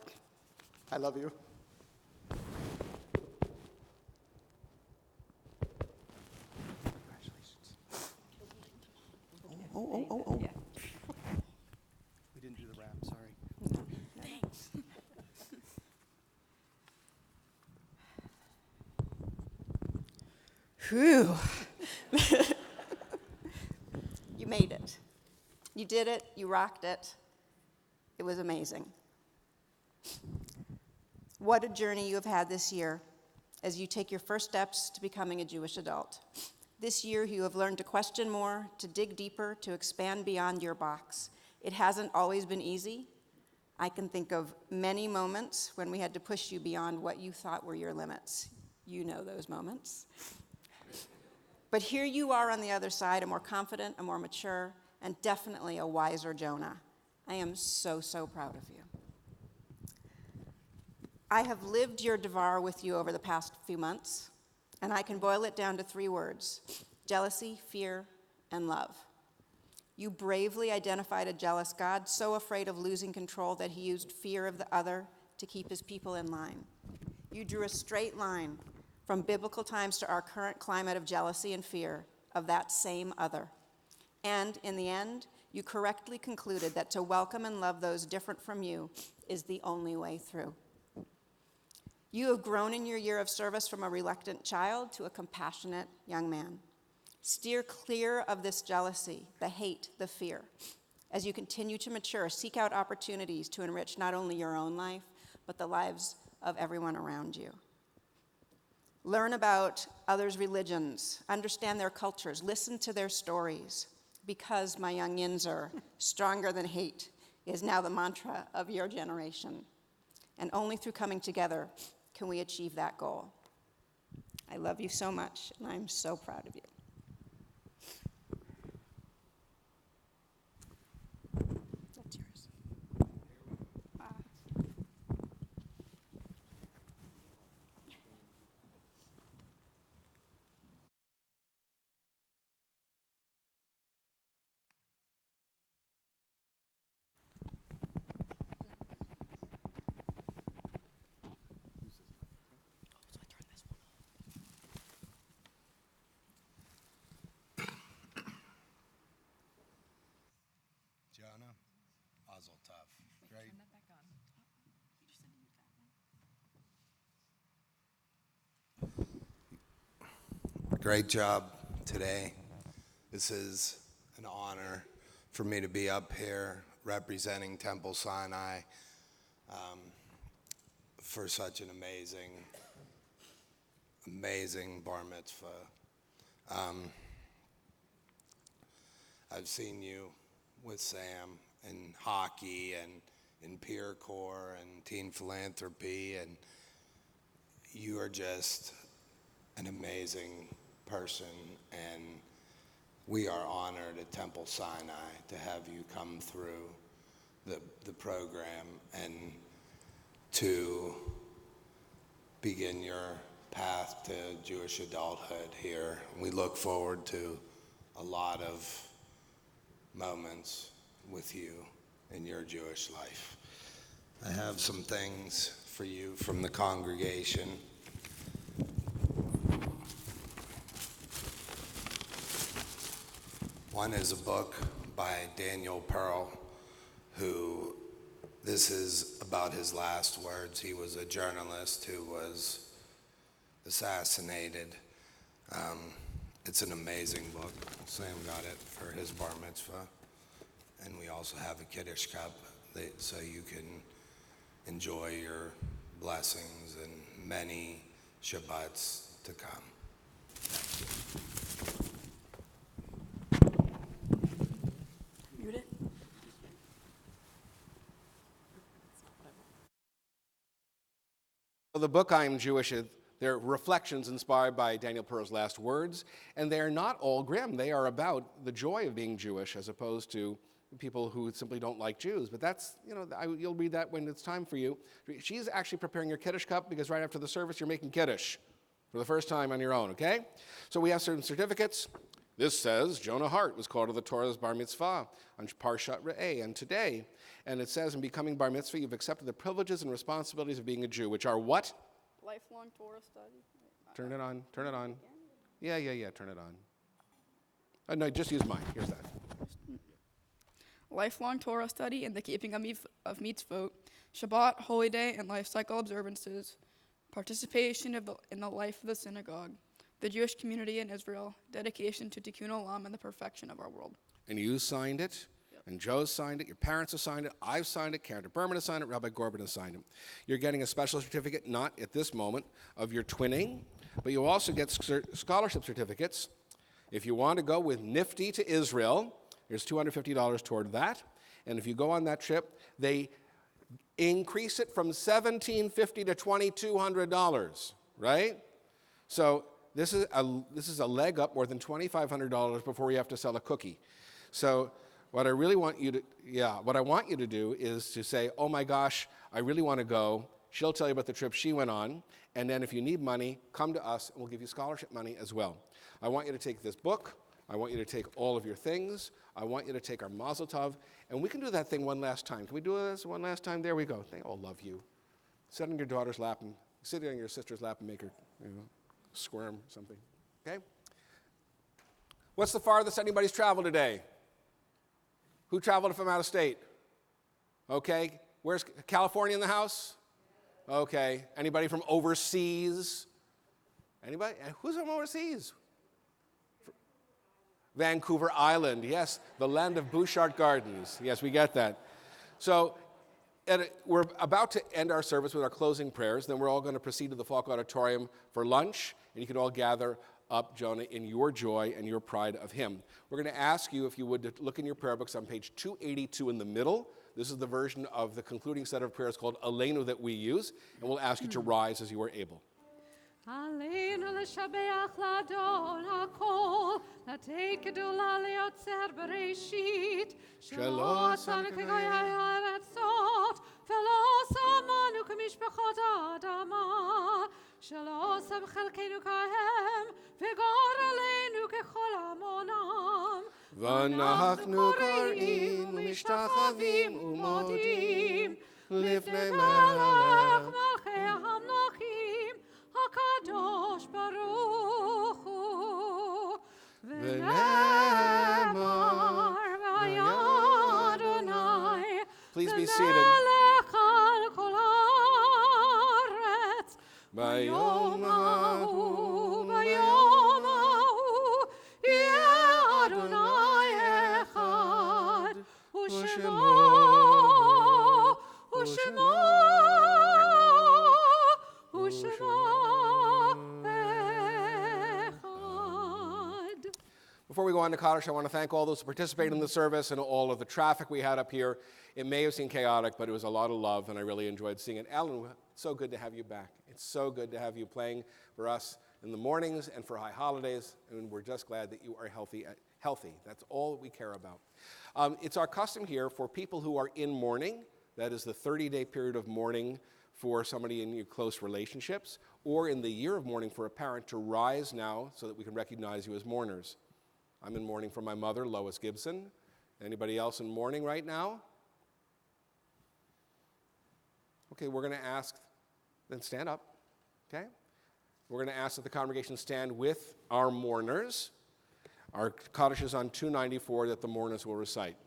I love you. Congratulations. Oh. Yeah. We didn't do the rap, sorry. Thanks. Whew. You made it. You did it. You rocked it. It was amazing. What a journey you have had this year as you take your first steps to becoming a Jewish adult. This year, you have learned to question more, to dig deeper, to expand beyond your box. It hasn't always been easy. I can think of many moments when we had to push you beyond what you thought were your limits. You know those moments. But here you are on the other side, a more confident, a more mature, and definitely a wiser Jonah. I am so, so proud of you. I have lived your Devar with you over the past few months, and I can boil it down to 3 words: jealousy, fear, and love. You bravely identified a jealous God, so afraid of losing control that he used fear of the other to keep his people in line. You drew a straight line from biblical times to our current climate of jealousy and fear of that same other. And in the end, you correctly concluded that to welcome and love those different from you is the only way through. You have grown in your year of service from a reluctant child to a compassionate young man. Steer clear of this jealousy, the hate, the fear. As you continue to mature, seek out opportunities to enrich not only your own life, but the lives of everyone around you. Learn about others' religions, understand their cultures, listen to their stories, because, my young Yinzer, stronger than hate is now the mantra of your generation. And only through coming together can we achieve that goal. I love you so much, and I'm so proud of you. That's yours. Jonah, Mazel Tov. Great. Great job today. This is an honor for me to be up here representing Temple Sinai for such an amazing bar mitzvah. I've seen you with Sam in hockey and in Peer Corps and teen philanthropy, and you are just an amazing person, and we are honored at Temple Sinai to have you come through the program and to begin your path to Jewish adulthood here. We look forward to a lot of moments with you in your Jewish life. I have some things for you from the congregation. One is a book by Daniel Pearl, who, this is about his last words. He was a journalist who was assassinated. It's an amazing book. Sam got it for his bar mitzvah. And we also have a Kiddush cup so you can enjoy your blessings and many Shabbats to come. Thank you. Mute it. The book I Am Jewish, they're reflections inspired by Daniel Pearl's last words, and they are not all grim. They are about the joy of being Jewish as opposed to people who simply don't like Jews. But that's, you'll read that when it's time for you. She's actually preparing your Kiddush cup because right after the service, you're making Kiddush for the first time on your own, okay? So we have certain certificates. This says Jonah Hart was called to the Torah's bar mitzvah on Parshat Re'eh, and today. And it says, in becoming bar mitzvah, you've accepted the privileges and responsibilities of being a Jew, which are what? Lifelong Torah study. Turn it on. Yeah, turn it on. No, just use mine. Here's that. Lifelong Torah study and the keeping of mitzvot, Shabbat, holy day, and life cycle observances, participation in the life of the synagogue, the Jewish community in Israel, dedication to Tikkun Olam and the perfection of our world. And you signed it, and Joe signed it, your parents have signed it, I've signed it, Karen Berman has signed it, Rabbi Gorban has signed it. You're getting a special certificate, not at this moment, of your twinning, but you also get scholarship certificates. If you want to go with Nifty to Israel, there's $250 toward that. And if you go on that trip, they increase it from $1,750 to $2,200, right? So this is a leg up more than $2,500 before you have to sell a cookie. So what I want you to do is to say, oh my gosh, I really want to go. She'll tell you about the trip she went on. And then if you need money, come to us and we'll give you scholarship money as well. I want you to take this book. I want you to take all of your things. I want you to take our Mazel Tov. And we can do that thing one last time. Can we do this one last time? There we go. They all love you. Sit on your daughter's lap and sit on your sister's lap and make her squirm or something. Okay? What's the farthest anybody's traveled today? Who traveled from out of state? Okay. Where's California in the house? Okay. Anybody from overseas? Anybody? Who's from overseas? Vancouver Island, yes, the land of Bouchard Gardens. Yes, we get that. So we're about to end our service with our closing prayers. Then we're all going to proceed to the Falk Auditorium for lunch, and you can all gather up, Jonah, in your joy and your pride of him. We're going to ask you, if you would, to look in your prayer books on page 282 in the middle. This is the version of the concluding set of prayers called Aleinu that we use, and we'll ask you to rise as you are able. עלינו לשבח לאדון הכל, לתת גדולה ליוצר בראשית, שלא עשנו כגויי הארצות, ולא שמנו כמשפחות האדמה, שלא שם חלקנו כהם, וגר עלינו ככל המונם. ואנחנו קוראים ומשתחווים ומודים לפני מלך מלכי המלכים, הקדוש ברוך הוא, ונאמר ויד אדוני, Please be seated. למלך על כל הארץ, ביום ההוא יהיה אדוני אחד, ושמו Before we go on to Kaddish, I want to thank all those who participated in the service and all of the traffic we had up here. It may have seemed chaotic, but it was a lot of love, and I really enjoyed seeing it. Alan, it's so good to have you back. It's so good to have you playing for us in the mornings and for high holidays, and we're just glad that you are healthy. That's all we care about. It's our custom here for people who are in mourning, that is the 30-day period of mourning for somebody in your close relationships, or in the year of mourning for a parent, to rise now so that we can recognize you as mourners. I'm in mourning for my mother, Lois Gibson. Anybody else in mourning right now? Okay, we're going to ask, then stand up, okay? We're going to ask that the congregation stand with our mourners. Our Kaddish is on 294 that the mourners will recite.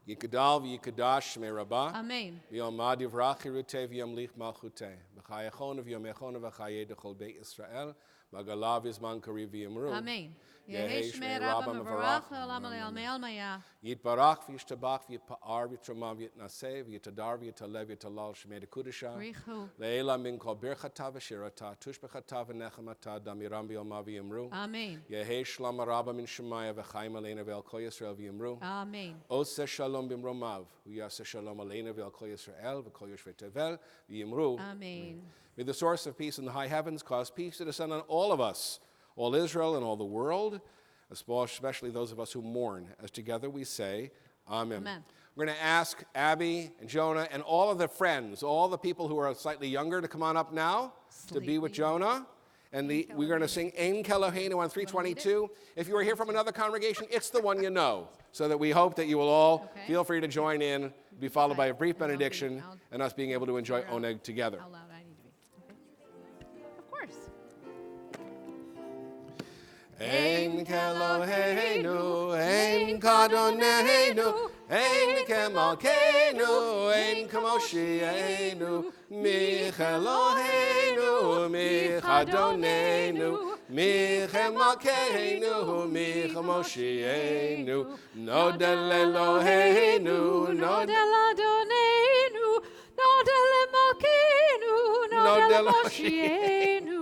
Yikadal v'yikadash shmei Rabbah. Amen. V'yomad yivrach chirutei v'yamlich malchutei. V'chayachon v'yomechon v'chayei d'chol beit Yisrael. V'galav v'zman kariv v'yimru. Amen. Yehi shmei Rabbah mevarach le'olam le'almei almaya. Yitbarach v'yishtabach v'yitpa'ar v'yitrama v'yitnaseh v'yitadar v'yitaleh v'yitalal shmei dekudisha. Richu. Le'ela min kol birchata v'shirata tushbechata v'nechamata damiram v'yomah v'yimru. Amen. Yehi shlam Rabbah min shemaya v'chaim aleina v'el kol Yisrael v'yimru. Amen. Oseh shalom b'mromav v'yaseh shalom aleina v'el kol Yisrael v'kol yoshvei tevel v'yimru. Amen. May the source of peace in the high heavens cause peace to descend on all of us, all Israel and all the world, especially those of us who mourn, as together we say, Amen. Amen. We're going to ask Abby and Jonah and all of the friends, all the people who are slightly younger to come on up now to be with Jonah. And we're going to sing Ein Keloheinu on 322. If you are here from another congregation, it's the one you know. So that we hope that you will all feel free to join in, be followed by a brief benediction, and us being able to enjoy Oneg together. How loud I need to be. Okay. Of course. Ein Keloheinu, Ein Kadonenu, Ein Kemalkeinu, Ein Kamoshienu, Micheloheinu, Michadonenu, Michemalkeinu, Michamoshienu, Nodel Eloheinu, Nodel Adonenu, Nodel Emalkeinu, Nodel Moshienu,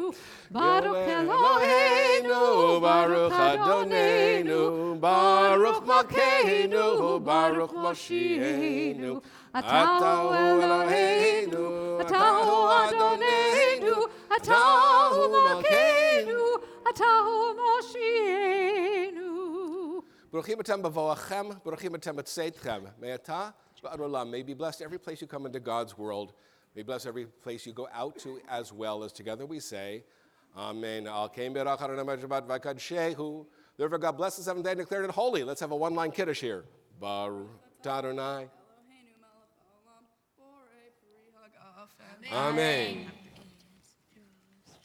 Baruch Eloheinu, Baruch Adonenu, Baruch Malkeinu, Baruch Moshienu, Atahu Eloheinu, Atahu Adonenu, Atahu Malkeinu, Atahu Moshienu. Baruchim atem b'voachem, baruchim atem b'tzeitchem. May atah v'adolam, may be blessed every place you come into God's world. May bless every place you go out to as well as together we say, Amen. Al kein berach Adonai Shabbat v'kadshehu. Therefore God bless the seventh day and declared it holy. Let's have a one-line kiddush here. Baruch Adonai. Amen.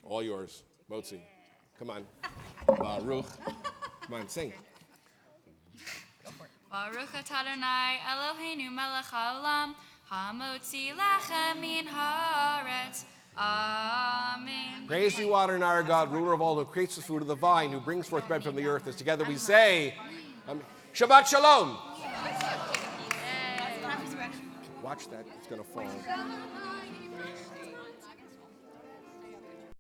All yours. Motzi. Come on. Baruch. Come on, sing. Baruch atah Adonai Eloheinu melech haolam hamotzi lechem min haaretz. Amen. Praise you, Adonai, our God, ruler of all, who creates the fruit of the vine, who brings forth bread from the earth. As together we say, Shabbat Shalom. Watch that. It's going to fall.